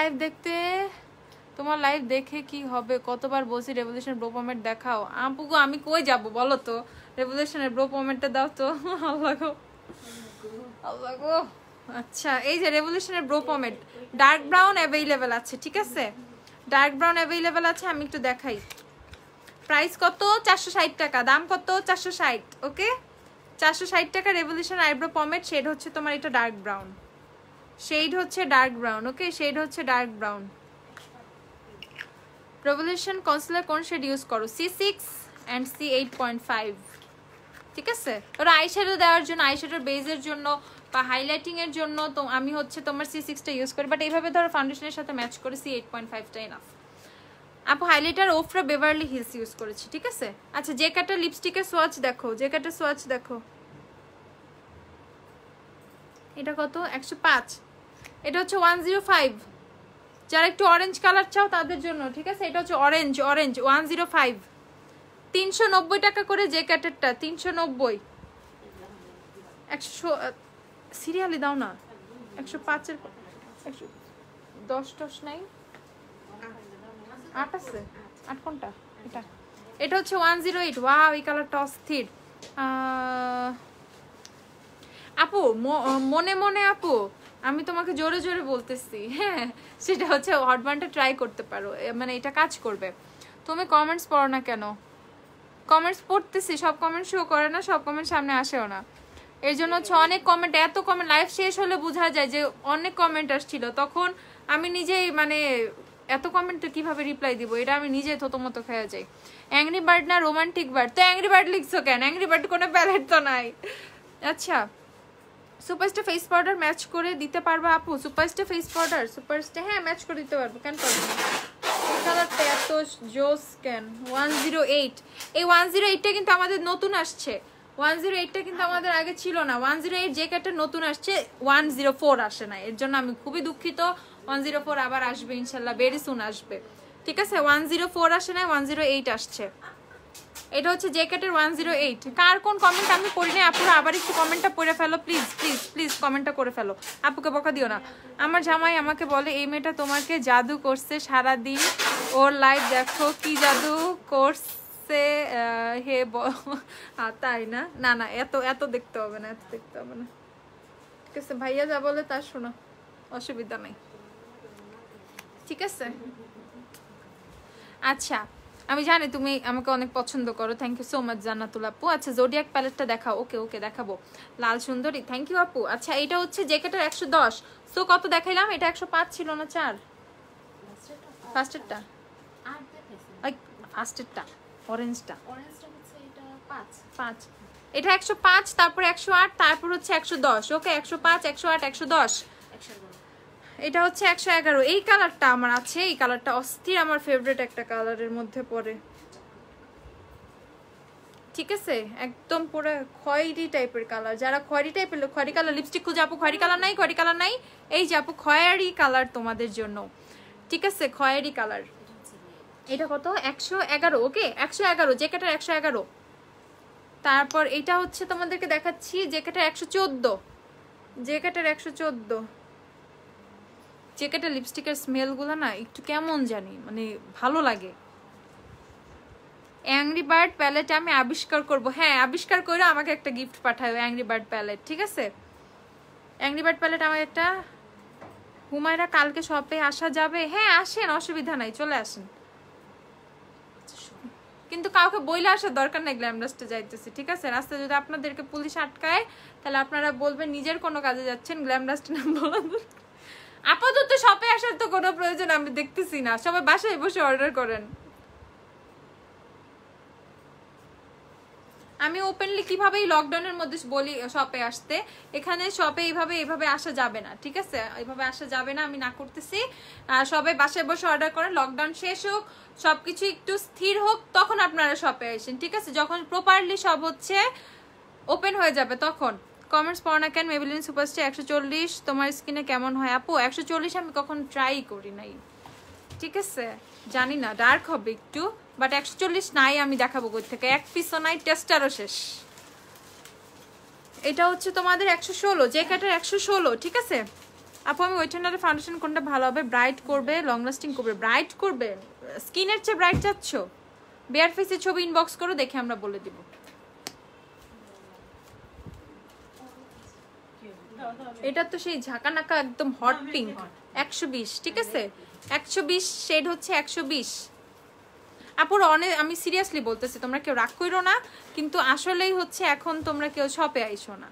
লাইভ দেখে কি হবে? কতবার বলছি রেভলিউশন ব্রো পমেন্ট দেখাও। আপু গো, আমি কই যাব বলো তো? রেভলিউশনের ব্রো পমেন্টটা দাও তো। আল্লাহ গো। আচ্ছা এই যে রেভলিউশনের ব্রো পমেন্ট ডার্ক ব্রাউন অ্যাভেলেবেল আছে, ঠিক আছে, ডার্ক ব্রাউন অ্যাভেলেবেল আছে। আমি একটু দেখাই, প্রাইস কত? 460 টাকা। দাম কত? 460। ওকে, 460 টাকা রেভলিউশন আইব্রো পমেট। শেড হচ্ছে তোমার এটা ডার্ক ব্রাউন, ওকে, শেড হচ্ছে ডার্ক ব্রাউন। রেভলিউশন কনসিলার কোন শেড ইউজ করো? C6 and C8.5, ঠিক আছে। ওরা আইশ্যাডো দেওয়ার জন্য, আইশ্যাডোর বেজের জন্য বা হাইলাইটিং এর জন্য তো আমি হচ্ছে তোমার C6টা ইউজ করি, বাট এইভাবে ধরো ফাউন্ডেশনের সাথে ম্যাচ করে C8.5টা এনাফ। আপু হাইলাইটার ওফরা বেভারলি হিলস ইউজ করেছি, ঠিক আছে। আচ্ছা জ্যাকেটের লিপস্টিকের সোয়াচ দেখো, এটা কত? 105। এটা হচ্ছে 105। যারা একটু অরেঞ্জ কালার চাও তাদের জন্য, ঠিক আছে। এটা হচ্ছে অরেঞ্জ 105, 390 টাকা করে জ্যাকেটেরটা, 390। 100 সিরিয়ালি দাও না, 105-এর 110 নাই, 8 আছে, 8 কোনটা? এটা হচ্ছে 108। ওয়াও এই কালারটা অস্থির। আপু মনে মনে আপু আমি তোমাকে জোরে জোরে বলতেছি, হ্যাঁ, সেটা হচ্ছে হট বার্নটা ট্রাই করতে পারো, মানে এটা কাজ করবে। তুমি কমেন্টস পড়ো না কেন? কমেন্টস পড়তেছি, সব কমেন্ট শো করে না, সব কমেন্ট সামনে আসেও না, এর জন্য হচ্ছে অনেক কমেন্ট, এত কমেন্ট। লাইভ শেষ হলে বোঝা যায় যে অনেক কমেন্ট আসছিল, তখন আমি নিজেই মানে এত কমেন্ট কিভাবে রিপ্লাই দিব, এটা আমি নিজে থতমত খেয়ে যাই। অ্যাংরি বার্ড না রোমান্টিক বার্ড? তো অ্যাংরি বার্ড লিখছো কেন? অ্যাংরি বার্ড কোনো প্যালেট তো নাই। আচ্ছা সুপারস্টার ফেস পাউডার ম্যাচ করে দিতে পারবা আপু? সুপারস্টার ফেস পাউডার, সুপারস্টার হ্যাঁ ম্যাচ করে দিতে পারবো, কেন পারবো না। এই কালারটা এত জোস কেন? 108। এই 108টা কিন্তু আমাদের নতুন আসছে, 108টা কিন্তু আমাদের আগে ছিল না। 108 জ্যাকেটটা নতুন আসছে, 104 আসে না, এর জন্য আমি খুবই দুঃখিত। 104 আবার আসবে ইনশাল্লাহ, ভেরি সুন আসবে, ঠিক আছে। 104 আসে না, 108 আসছে। এটা হচ্ছে জ্যাকেটের 108। কার কোন কমেন্ট আমি পড়ি না আপুরা, আবার একটু কমেন্টটা পড়ে ফেলো প্লিজ প্লিজ প্লিজ, কমেন্টটা করে ফেলো, আপুকে বকা দিও না। আমার জামাই আমাকে বলে এই মেয়েটা তোমাকে জাদু করছে সারাদিন, ওর লাইভ দেখো কি জাদু করছে হে তাই না? না না, এত এত দেখতে হবে না, এত দেখতে হবে না, ঠিক আছে? ভাইয়া যা বলে তা শোনো, অসুবিধা নাই, ঠিক আছে? আচ্ছা, আমি জানি তুমি আমাকে অনেক পছন্দ করো, থ্যাংক ইউ সো মাচ জান্নাতুল আপু। আচ্ছা জোডিয়াক প্যালেটটা দেখাও। ওকে ওকে দেখাবো, লাল সুন্দরী, থ্যাংক ইউ আপু। আচ্ছা এটা হচ্ছে জ্যাকেটের 110। সো কত দেখাইলাম? এটা 105 ছিল না 4? ফার্স্টেরটা, ফার্স্টেরটা অরেঞ্জটা, অরেঞ্জটা হচ্ছে এটা 5 এটা 105, তারপর 108, তারপর হচ্ছে 110। ওকে 105 108 110। এটা হচ্ছে 111। এই কালারটা আমার আছে, এই কালারটা অস্থির, আমার ফেভারিট একটা কালারের মধ্যে পড়ে, ঠিক আছে? একদম পুরো খয়েরি টাইপের কালার, যারা খয়েরি টাইপের, খয়েরি কালার লিপস্টিক খুঁজে আপু, খয়েরি কালার নাই, খয়েরি কালার নাই, এই যে আপু খয়েরি কালার তোমাদের জন্য, ঠিক আছে? খয়েরি কালার। এটা কত? 111। ওকে 111, জ্যাকেটের 111। তারপর এটা হচ্ছে তোমাদেরকে দেখাচ্ছি জ্যাকেটের 114, জ্যাকেটের 114। জ্যাকেটের লিপস্টিকের স্মেলগুলো না একটু কেমন জানি, মানে ভালো লাগে। অ্যাংরি বার্ড প্যালেট আমি আবিষ্কার করব, হ্যাঁ আবিষ্কার করে আমাকে একটা গিফট পাঠাও, অ্যাংরি বার্ড প্যালেট, ঠিক আছে? অ্যাংরি বার্ড প্যালেট আমার একটা। হুমায়রা কালকে শপে আসা যাবে? হ্যাঁ আসেন, অসুবিধা নাই, চলে আসেন, কিন্তু কাউকে বইলে আসার দরকার নেই গ্ল্যামডাস্টে যাইতেছি, ঠিক আছে? রাস্তায় যদি আপনাদেরকে পুলিশ আটকায় তাহলে আপনারা বলবেন নিজের কোনো কাজে যাচ্ছেন, গ্ল্যামডাস্টে নাম বলা দরকার। আপাতত শপে আসার তো কোনো প্রয়োজন আমি দেখতেছি না, সবাই বাসায় বসে অর্ডার করেন। আমি ওপেনলি কিভাবেই লকডাউনের মধ্যে বলি শপে আসতে, এখানে শপে এইভাবে আসা যাবে না, ঠিক আছে? এইভাবে আসা যাবে না, আমি না করতেছি। সবাই বাসায় বসে অর্ডার করেন, লকডাউন শেষ হোক, সবকিছু একটু স্থির হোক, তখন আপনারা শপে আসেন, ঠিক আছে? যখন প্রপারলি সব হচ্ছে ওপেন হয়ে যাবে তখন। কমেন্টস পড়ো না কেন? মেবেলিন সুপারস্টার 140 তোমার স্কিনে কেমন হয় আপু? 140 আমি কখন ট্রাই করি নাই, ঠিক আছে? জানি না, ডার্ক হবে একটু, বাট 140 নাই, আমি দেখাবো কই থেকে, এক পিসও নাই, টেস্টারও শেষ। এটা হচ্ছে তোমাদের 116, জ্যাকেটের 116, ঠিক আছে আপু? আমি ওয়েটেনারের ফাউন্ডেশন কোনটা ভালো হবে? ব্রাইট করবে, লং লাস্টিং করবে? ব্রাইট করবে, স্কিনের চেয়ে ব্রাইট চাচ্ছ? বেয়ার ফেসের ছবি ইনবক্স করো, দেখে আমরা বলে দিব। এটা তো সেই ঝাঁকানাকা একদম হট পিঙ্ক, 120, ঠিক আছে? 120 শেড হচ্ছে 120। আপুর অনেক, আমি সিরিয়াসলি বলতেছি, তোমরা কেউ রাগ করো না, কিন্তু আসলেই হচ্ছে এখন তোমরা কেউ শপে আইসো না,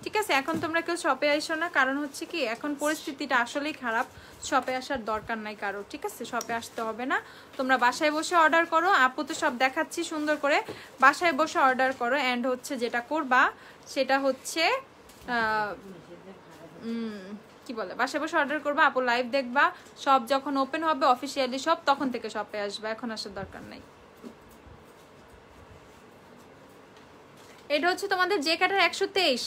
ঠিক আছে? এখন তোমরা কেউ শপে আইসো না, কারণ হচ্ছে কি এখন পরিস্থিতিটা আসলেই খারাপ, শপে আসার দরকার নাই কারো, ঠিক আছে? শপে আসতে হবে না, তোমরা বাসায় বসে অর্ডার করো। আপু তো সব দেখাচ্ছি সুন্দর করে, বাসায় বসে অর্ডার করো। অ্যান্ড হচ্ছে যেটা করবা সেটা হচ্ছে কি বলে, বাসায় বসে অর্ডার করবা, আপু লাইভ দেখবা, সব যখন ওপেন হবে অফিসিয়ালি সব, তখন থেকে শপে আসবে, এখন আসার দরকার নাই। এটা হচ্ছে তোমাদের জ্যাকেটের 123,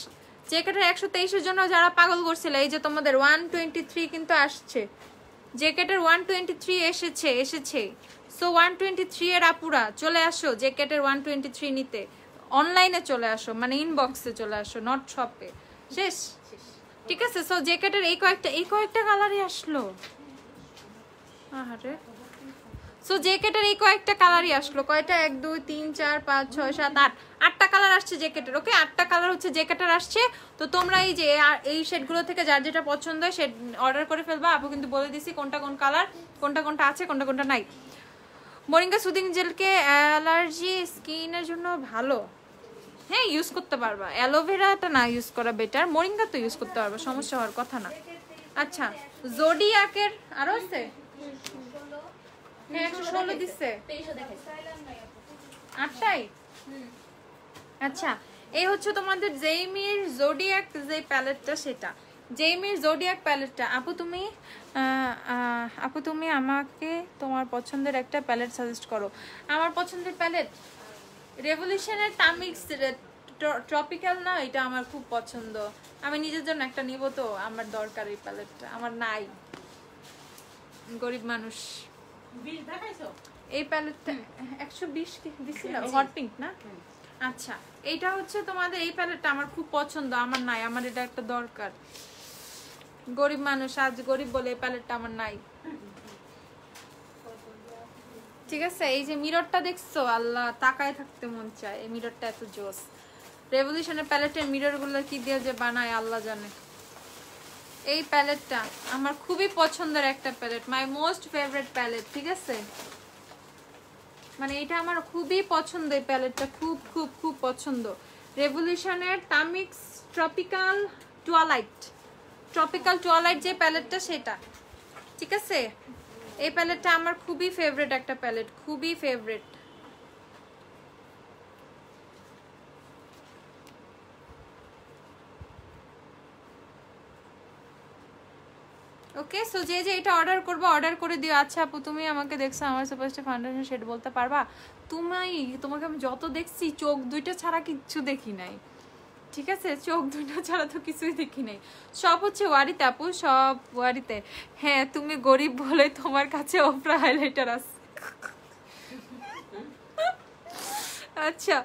জ্যাকেটের 123 এর জন্য যারা পাগল করছিল, এই যে তোমাদের 123 কিন্তু আসছে, জ্যাকেটের 123 এসেছে। সো 123 এর আপুরা চলে আসো জ্যাকেটের 123 নিতে, অনলাইনে চলে আসো, মানে ইনবক্সে চলে আসো, নট শপে। শেষ, ঠিক আছে? সো জ্যাকেটের এই কয়েকটা কালারই আসলো, আরে সো জ্যাকেটের এই কয়েকটা কালারই আসলো, কয়টা? 1 2 3 4 5 6 7 8, 8টা কালার আসছে জ্যাকেটের। ওকে 8টা কালার হচ্ছে জ্যাকেটের আসছে। তো তোমরা এই যে এই শেডগুলো থেকে যার যেটা পছন্দ হয় শেড অর্ডার করে ফেলবা। আপু কিন্তু বলে দিছি কোনটা কোন কালার, কোনটা আছে, কোনটা নাই। মোরিঙ্গা সুদিং জেলকে অ্যালার্জি স্কিনের জন্য ভালো, হ্যাঁ ইউজ করতে পারবা। অ্যালোভেরাটা না ইউজ করা বেটার, মোরিঙ্গা তো ইউজ করতে পারবা, সমস্যা হওয়ার কথা না। আচ্ছা জোডিয়াকের আরো আছে, হ্যাঁ 116 দিচ্ছে, 8টাই। আচ্ছা এই হচ্ছে তোমাদের জেইমির জোডিয়াক যে প্যালেটটা, সেটা জেইমির জোডিয়াক প্যালেটটা। আপু তুমি আমাকে তোমার পছন্দের একটা প্যালেট সাজেস্ট করো। আমার পছন্দের প্যালেট রেভলিউশনের টামিক্স ট্রপিক্যাল না, এটা আমার খুব পছন্দ, আমি নিজের জন্য একটা নিব, তো আমার দরকার এই প্যালেটটা, আমার নাই, গরিব মানুষ। এই প্যালেটটা 120 দিছিল হট পিঙ্ক না? আচ্ছা এইটা হচ্ছে তোমাদের এই প্যালেটটা আমার খুব পছন্দ, আমার নাই, আমার এটা একটা দরকার। গরিব মানুষ, আজ গরিব বলে এই প্যালেটটা আমার নাই। ঠিক আছে, এই যে মিররটা দেখছো, আল্লাহ তাকায় থাকতে মন চায়। এই মিররটা এত জোস। রেভলিউশনের প্যালেটের মিররগুলো কি দিয়ে যে বানায় আল্লাহ জানে। এই প্যালেটটা আমার খুবই পছন্দের একটা palette, my most favourite palette. ঠিক আছে, মানে এটা আমার খুবই পছন্দ, এই প্যালেটটা খুব খুব খুব পছন্দ। রেভলিউশনের টামিক্স ট্রপিক্যাল টুয়ালাইট যে প্যালেটটা সেটা। ঠিক আছে, এই প্যালেটটা আমার খুবই ফেভারিট একটা প্যালেট, খুবই ফেভারিট। ওকে, সো যে যে এটা অর্ডার করবো অর্ডার করে দিও। আচ্ছা আপু তুমি আমাকে দেখছো আমার সুপারস্টার ফাউন্ডেশন শেড বলতে পারবা? তোমাকে আমি যত দেখছি চোখ দুইটা ছাড়া কিচ্ছু দেখি নাই। ঠিক আছে, চোখ দুইটা ছাড়া তো কিছুই দেখি নাই, সব হচ্ছে ওয়ারিতে আপু, সব ওয়ারিতে। হ্যাঁ তুমি গরিব বলে তোমার কাছে ওপরা হাইলাইটার আছে। আচ্ছা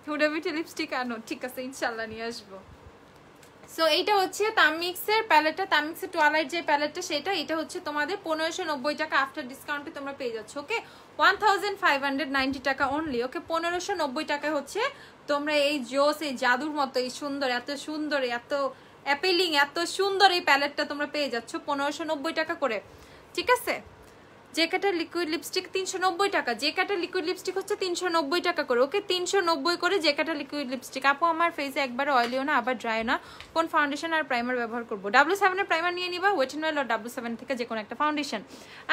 হুডা বিউটি লিপস্টিক আনো, ঠিক আছে ইনশাল্লাহ নিয়ে আসবো। সো এইটা হচ্ছে তামিক্সের প্যালেটটা, তামিক্সের টুয়ালাইট যে প্যালেটটা সেটা। এটা হচ্ছে তোমাদের 1590 টাকা আফটার ডিসকাউন্টে তোমরা পেয়ে যাচ্ছ। ওকে, 1590 টাকা অনলি। ওকে, 1590 টাকা হচ্ছে তোমরা এই জোস, এই জাদুর মতো, এই সুন্দর, এত সুন্দর, এত অ্যাপিলিং, এত সুন্দর এই প্যালেটটা তোমরা পেয়ে যাচ্ছ 1590 টাকা করে। ঠিক আছে, যে কাটার লিকুইড লিপস্টিক 390 টাকা, যে কাটার লিকুইড লিপস্টিক হচ্ছে 390 টাকা করে। ওকে, 390 করে যে কাটার লিকুইড লিপস্টিক। আপু আমার ফেসে একবার অয়েলিও না আবার ড্রাইও না, কোন ফাউন্ডেশন আর প্রাইমার ব্যবহার করবো? W7 এর প্রাইমার নিয়ে নিবা, wait and well R W7 থেকে যে কোনো একটা ফাউন্ডেশন।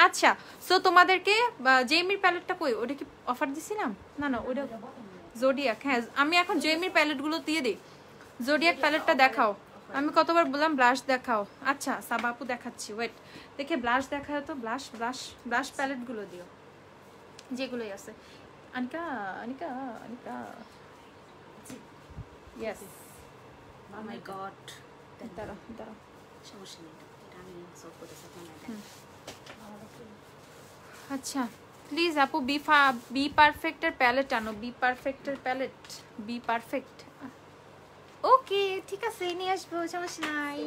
আচ্ছা, সো তোমাদেরকে জেমির প্যালেটটা কই, ওটা কি অফার দিছিলাম? না না, ওটা জোডিয়াক। হ্যাঁ আমি এখন জেমির প্যালেটগুলো দিয়ে দিই। জোডিয়াক প্যালেটটা দেখাও, আমি কতবার বললাম ব্লাশ দেখাও। আচ্ছা সাবাপু দেখাচ্ছি, ওয়েট দেখে ব্লাশ দেখাও তো, ব্লাশ প্যালেট গুলো দিও যেগুলোই আছে। আনিকা আনিকা আনিকা, ইয়েস। ও মাই গড, দাঁড়াও দাঁড়াও, সমস্যা নেই, এটা আমি সলভ করতেছি আপনাদের। আচ্ছা প্লিজ আপু বি পারফেক্টের প্যালেট আনো, বি পারফেক্টের প্যালেট, বি পারফেক্ট। ওকে ঠিক আছে নিয়ে আসবো, সমস্যা নাই।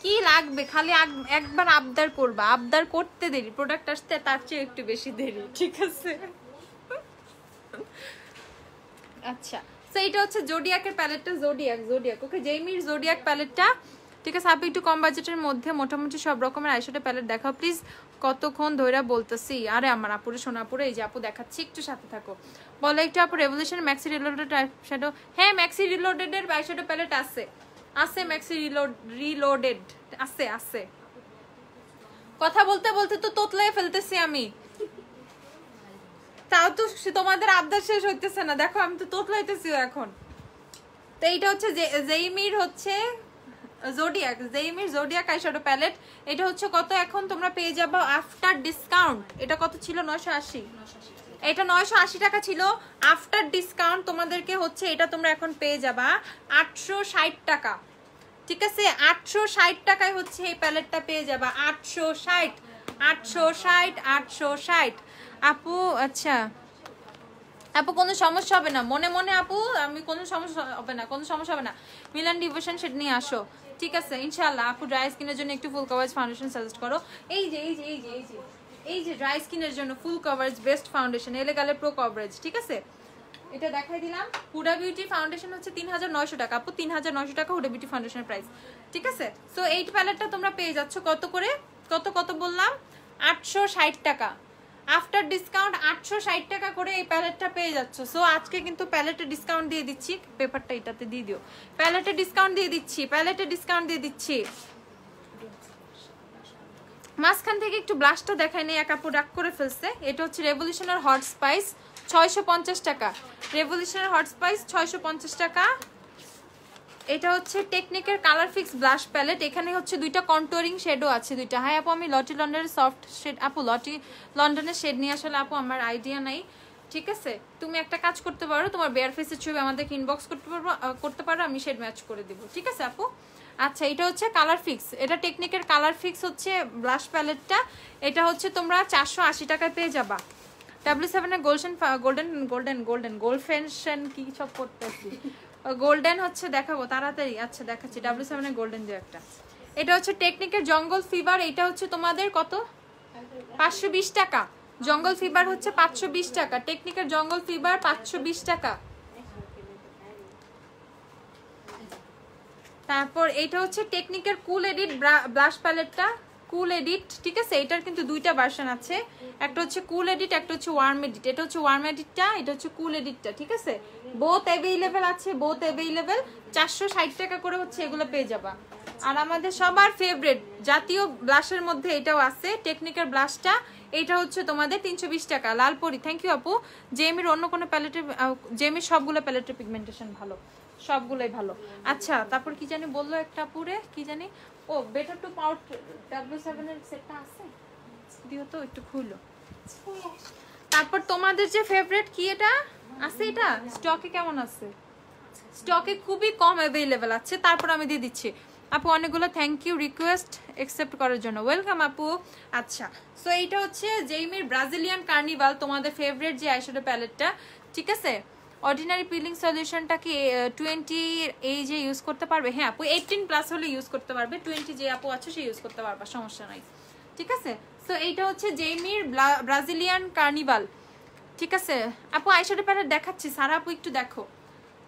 কি লাগবে খালি একবার আবদার করবা, আবদার করতে দেরি, প্রোডাক্ট আসতে তার চেয়ে একটু বেশি দেরি। ঠিক আছে, আচ্ছা তো এটা হচ্ছে জোডিয়াকের প্যালেটটা, জোডিয়াক। ওকে, জেমির জোডিয়াক প্যালেটটা। ঠিক আছে আপু একটু কম বাজেটের মধ্যে মোটামুটি সব রকমের আইশ্যাডো প্যালেট দেখাও প্লিজ। কতক্ষণ ধরে বলতেছি, আরে আমার আপুরে সোনাপুরে, এই যে আপু দেখাচ্ছি, একটু সাথে থাকো। বলো একটু আপু রেভলিউশন ম্যাক্সি রিলোডেড আইশ্যাডো। হ্যাঁ ম্যাক্সি রিলোডেড এর আইশ্যাডো প্যালেট আছে, আছে ম্যাক্সি রিলোডেড আছে, আছে। কথা বলতে বলতে তো তোতলাই ফেলতেছি আমি, তাও তো তোমাদের আবদার শেষ হইতেছে না। দেখো আমি তো তোতলাইতেছি এখন। তো এইটা হচ্ছে জেইমির হচ্ছে জেইমির জোডিয়াক আইশ্যাডো প্যালেট। এটা হচ্ছে কত এখন তোমরা পেয়ে যাবে আফটার ডিসকাউন্ট। এটা কত ছিল? 980। এটা 980 টাকা ছিল, আফটার ডিসকাউন্ট তোমাদেরকে হচ্ছে এটা তোমরা এখন পেয়ে যাবা 860 টাকা। ঠিক আছে, 860 টাকায় হচ্ছে এই প্যালেটটা পেয়ে যাবা। 860 আপু। আচ্ছা আপু কোনো সমস্যা হবে না, মনে মনে আপু আমি কোনো সমস্যা হবে না, কোনো সমস্যা হবে না। মিলান ডিভোশন সেট নিয়ে আসো, ঠিক আছে ইনশাআল্লাহ। আপু ড্রাই স্কিনের জন্য একটু ফুল কভারেজ ফাউন্ডেশন সাজেস্ট করো। এই যে ড্রাই স্কিনের জন্য full coverage best foundation LA girl pro coverage. ঠিক আছে, এটা দেখাই দিলাম। হুডা বিউটি ফাউন্ডেশন হচ্ছে 3900 টাকা আপু, 3900 টাকা হুডা বিউটি ফাউন্ডেশনের প্রাইস। ঠিক আছে, সো এই প্যালেটটা তোমরা পেয়ে যাচ্ছ কত করে, কত বললাম 860 টাকা। আফটার ডিসকাউন্ট 860 টাকা করে এই প্যালেটটা পেয়ে যাচ্ছ। সো আজকে কিন্তু প্যালেটে ডিসকাউন্ট দিয়ে দিচ্ছি, পেপারটা এটাতে দিয়ে দিও। প্যালেটে ডিসকাউন্ট দিয়ে দিচ্ছি, মাঝখান থেকে একটু ব্লাশটা দেখাই নেই, এক আপু ডাক করে ফেলছে। এটা হচ্ছে রেভলিউশনের হট স্পাইস 650 টাকা, রেভলিউশনের হট স্পাইস 650 টাকা। এটা হচ্ছে টেকনিকের কালার ফিক্স ব্লাশ প্যালেট, এখানে হচ্ছে দুইটা কন্টুরিং শেডও আছে দুইটা। হ্যাঁ আপু আমি লটি লন্ডনের সফট শেড, আপু লটি লন্ডনের শেড নিয়ে আসলে আপু আমার আইডিয়া নাই। ঠিক আছে, তুমি একটা কাজ করতে পারো, তোমার বেয়ার ফেসের ছবি আমাদেরকে ইনবক্স করতে পারো, আমি শেড ম্যাচ করে দেবো। ঠিক আছে আপু, আচ্ছা এটা হচ্ছে কালার ফিক্স, এটা টেকনিকের কালার ফিক্স হচ্ছে ব্লাশ প্যালেটটা। এটা হচ্ছে তোমরা 480 টাকায় পেয়ে যাবা। W7 এর গোল্ড ফেনশন কি সব করতেছি, গোল্ডেন হচ্ছে দেখাবো তাড়াতাড়ি। আচ্ছা দেখাচ্ছি, W7 এর গোল্ডেন দিয়ে একটা। এটা হচ্ছে টেকনিকের জঙ্গল ফিভার, এটা হচ্ছে তোমাদের কত 520 টাকা। জঙ্গল ফিভার হচ্ছে 520 টাকা, টেকনিকের জঙ্গল ফিভার 520 টাকা। তারপর এটা হচ্ছে টেকনিকের কুল এডিট ব্লাশ প্যালেটটা, কুল এডিট, ঠিক আছে। এটার কিন্তু দুইটা ভার্সন আছে, একটা হচ্ছে কুল এডিট, একটা হচ্ছে ওয়ার্ম এডিট। এটা হচ্ছে ওয়ার্ম এডিটটা, এটা হচ্ছে কুল এডিটটা, ঠিক আছে। বোথ অ্যাভেইলেবল আছে, বোথ অ্যাভেইলেবল। 460 টাকা করে হচ্ছে এগুলো পেয়ে যাবা। আর আমাদের সবার ফেভারিট জাতীয় ব্লাশের মধ্যে এটাও আছে, টেকনিকের ব্লাশটা। এটা হচ্ছে তোমাদের 320 টাকা। লালপরি, থ্যাংক ইউ আপু। জেমির অন্য কোনো প্যালেটের, জেমির সবগুলো প্যালেটের পিগমেন্টেশন ভালো, সবগুলোই ভালো। আচ্ছা তারপর কি জানি বললো একটা পুরে, কি জানি, ও বেটার টু পাউট W7 এর সেটটা আছে, দিও তো একটু খুলো। তারপর তোমাদের যে ফেভারিট কি এটা আছে, এটা স্টকে কেমন আছে? স্টকে খুবই কম অ্যাভেলেবেল আছে, তারপর আমি দিয়ে দিচ্ছি। আপু অনেকগুলো থ্যাংক ইউ রিকোয়েস্ট অ্যাকসেপ্ট করার জন্য, ওয়েলকাম আপু। আচ্ছা সো এইটা হচ্ছে জেইমির ব্রাজিলিয়ান কার্নিভাল, তোমাদের ফেভারিট যে আইশ্যাডো প্যালেটটা, ঠিক আছে। অর্ডিনারি পিলিং সলিউশনটা কি 20 এই যে ইউজ করতে পারবে? হ্যাঁ আপু 18+ হলে ইউজ করতে পারবে, 20 যে আপু আছে সে ইউজ করতে পারবা, সমস্যা নাই, ঠিক আছে। সো এইটা হচ্ছে জেইমির ব্রাজিলিয়ান কার্নিভাল, ঠিক আছে। আপু আইশ্যাডো প্যালেট দেখাচ্ছি, সারা আপু একটু দেখো।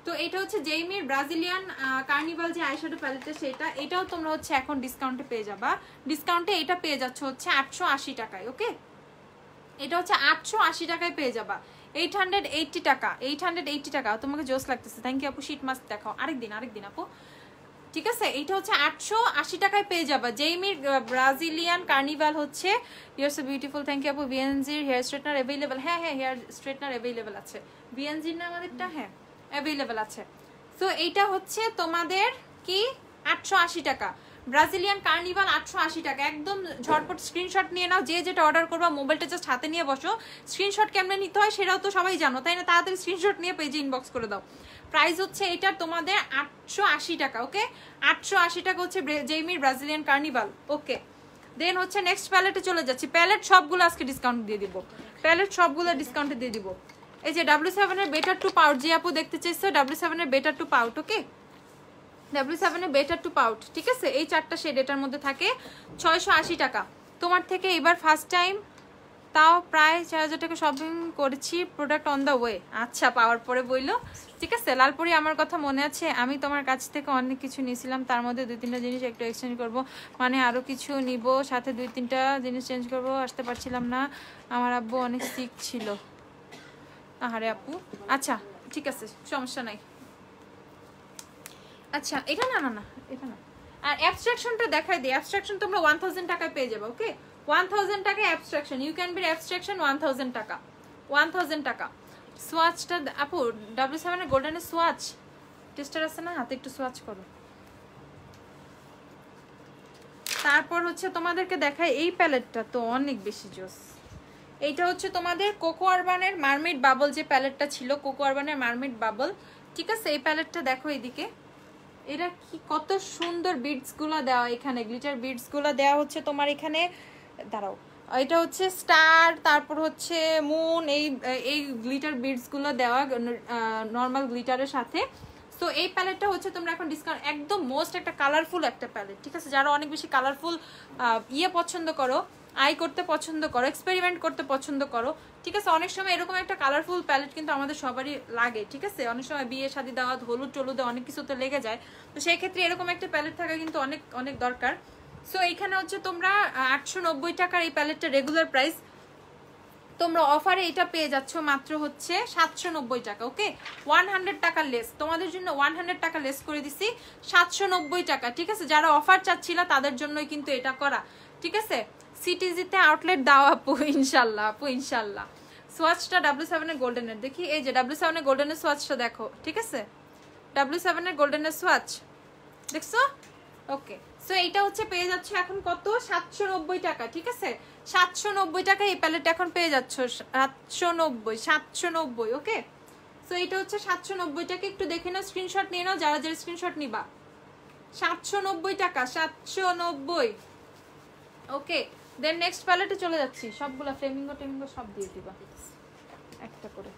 তো এটা হচ্ছে জেইমির ব্রাজিলিয়ান কার্নিভাল যে আইশ্যাডো প্যালেটটা সেটা, এটাও তোমরা হচ্ছে এখন ডিসকাউন্টে পেয়ে যাবা। ডিসকাউন্টে এটা পেয়ে যাচ্ছে হচ্ছে 880 টাকায়, ওকে। এটা হচ্ছে 880 টাকায় পেয়ে যাবা। 880 টাকা, 880 টাকা। তোমাকে জোস লাগতেছে, থ্যাংক ইউ আপু। শীট মাস্ক দেখাও, আরেকদিন আপু, ঠিক আছে। এইটা হচ্ছে 880 টাকায় পেয়ে যাবা জেইমির ব্রাজিলিয়ান কার্নিভাল হচ্ছে। You are so beautiful, thank you আপু। বিএনজির হেয়ার স্ট্রেটনার অ্যাভেলেবেল, হ্যাঁ হেয়ার স্ট্রেটনার অ্যাভেলেবেল আছে। বিএনজির না আমাদেরটা, হ্যাঁ অ্যাভেলেবেল আছে। সো এইটা হচ্ছে তোমাদের কি 880 টাকা ব্রাজিলিয়ান কার্নিভাল, 880 টাকা। একদম ঝটপট স্ক্রিনশট নিয়ে নাও, যে যেটা অর্ডার করবা মোবাইলটা জাস্ট হাতে নিয়ে বসো। স্ক্রিনশট কেমনে নিতে হয় সেটাও তো সবাই জানো, তাই না? তাড়াতাড়ি স্ক্রিনশট নিয়ে পেজে ইনবক্স করে দাও। প্রাইস হচ্ছে এটার তোমাদের 880 টাকা, ওকে। 880 টাকা হচ্ছে জেইমির ব্রাজিলিয়ান কার্নিভাল, ওকে। দেন হচ্ছে নেক্সট প্যালেটে চলে যাচ্ছি। প্যালেট সবগুলো আজকে ডিসকাউন্ট দিয়ে দিব, প্যালেট সবগুলো ডিসকাউন্টে দিয়ে দিব। এই যে W7 এর বেটার টু পাউট, যে আপু দেখতে চাইছো W7 এর বেটার টু পাউট, ওকে। W7 এর বেটার টু পাউট, ঠিক আছে। এই 4টা শেড এটার মধ্যে থাকে, 680 টাকা। তোমার থেকে এবার ফার্স্ট টাইম, তাও প্রায় 4000 টাকা শপিং করেছি, প্রোডাক্ট অন দ্য ওয়ে। আচ্ছা পাওয়ার পরে বইলো, ঠিক আছে। লালপুরি আমার কথা মনে আছে, আমি তোমার কাছ থেকে অনেক কিছু নিয়েছিলাম, তার মধ্যে 2-3টা জিনিস একটু এক্সচেঞ্জ করব, মানে আরও কিছু নিব, সাথে 2-3টা জিনিস চেঞ্জ করব, আসতে পারছিলাম না, আমার আব্বু অনেক সিক ছিল। আহারে আপু, আচ্ছা ঠিক আছে সমস্যা নাই। আচ্ছা এটা না না না এটা না। আর অ্যাবস্ট্রাকশনটা দেখাই দিই, অ্যাবস্ট্রাকশন তোমরা 1000 টাকায় পেয়ে যাবে, ওকে। 1000 টাকা abstraction, you can be abstraction 1000 টাকা, 1000 টাকা। সোয়াচটা আপু W7 এর গোল্ডেনের সোয়াচ টেস্টার আছে না, হাতে একটু সোয়াচ করো। তারপর হচ্ছে তোমাদেরকে দেখাই এই প্যালেটটা, তো অনেক বেশি জোস। এইটা হচ্ছে তোমাদের কোকো আরবানের মারমেড বাবল, যে প্যালেটটা ছিল কোকো আরবানের মারমেড বাবল, ঠিক আছে। এই প্যালেটটা দেখো এইদিকে, এটা কি কত সুন্দর বিডস গুলো দেওয়া, এখানে গ্লিটার বিডস গুলো দেওয়া হচ্ছে তোমার এখানে, দাঁড়াও, এটা হচ্ছে স্টার, তারপর হচ্ছে মুন, এই গ্লিটার বিডস গুলো দেওয়া নর্মাল গ্লিটারের সাথে। সো এই প্যালেটটা হচ্ছে তোমরা এখন ডিসকাউন্ট, একদম মোস্ট একটা কালারফুল একটা প্যালেট, ঠিক আছে। যারা অনেক বেশি কালারফুল পছন্দ করো, আই করতে পছন্দ করো, এক্সপেরিমেন্ট করতে পছন্দ করো, ঠিক আছে। অনেক সময় এরকম একটা কালারফুল প্যালেট কিন্তু আমাদের সবারই লাগে, ঠিক আছে। অনেক সময় বিয়ে শাদী দাওয়াত, হলুদ টলুদে অনেক কিছুতে লেগে যায়, তো সেই ক্ষেত্রে এরকম একটা প্যালেট থাকা কিন্তু অনেক অনেক দরকার। সো এইখানে হচ্ছে তোমরা 890 টাকার এই প্যালেটটা রেগুলার প্রাইস, তোমরা অফারে এটা পেয়ে যাচ্ছ মাত্র হচ্ছে 790 টাকা, ওকে। 100 টাকা লেস, তোমাদের জন্য 100 টাকা লেস করে দিছি, 790 টাকা, ঠিক আছে। যারা অফার চাচ্ছিল তাদের জন্যই কিন্তু এটা করা, ঠিক আছে। সিটিজিতে আউটলেট দাও আপু, ইনশাল্লাহ আপু ইনশাল্লাহ। সোয়াচটা W7 এর গোল্ডেনের দেখি, এই যে W7 এর গোল্ডেনের সোয়াচটা দেখো, ঠিক আছে। W7 এর গোল্ডেনের সোয়াচ দেখছো, ওকে। সো এইটা হচ্ছে পেয়ে যাচ্ছে এখন কত, 790 টাকা, ঠিক আছে। 790 টাকা এই প্যালেট এখন পেয়ে যাচ্ছ, 790, ওকে। সো এইটা হচ্ছে 790 টাকা। একটু দেখে নাও, স্ক্রিনশট নিয়ে নাও যারা যারা স্ক্রিনশট নিবা। 790 টাকা, 790। ওকে, দেন নেক্সট প্যালেটে চলে যাচ্ছি। সবগুলা ফ্লেমিঙ্গো টেমিঙ্গো সব দিয়ে দিবা একটা করে।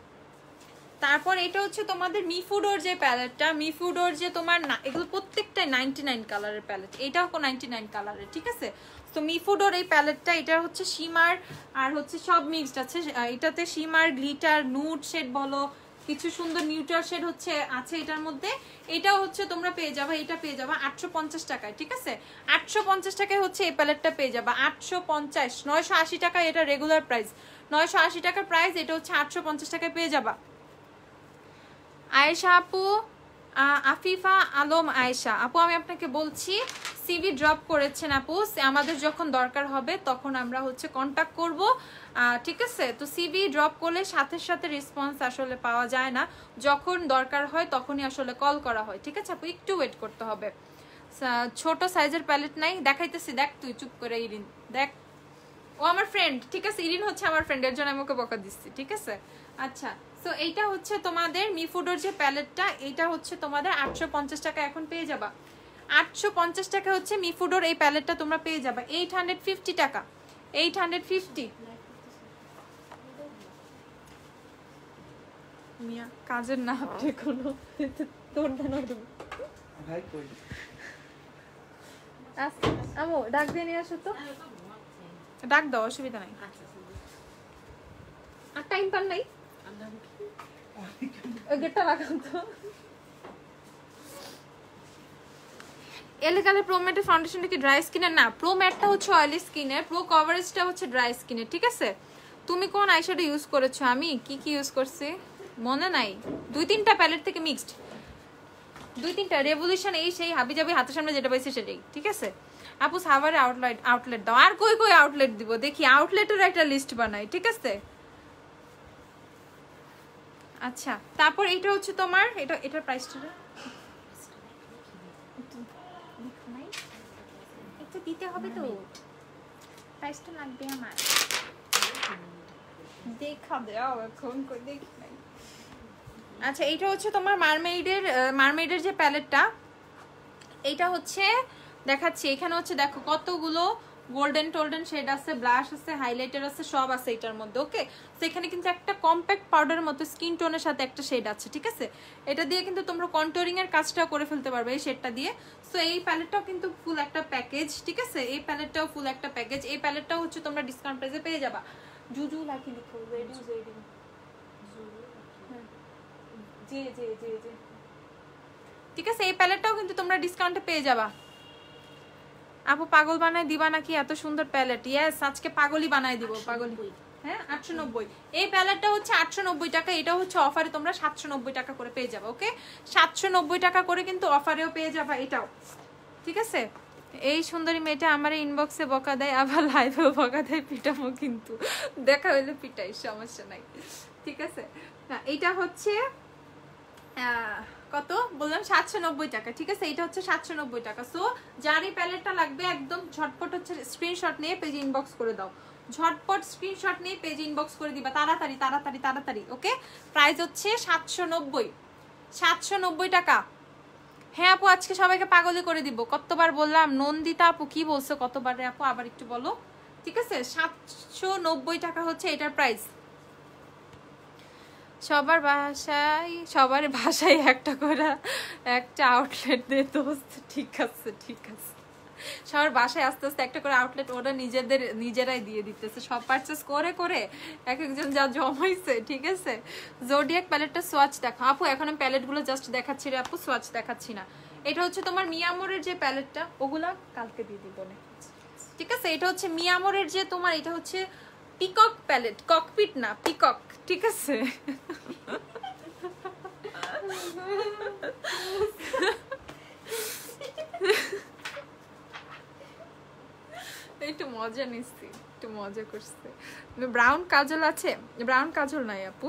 তারপর এটা হচ্ছে তোমাদের মিফুডোর যে প্যালেটটা, মিফুডোর যে তোমার এগুলো প্রত্যেকটাই 99 কালারের প্যালেট, এটাও 99 কালারের, ঠিক আছে। তো মিফুডোর এই প্যালেটটা, এটা হচ্ছে শিমার আর হচ্ছে সব মিক্সড আছে। এটাতে শিমার, গ্লিটার, নুড শেড বলো, কিছু সুন্দর নিউট্রাল শেড হচ্ছে আছে এটার মধ্যে। এটাও হচ্ছে তোমরা পেয়ে যাবে, এটা পেয়ে যাবে 850 টাকায়, ঠিক আছে। 850 টাকায় হচ্ছে এই প্যালেটটা পেয়ে যাবে, 850। 980 টাকা এটা রেগুলার প্রাইস, 980 টাকার প্রাইস, এটা হচ্ছে 850 টাকায় পেয়ে যাবা। আয়েশা আপু, আফিফা আলম আয়েশা আপু, আমি আপনাকে বলছি সিভি ড্রপ করেছেন আপু, আমাদের যখন দরকার হবে তখন আমরা হচ্ছে কন্টাক্ট করব, ঠিক আছে। তো সিভি ড্রপ করলে সাথে সাথে রেসপন্স আসলে পাওয়া যায় না, যখন দরকার হয় তখনই আসলে কল করা হয়, ঠিক আছে আপু, একটু ওয়েট করতে হবে। ছোট সাইজের প্যালেট নাই, দেখাইতেছি, দেখ তুই চুপ করে, ইরিন দেখ, ও আমার ফ্রেন্ড, ঠিক আছে, ইরিন হচ্ছে আমার ফ্রেন্ড, এর জন্য আমি ওকে বকা দিচ্ছি, ঠিক আছে। আচ্ছা, সো এইটা হচ্ছে তোমাদের মিফুডোর যে প্যালেটটা, এটা হচ্ছে তোমাদের 850 টাকা এখন পেয়ে যাবা। 850 টাকা হচ্ছে মিফুডোর এই প্যালেটটা তোমরা পেয়ে যাবা। 850 টাকা, 850। মিয়া কাজের না আপনি কোনো তোর দানো ভাই কই আমো ডাক দিয়ে নিয়ে আসো তো, ডাক দাও, অসুবিধা নাই। আর টাইম পান নাই, ওই গেটটা লাগান তো। এলেকালে প্রো ম্যাটের ফাউন্ডেশনটা কি ড্রাই স্কিনের? না, প্রো ম্যাটটা হচ্ছে অয়েলি স্কিনের, প্রো কভারেজটা হচ্ছে ড্রাই স্কিনের, ঠিক আছে। তুমি কোন আইশ্যাডো ইউজ করেছো? আমি কি কি ইউজ করছি মনে নাই, 2-3টা প্যালেট থেকে মিক্সড, 2-3টা রেভলিউশন, এই সেই হাবি জাবি, হাতের সামনে যেটা পাইছে সেটাই, ঠিক আছে আপু। সাভারে আউটলেট দাও, আর কই কই আউটলেট দিব দেখি, আউটলেটের একটা লিস্ট বানাই, ঠিক আছে। আচ্ছা, তারপর এটা হচ্ছে তোমার, এটার প্রাইসটা একটু দিতে হবে তো, প্রাইসটা লাগবে আমার, দেখা দাও এখন কই দেখি নাই। আচ্ছা, এইটা হচ্ছে তোমার মারমেইডের যে প্যালেটটা, এইটা হচ্ছে দেখাচ্ছি, এখানে হচ্ছে দেখো কতগুলো গোল্ডেন টোল্ডেন শেড আছে, ব্লাশ আছে, হাইলাইটার আছে, সব আছে এটার মধ্যে, ওকে। তো এখানে কিন্তু একটা কম্প্যাক্ট পাউডারের মতো স্কিন টোনের সাথে একটা শেড আছে, ঠিক আছে। এটা দিয়ে কিন্তু তোমরা কন্টুরিং এর কাজটা করে ফেলতে পারবে এই শেডটা দিয়ে। সো এই প্যালেটটাও কিন্তু ফুল একটা প্যাকেজ, ঠিক আছে, এই প্যালেটটাও ফুল একটা প্যাকেজ। এই প্যালেটটাও হচ্ছে তোমরা ডিসকাউন্ট প্রাইসে পেয়ে যাবা। জুজু লাকি লিখো, রেডি রেডি, জি জি জি জি, ঠিক আছে। এই প্যালেটটাও কিন্তু তোমরা ডিসকাউন্টে পেয়ে যাবা। আপু পাগল বানায় দিবা নাকি এত সুন্দর প্যালেট? ইয়েস, আজকে পাগলই বানায় দিব, পাগল। হ্যাঁ 890, এই প্যালেটটা হচ্ছে 890 টাকা, এটা হচ্ছে অফারে তোমরা 790 টাকা করে পেয়ে যাবে, ওকে। 790 টাকা করে কিন্তু অফারেও পেয়ে যাবা এটাও, ঠিক আছে। এই সুন্দরী মেয়েটা আমার ইনবক্সে বকা দেয়, আবার লাইভেও বকা দেয়, পিটামো কিন্তু, দেখা হইলে পিটাই, সমস্যা নাই, ঠিক আছে। না এইটা হচ্ছে কত বললাম, 790 টাকা, ঠিক আছে। এটা হচ্ছে 790 টাকা। সো যার এই প্যালেটটা লাগবে একদম ঝটপট হচ্ছে স্ক্রিনশট নিয়ে পেজ ইনবক্স করে দাও, ঝটপট স্ক্রিনশট নিয়ে পেজ ইনবক্স করে দিবা, তাড়াতাড়ি তাড়াতাড়ি তাড়াতাড়ি, ওকে। প্রাইস হচ্ছে 790 টাকা। হ্যাঁ আপু, আজকে সবাইকে পাগলি করে দিব, কতবার বললাম। নন্দিতা আপু কি বলছো, কতবার রে আপু, আবার একটু বলো, ঠিক আছে। 790 টাকা হচ্ছে এটার প্রাইস। সবার ভাষায় একটা করে একটা আউটলেট দে দোস্ত, ঠিক আছে ঠিক আছে, সবার বাসায় আস্তে আস্তে একটা করে আউটলেট ওরা নিজেরাই দিয়ে দিতেছে, সব পারচেস করে করে এক একজন যা জমাইছে, ঠিক আছে। জোডিয়াক প্যালেটটা সোয়াচ দেখো আপু, এখন আমি প্যালেটগুলো জাস্ট দেখাচ্ছি রে আপু, সোয়াচ দেখাচ্ছি না। এটা হচ্ছে তোমার মিয়ামোরের যে প্যালেটটা, ওগুলা কালকে দিয়ে দিব না, ঠিক আছে। এটা হচ্ছে মিয়ামোরের যে তোমার, এটা হচ্ছে পিকক প্যালেট, ককপিট না পিকক, ঠিক আছে। একটু মজা নিচ্ছি, একটু মজা করছে। ব্রাউন কাজল আছে? ব্রাউন কাজল নাই আপু,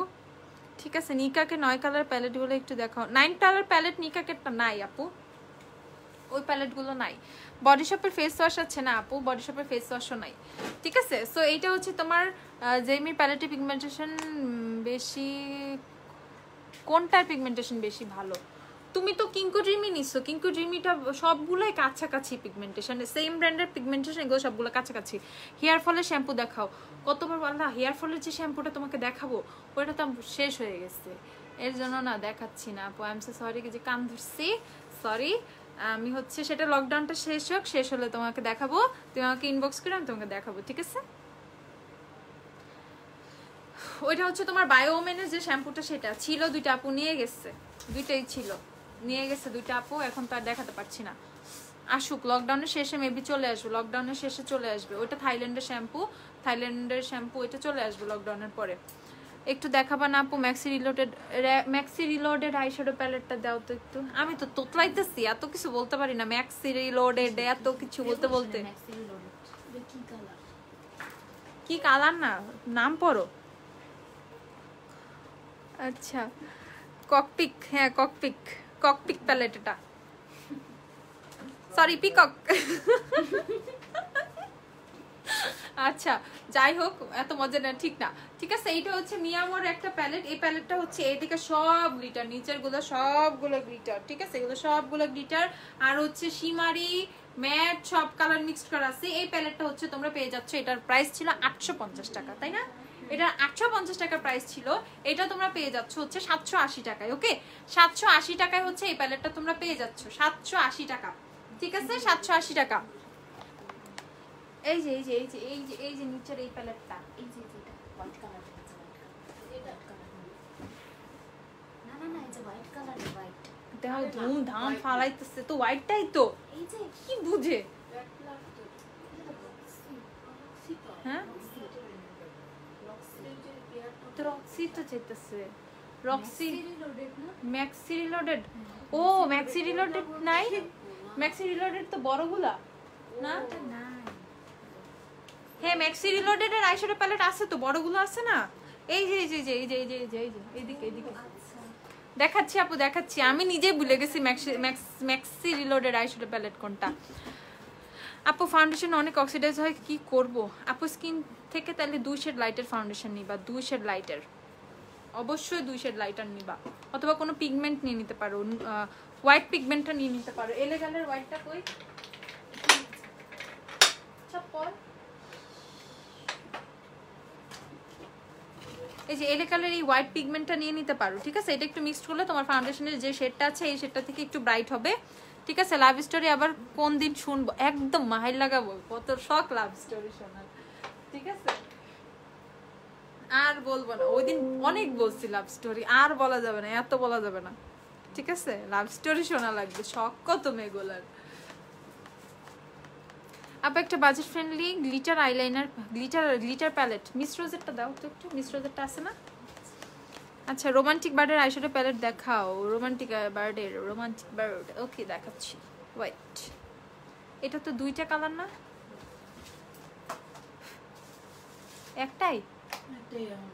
ঠিক আছে। নিকাকে 9 কালার প্যালেট গুলো একটু দেখাও। 9 কালার প্যালেট নিকাকেরটা নাই আপু, ওই প্যালেট গুলো নাই। বডি শপের ফেস ওয়াশ আছে না আপু, বডি শপের ফেস ওয়াশও নাই, ঠিক আছে। সো এইটা হচ্ছে তোমার জেমির প্যালেটে পিগমেন্টেশন বেশি, কোনটার পিগমেন্টেশন বেশি ভালো? তুমি তো কিঙ্কো ড্রিমি নিছো, কিঙ্কো ড্রিমিটা সবগুলোই কাছাকাছি পিগমেন্টেশন, সেম ব্র্যান্ডের পিগমেন্টেশন, এগুলো সবগুলো কাছাকাছি। হেয়ার ফলের শ্যাম্পু দেখাও, কতবার বললা হেয়ার ফলের যে শ্যাম্পুটা তোমাকে দেখাবো ওইটা তো শেষ হয়ে গেছে, এর জন্য না দেখাচ্ছি না আপু। আই এম সো সরি যে কান ধরছি, সরি। আমি হচ্ছে সেটা লকডাউনটা শেষ হোক, শেষ হলে তোমাকে দেখাবো, তুমি আমাকে ইনবক্স করে আমি তোমাকে দেখাবো, ঠিক আছে? ওইটা হচ্ছে তোমার বায়োমেনের যে শ্যাম্পুটা, সেটা ছিল, দুইটা আপু নিয়ে গেছে, দুইটাই ছিল, নিয়ে গেছে দুইটা আপু, এখন তো আর দেখাতে পারছি না। আসুক লকডাউনের শেষে মেবি চলে আসবে, লকডাউনের শেষে চলে আসবে। ওইটা থাইল্যান্ডের শ্যাম্পু, থাইল্যান্ডের শ্যাম্পু, এটা চলে আসবে লকডাউনের পরে। একটু দেখাবা না আপু ম্যাক্সি রিলোডেড আইশ্যাডো প্যালেটটা দাও তো একটু। আমি তো তোতলাইতেছি, এত কিছু বলতে পারি না, ম্যাক্সি রিলোডেড এত কিছু বলতে বলতে। কি কালার না, নাম পড়ো। আচ্ছা ককপিক, হ্যাঁ ককপিক প্যালেট, এটা সরি পিকক। আচ্ছা যাই হোক, এত মজা না, ঠিক না, ঠিক আছে। এইটা হচ্ছে মিয়ামোর একটা প্যালেট, এই প্যালেটটা হচ্ছে এদিকে সব গ্লিটার, নিচের গুলো সবগুলো গ্লিটার, ঠিক আছে, এগুলো সবগুলো গ্লিটার, আর হচ্ছে শিমারি ম্যাট সব কালার মিক্সড করা আছে। এই প্যালেটটা হচ্ছে তোমরা পেয়ে যাচ্ছ, এটার প্রাইস ছিল 850 টাকা, তাই না? এটা 850 টাকা প্রাইস ছিল, এটা তোমরা পেয়ে যাচ্ছ হচ্ছে 780 টাকায়। ওকে, 780 টাকায় হচ্ছে এই প্যালেটটা তোমরা পেয়ে যাচ্ছ, 780 টাকা, ঠিক আছে, 780 টাকা। এই যে এই যে এই যে এই যে এই যে নিচের এই প্যালেটটা, এই যে এটা হোয়াইট কালার, এটা কালার না না না, এই যে হোয়াইট কালার, হোয়াইট দেখো ধুম ধাম ফালাইতেছে তো, হোয়াইটটাই তো, এই যে কি বুঝে, হ্যাঁ তো রক্সি তো চাইতেছে, রক্সি ম্যাক্সি রিলোডেড। ও ম্যাক্সি রিলোডেড নাই, ম্যাক্সি রিলোডেড তো বড়গুলা না। হ্যাঁ ম্যাক্সি রিলোডেড এর আইশ্যাডো প্যালেট আছে তো, বড়গুলো আছে না, এই যে এই যে এই যে এই যে এই যে এই যে এইদিকে এইদিকে দেখাচ্ছি আপু, দেখাচ্ছি, আমি নিজেই ভুলে গেছি ম্যাক্সি রিলোডেড আইশ্যাডো প্যালেট কোনটা। আপু ফাউন্ডেশন অনেক অক্সিডাইজ হয়, কি করব আপু? স্কিন থেকে তাহলে 2 শেড লাইটের ফাউন্ডেশন নিবা, 2 শেড লাইটের, অবশ্যই 2 শেড লাইটার নিবা, অথবা কোনো পিগমেন্ট নিয়ে নিতে পারো, হোয়াইট পিগমেন্টটা নিয়ে নিতে পারো। এলেগালের হোয়াইটটা কই, চপ্পল, এই যে এলেকালের এই হোয়াইট পিগমেন্টটা নিয়ে নিতে পারো, ঠিক আছে। এটা একটু মিক্সড করলে তোমার ফাউন্ডেশনের যে শেডটা আছে এই শেডটা থেকে একটু ব্রাইট হবে, ঠিক আছে। লাভ স্টোরি আবার কোন দিন শুনবো, একদম মাহাই লাগাবো, কত শখ লাভ স্টোরি শোনার, ঠিক আছে। আর বলবো না, ওই দিন অনেক বলছি লাভ স্টোরি, আর বলা যাবে না, এত বলা যাবে না, ঠিক আছে। লাভ স্টোরি শোনা লাগবে, শখ কত মেয়েগুলার। আপু একটা budget friendly glitter eyeliner, glitter palette, miss রোজেরটা দাও তো একটু, মিস রোজেরটা আছে না? আচ্ছা রোমান্টিক বার্ডের আইশ্যাডো প্যালেট দেখাও, রোমান্টিক বার্ড, ওকে দেখাচ্ছি। হোয়াইট, এটা তো 2টা কালার না, একটাই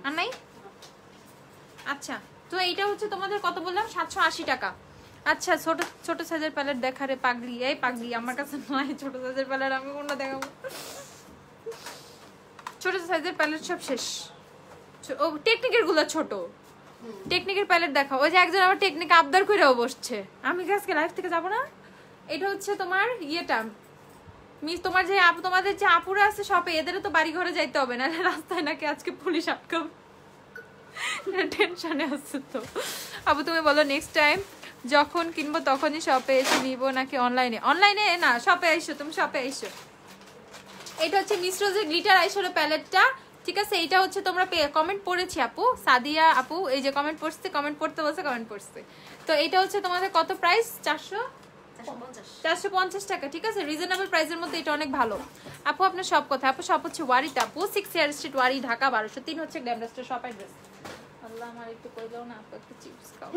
আর নাই? আচ্ছা তো এইটা হচ্ছে তোমাদের কত বললাম, 780 টাকা। আচ্ছা ছোট ছোট সাইজের প্যালেট দেখারে পাগলি, এই পাগলি আমার কাছে নয় ছোট সাইজের প্যালেট, আমি কোনটা দেখাবো? ছোট সাইজের প্যালেট সব শেষ, ও টেকনিকের গুলো ছোট, টেকনিকের প্যালেট দেখাও। ওই যে একজন আবার টেকনিক আবদার করেও বসছে, আমি আজকে লাইভ থেকে যাবো না। এটা হচ্ছে তোমার ইয়েটা মিস, তোমার যে আপু, তোমাদের যে আপুরা আছে শপে, এদেরও তো বাড়ি ঘরে যাইতে হবে না, রাস্তায় নাকি আজকে পুলিশ আটকাবে, টেনশনে আছে তো। আপু তুমি বলো নেক্সট টাইম যখন কিনবো তখনই শপে এসে নিবো নাকি অনলাইনে? অনলাইনে না, শপে আইসো, তুমি শপে আইসো। এটা হচ্ছে মিস রোজের গ্লিটার আইশ্যাডো প্যালেটটা, ঠিক আছে। এটা হচ্ছে তোমরা কমেন্ট পড়েছি আপু, সাদিয়া আপু এই যে কমেন্ট পড়ছে, কমেন্ট পড়তে বলছে, কমেন্ট পড়ছে। তো এটা হচ্ছে তোমাদের কত প্রাইস? 450 টাকা, ঠিক আছে, রিজনেবল প্রাইসের মধ্যে এটা অনেক ভালো। আপু আপনার সব কথা, আপু সব হচ্ছে ওয়ারিতে আপু, 6 ইয়ার স্ট্রিট ওয়ারি, ঢাকা 1203 হচ্ছে গ্ল্যামরাস্টার শপ অ্যাড্রেস। আল্লাহ আমার একটু কই দাও না আপু, একটু চিপস খাও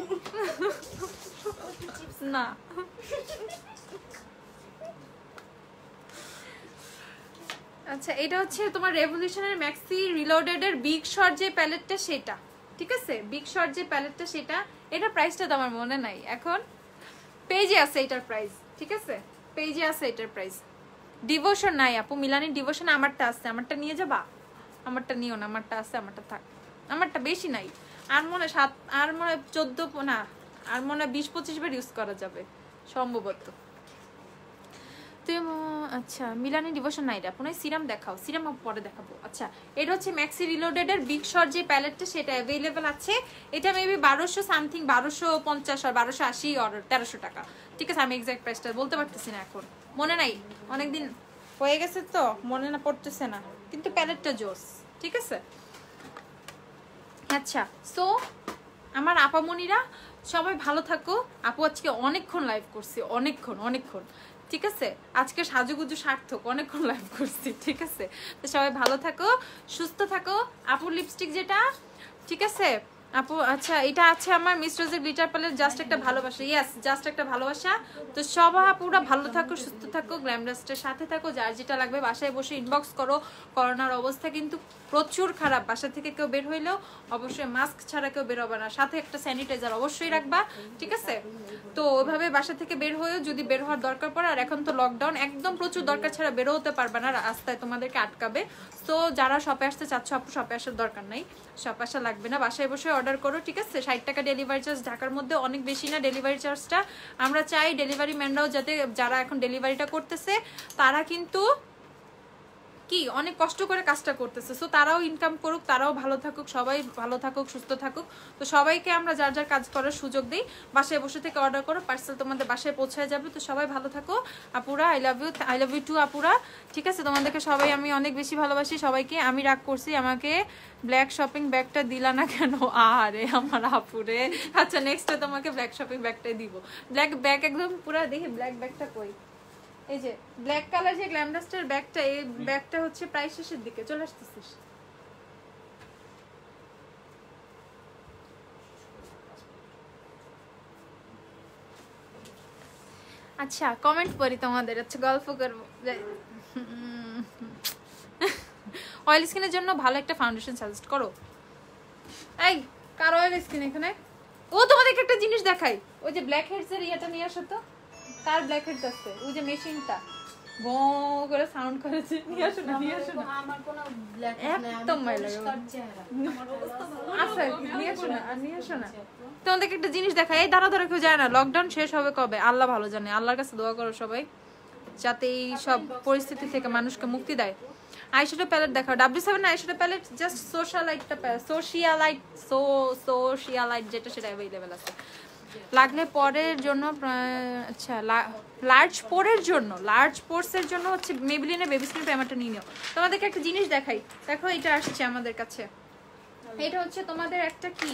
না। আচ্ছা এটা হচ্ছে তোমার রেভলিউশনের ম্যাক্সি রিলোডেড এর বিগ শট যে প্যালেটটা সেটা, ঠিক আছে, বিগ শট যে প্যালেটটা সেটা, এটা প্রাইসটা তো আমার মনে নাই এখন, পেজে আছে এটার প্রাইস, ঠিক আছে, পেজে আছে এটার প্রাইস। ডিভোশন নাই আপু, মিলানির ডিভোশন আমারটা আছে, আমারটা নিয়ে যাবা? আমারটা নিও না, আমারটা আছে, আমারটা থাক, আমারটা বেশি নাই, আর মনে 14 না আর মনে হয় 20-25 বার ইউজ করা যাবে সম্ভবত। আচ্ছা মিলানি ডিভোশন নাইট আপনার সিরাম দেখাও, সিরাম পরে দেখাবো। আচ্ছা এটা হচ্ছে ম্যাক্সি রিলোডেড এর বিগ শট যে প্যালেটটা, সেটা অ্যাভেলেবেল আছে। এটা মেবি 1200 সামথিং, 1250 আর 1280 আর 1300 টাকা, ঠিক আছে। আমি এক্সাক্ট প্রাইসটা বলতে পারতেছি না এখন, মনে নাই, অনেকদিন হয়ে গেছে তো মনে না পড়তেছে না, কিন্তু প্যালেটটা জোস, ঠিক আছে। আচ্ছা সো আমার আপামনিরা সবাই ভালো থাকো। আপু আজকে অনেকক্ষণ লাইভ করছি, অনেকক্ষণ, ঠিক আছে। আজকে সাজুগুজু সার্থক, অনেকক্ষণ লাইভ করছি, ঠিক আছে। তো সবাই ভালো থাকো, সুস্থ থাকো। আপুর লিপস্টিক যেটা, ঠিক আছে আপু, আচ্ছা এটা আছে আমার মিস রোজের গ্লিটার প্যালেট, জাস্ট একটা ভালোবাসা, ইয়েস জাস্ট একটা ভালোবাসা। তো সব আপুরা ভালো থাকো, সুস্থ থাকো, গ্ল্যামডাস্টের সাথে থাকো। যার যেটা লাগবে বাসায় বসে ইনবক্স করো। করোনার অবস্থা কিন্তু প্রচুর খারাপ, বাসা থেকে কেউ বের হইলেও অবশ্যই মাস্ক ছাড়া কেউ বের হবে না, সাথে একটা স্যানিটাইজার অবশ্যই রাখবা, ঠিক আছে। তো ওইভাবে বাসা থেকে বের হয়েও যদি বের হওয়ার দরকার পড়ে, আর এখন তো লকডাউন, একদম প্রচুর দরকার ছাড়া বেরো হতে পারবে না, রাস্তায় তোমাদেরকে আটকাবে। তো যারা শপে আসতে চাচ্ছ আপু, শপে আসার দরকার নাই, শপে আসা লাগবে না, বাসায় বসে অর্ডার করো, ঠিক আছে। 60 টাকা ডেলিভারি চার্জ, ঢাকার মধ্যে অনেক বেশি না ডেলিভারি চার্জটা। আমরা চাই ডেলিভারি ম্যানরাও যাতে, যারা এখন ডেলিভারিটা করতেছে তারা কিন্তু কি অনেক কষ্ট করে কাজটা করতেছে, সো তারাও ইনকাম করুক, তারাও ভালো থাকুক, সবাই ভালো থাকুক, সুস্থ থাকুক। তো সবাইকে আমরা যার যার কাজ করার সুযোগ দিই, বাসায় বসে থেকে অর্ডার করো, পার্সেল তোমাদের বাসায় পৌঁছায় যাবে। তো সবাই ভালো থাকো আপুরা, আই লাভ ইউ টু আপুরা, ঠিক আছে। তোমাদেরকে সবাই আমি অনেক বেশি ভালোবাসি সবাইকে। আমি রাগ করছি, আমাকে ব্ল্যাক শপিং ব্যাগটা দিলা না কেন? আরে আমার আপুরে, আচ্ছা নেক্সটে তোমাকে ব্ল্যাক শপিং ব্যাগটাই দিব। ব্ল্যাক ব্যাগ একদম পুরা, দেখি ব্ল্যাক ব্যাগটা কই, এই যে ব্ল্যাক কালার যে গ্ল্যামডাস্টের ব্যাগটা, এই ব্যাগটা হচ্ছে প্রায় শেষের দিকে চলে আসতেছিস। আচ্ছা কমেন্ট পড়ি তোমাদের, আচ্ছা গল্প করবো। অয়েল স্কিনের জন্য ভালো একটা ফাউন্ডেশন সাজেস্ট করো। এই কার অয়েল স্কিন এখানে? ও তোমাদেরকে একটা জিনিস দেখাই, ওই যে ব্ল্যাক হেডস এর ইয়েটা নিয়ে আসো তো। কার ব্ল্যাক হেডস আছে? ওই যে মেশিনটা বো করে সাউন্ড করেছে, নিয়ে আসো না, নিয়ে আসো না। আমার কোনো ব্ল্যাক হেডস নাই, একদম মাই লাগে আমার অবস্থা ভালো। আচ্ছা নিয়ে আসো না, আর নিয়ে আসো না। তোমাদেরকে একটা জিনিস দেখাই, এই দাঁড়া দাঁড়া কেউ যায় না, লকডাউন শেষ হবে কবে আল্লাহ ভালো জানে। আল্লাহর কাছে দোয়া করো সবাই, যাতে এই সব পরিস্থিতি থেকে মানুষকে মুক্তি দেয়। আইশ্যাডো প্যালেট দেখাও, W7 আইশ্যাডো প্যালেট, জাস্ট সোশ্যালাইটটা, সোশিয়ালাইট যেটা, সেটা অ্যাভেলেবেল আছে। লাগলে পরের জন্য, আচ্ছা লার্জ পোরের জন্য, লার্জ পোর্সের জন্য হচ্ছে মেবলিনের বেবি স্কিন প্রাইমারটা নিয়ে নিও। তোমাদেরকে একটা জিনিস দেখাই, দেখো এটা আসছে আমাদের কাছে, এটা হচ্ছে তোমাদের একটা কি,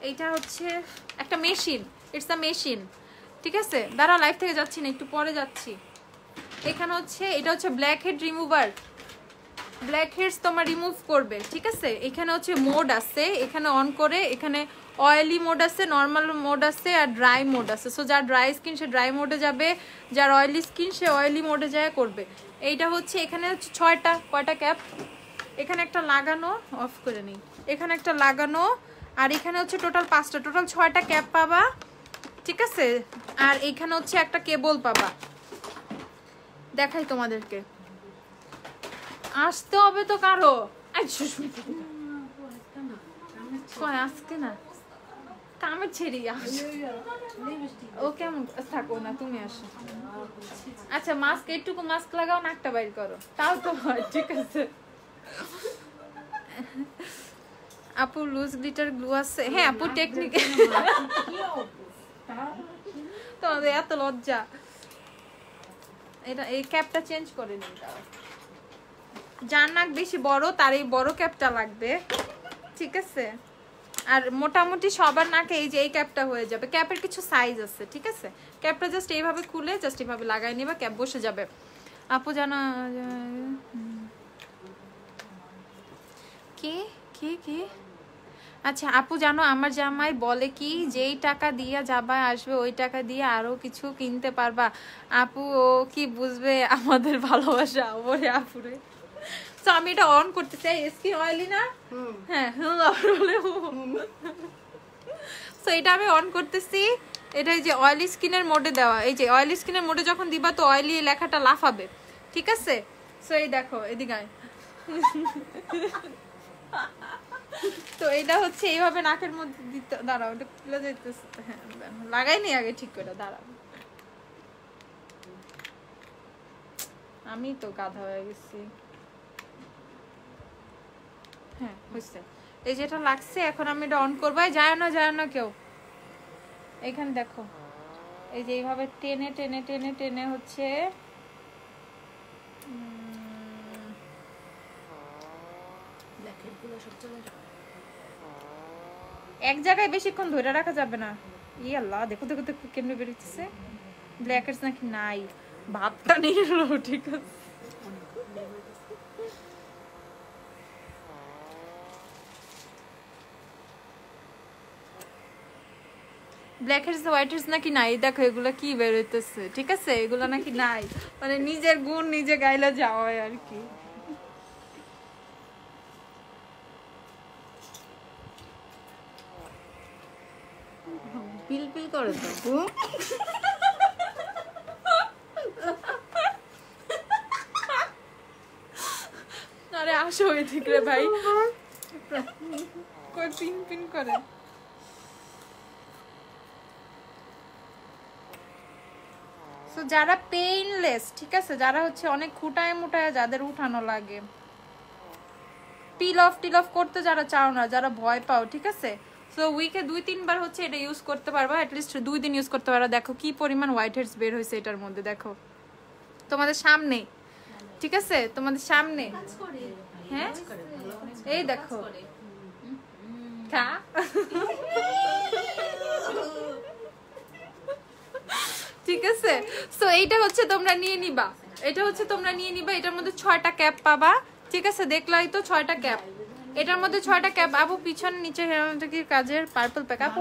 এইটা হচ্ছে একটা মেশিন, ইটস আ মেশিন, ঠিক আছে। দাঁড়াও লাইভ থেকে যাচ্ছি না, একটু পরে যাচ্ছি। এখানে হচ্ছে এটা হচ্ছে blackhead remover, blackheads তোমার রিমুভ করবে, ঠিক আছে। এখানে হচ্ছে মোড আছে, এখানে অন করে, এখানে অয়েলি মোড আছে, নর্মাল মোড আছে, আর ড্রাই মোড আছে। সো যার ড্রাই স্কিন সে ড্রাই মোডে যাবে, যার অয়েলি স্কিন সে অয়েলি মোডে যায় করবে। এইটা হচ্ছে এখানে হচ্ছে 6টা কয়টা ক্যাপ, এখানে একটা লাগানো, অফ করে নিই, এখানে একটা লাগানো, আর এখানে হচ্ছে টোটাল 5টা, টোটাল 6টা ক্যাপ পাবা, ঠিক আছে। আর এখানে হচ্ছে একটা কেবল পাবা, দেখাই তোমাদেরকে, আসতে হবে তো কারো, আজকে না কামে ছেড়ে ও কেমন থাকো না, তুমি আসো। আচ্ছা মাস্ক, এইটুকু মাস্ক লাগাও, নাকটা বাইর করো, তাও তো হয়, ঠিক আছে। আপু লুজ গ্লিটার গ্লু আছে? হ্যাঁ আপু টেকনিক, তোমাদের এত লজ্জা। এটা এই ক্যাপটা চেঞ্জ করে নিই, যার নাক বেশি বড় তার এই বড় ক্যাপটা লাগবে, ঠিক আছে। আর মোটামুটি সবার নাকে এই যে এই ক্যাপটা হয়ে যাবে। ক্যাপের কিছু সাইজ আছে, ঠিক আছে। ক্যাপটা জাস্ট এইভাবে খুলে জাস্ট এইভাবে লাগাই নিবা, ক্যাপ বসে যাবে। আপু জানা কি কি কি, আচ্ছা আপু জানো আমার জামাই বলে কি, যেই টাকা দিয়ে যাবা আসবে ওই টাকা দিয়ে আরো কিছু কিনতে পারবা। আপু ও কি বুঝবে আমাদের ভালোবাসা? ওরে আপুরে, তো আমি এটা অন করতে চাই, স্কিন অয়েলি না, হ্যাঁ তো এটা আমি অন করতেছি। এটা এই যে অয়েলি স্কিনের মোডে দেওয়া, এই যে অয়েলি স্কিনের মোডে যখন দিবা তো অয়েলি লেখাটা লাফাবে, ঠিক আছে। সো এই দেখো এদিকে তো এটা হচ্ছে এইভাবে নাকের মধ্যে দিতে, দাঁড়াও এটা খুলে যাইতেছে, হ্যাঁ লাগাই নি আগে ঠিক করে, দাঁড়াও আমি তো গাধা হয়ে গেছি। হ্যাঁ হয়েছে, এই যেটা লাগছে এখন আমি এটা অন করবো। যায় না কেউ, এখানে দেখো এই যে এইভাবে টেনে টেনে টেনে টেনে হচ্ছে এক জায়গায় বেশিক্ষণ ধরে রাখা যাবে না। ই আল্লাহ, দেখো দেখো দেখো কেমনে বেরোচ্ছে, ব্ল্যাকেটস নাকি নাই, ভাবটা নিয়ে এলো, ঠিক আছে ব্ল্যাকহেডস হোয়াইটহেডস নাকি নাই, দেখো এগুলো কি বেরোতেছে, ঠিক আছে এগুলো নাকি নাই, মানে নিজের গুণ নিজে গাইলে যাওয়া হয় আর কি। পিল পিল করে তো আরে আসো এদিকে রে ভাই, কই পিন পিন করে। তো যারা পেইনলেস, ঠিক আছে, যারা হচ্ছে অনেক খুঁটায় মুটায় যাদের উঠানো লাগে, টিল অফ করতে যারা চাও না, যারা ভয় পাও, ঠিক আছে, সো উইকে 2-3 বার হচ্ছে এটা ইউজ করতে পারবা, অ্যাটলিস্ট 2 দিন ইউজ করতে পারবা। দেখো কি পরিমাণ হোয়াইট হেডস বের হয়েছে এটার মধ্যে, দেখো তোমাদের সামনে, ঠিক আছে তোমাদের সামনে, হ্যাঁ এই দেখো খা ঠিক আছে। সো এইটা হচ্ছে তোমরা নিয়ে নিবা, এটা হচ্ছে তোমরা নিয়ে নিবা, এটার মধ্যে 6টা ক্যাপ পাবা, ঠিক আছে দেখলাই তো 6টা ক্যাপ, এটার মধ্যে 6টা ক্যাপ। আপু পিছন নিচে কি কাজের পার্পল প্যাক, আপু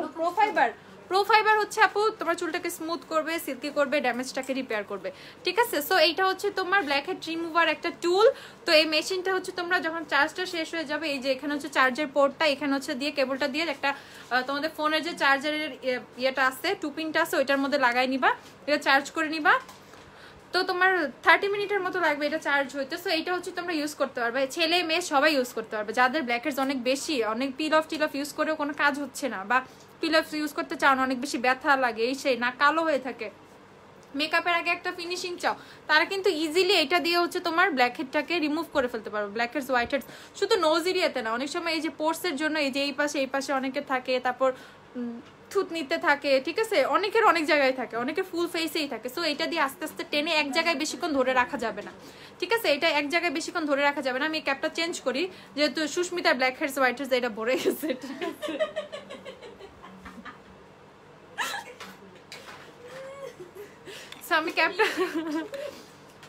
প্রো ফাইবার হচ্ছে আপু তোমার চুলটাকে স্মুথ করবে, সিল্কি করবে, ড্যামেজটাকে রিপেয়ার করবে, ঠিক আছে। সো এইটা হচ্ছে তোমার ব্ল্যাক হেড রিমুভার একটা টুল। তো এই মেশিনটা হচ্ছে তোমরা যখন চার্জটা শেষ হয়ে যাবে, এই যে এখানে হচ্ছে চার্জের পোর্টটা, এখানে হচ্ছে দিয়ে কেবলটা দিয়ে একটা তোমাদের ফোনের যে চার্জারের ইয়েটা আছে, টুপিনটা আছে, ওইটার মধ্যে লাগাই নিবা, এটা চার্জ করে নিবা। তো তোমার 30 মিনিটের মতো লাগবে এটা চার্জ হইতে। সো এইটা হচ্ছে তোমরা ইউজ করতে পারবে, ছেলে মেয়ে সবাই ইউজ করতে পারবে, যাদের ব্ল্যাকহেডস অনেক বেশি, অনেক পিল অফ ইউজ করেও কোনো কাজ হচ্ছে না, বা পিল অফ ইউজ করতে চাও না, অনেক বেশি ব্যথা লাগে, এই সেই না কালো হয়ে থাকে, মেকআপের আগে একটা ফিনিশিং চাও, তারা কিন্তু ইজিলি এটা দিয়ে হচ্ছে তোমার ব্ল্যাকহেডটাকে রিমুভ করে ফেলতে পারবে। ব্ল্যাকহেডস হোয়াইটহেডস শুধু নোজ এরিয়াতে না, অনেক সময় এই যে পোর্সের জন্য এই যে এই পাশে অনেকের থাকে, তারপর থুতনিতে থাকে, ঠিক আছে, অনেকের অনেক জায়গায় থাকে, অনেকের ফুল ফেসেই থাকে। সো এটা দিয়ে আস্তে আস্তে টেনে এক জায়গায় বেশিক্ষণ ধরে রাখা যাবে না, ঠিক আছে, এটা এক জায়গায় বেশিক্ষণ ধরে রাখা যাবে না। আমি ক্যাপটা চেঞ্জ করি, যেহেতু সুস্মিতার ব্ল্যাকহেডস হোয়াইটহেডস এটা ভরে গেছে, ঠিক আছে। আমি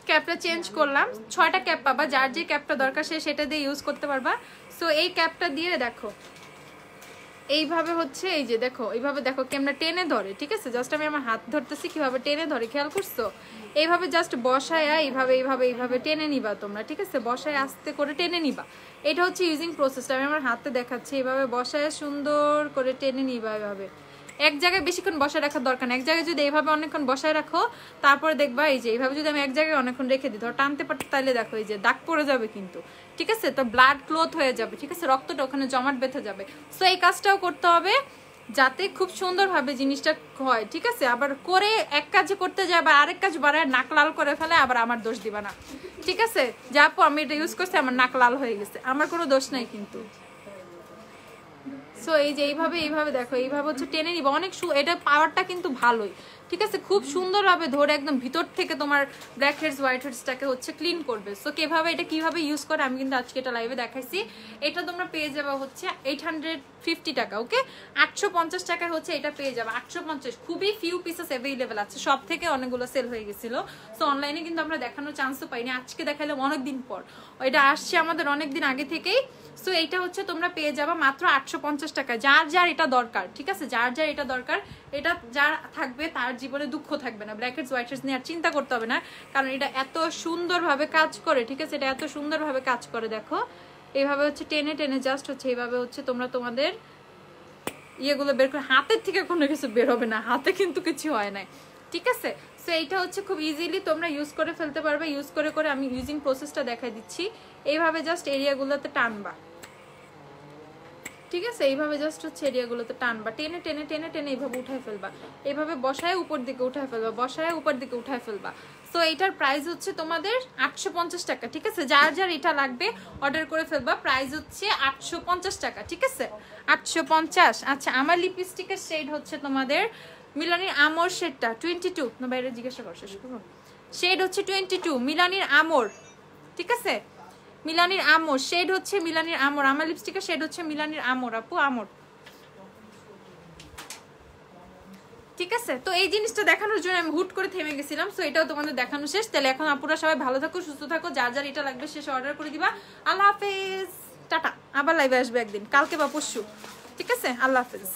ক্যাপটা চেঞ্জ করলাম, 6টা ক্যাপ পাবা, যার যে ক্যাপটা দরকার সে সেটা দিয়ে ইউজ করতে পারবা। সো এই ক্যাপটা দিয়ে দেখো এইভাবে হচ্ছে, এই যে দেখো এইভাবে দেখো কেমন টেনে ধরে, ঠিক আছে, জাস্ট আমি আমার হাত ধরতেছি কিভাবে টেনে ধরে, খেয়াল করছো, এইভাবে জাস্ট বসায় এইভাবে টেনে নিবা তোমরা, ঠিক আছে, বসায় আস্তে করে টেনে নিবা। এটা হচ্ছে ইউজিং প্রসেসটা, আমি আমার হাতে দেখাচ্ছি, এইভাবে বসায় সুন্দর করে টেনে নিবা। এইভাবে এক জায়গায় বেশিক্ষণ বসায় রাখার দরকার নেই, এক জায়গায় যদি এইভাবে অনেকক্ষণ বসায় রাখো, তারপরে দেখবা এই যে এইভাবে যদি আমি এক জায়গায় অনেকক্ষণ রেখে দিই, ধর টানতে পারতে, তাহলে দেখো এই যে দাগ পড়ে যাবে কিন্তু, ঠিক আছে, তো ব্লাড ক্লথ হয়ে যাবে, ঠিক আছে, রক্তটা ওখানে জমাট বেঁধে যাবে। সো এই কাজটাও করতে হবে যাতে খুব সুন্দরভাবে জিনিসটা হয়, ঠিক আছে। আবার করে এক কাজে করতে যায় আবার আরেক কাজ বাড়ায় নাক লাল করে ফেলে, আবার আমার দোষ দিবা না, ঠিক আছে। যা আপু আমি এটা ইউজ করছি আমার নাক লাল হয়ে গেছে, আমার কোনো দোষ নাই কিন্তু। সো এই যে এইভাবে দেখো, এইভাবে হচ্ছে টেনে নিবা, অনেক এটা পাওয়ারটা কিন্তু ভালোই, ঠিক আছে, খুব সুন্দরভাবে ধরে একদম ভিতর থেকে তোমার ব্ল্যাকহেডস হোয়াইটহেডসটাকে হচ্ছে ক্লিন করবে। সো এটা কিভাবে ইউজ করে আমি কিন্তু আজকে এটা লাইভে দেখাইছি। এটা তোমরা পেয়ে যাবে হচ্ছে 850 টাকা, ওকে, 850 টাকায় হচ্ছে এটা পেয়ে যাবে, 850, খুবই ফিউ পিসেস অ্যাভেলেবেল আছে, সব থেকে অনেকগুলো সেল হয়ে গেছিল। সো অনলাইনে কিন্তু আমরা দেখানোর চান্সও পাইনি, আজকে দেখাইলাম অনেকদিন পর, এটা আসছে আমাদের অনেকদিন আগে থেকেই। সো এইটা হচ্ছে তোমরা পেয়ে যাবা মাত্র 850 টাকা, যার এটা দরকার, ঠিক আছে, যার এটা দরকার, এটা যার থাকবে তার জীবনে দুঃখ থাকবে না, ব্ল্যাকহেডস হোয়াইটহেডস নিয়ে আর চিন্তা করতে হবে না, কারণ এটা এত সুন্দরভাবে কাজ করে, ঠিক আছে, এটা এত সুন্দরভাবে কাজ করে। দেখো এইভাবে হচ্ছে টেনে টেনে জাস্ট হচ্ছে এইভাবে হচ্ছে তোমরা তোমাদের ইয়েগুলো বের করে, হাতের থেকে কোনো কিছু বের হবে না, হাতে কিন্তু কিছু হয় না, ঠিক আছে। সো এইটা হচ্ছে খুব ইজিলি তোমরা ইউজ করে ফেলতে পারবে। ইউজ করে আমি ইউজিং প্রসেসটা দেখাই দিচ্ছি, এইভাবে জাস্ট এরিয়াগুলোতে টানবা, ঠিক আছে। এইভাবে জাস্ট হচ্ছে এরিয়াগুলোতে টানবা, টেনে টেনে টেনে টেনে এইভাবে উঠায় ফেলবা, এইভাবে বসায় উপর দিকে উঠায় ফেলবা, বসায় উপর দিকে উঠায় ফেলবা। সো এইটার প্রাইস হচ্ছে তোমাদের 850 টাকা। ঠিক আছে, যার যার এটা লাগবে অর্ডার করে ফেলবা। প্রাইস হচ্ছে 850 টাকা। ঠিক আছে, 850। আচ্ছা, আমার লিপস্টিকের শেড হচ্ছে তোমাদের মিলানির আমর শেডটা 22 না, বাইরে জিজ্ঞাসা করো, শেষ করবো। শেড হচ্ছে 22 মিলানির আমর। ঠিক আছে, মিলানির আমর শেড হচ্ছে মিলানির আমর। আমার লিপস্টিকের শেড হচ্ছে মিলানির আমর আপু, আমর। ঠিক আছে, তো এই জিনিসটা দেখানোর জন্য আমি হুট করে থেমে গেছিলাম। সো এটাও তোমাদের দেখানো শেষ। তাহলে এখন আপুরা সবাই ভালো থাকো, সুস্থ থাকো, যার যার এটা লাগবে শেষ অর্ডার করে দিবা। আল্লাহ হাফেজ, টাটা। আবার লাইভে আসবে একদিন, কালকে বা পরশু। ঠিক আছে, আল্লাহ হাফেজ।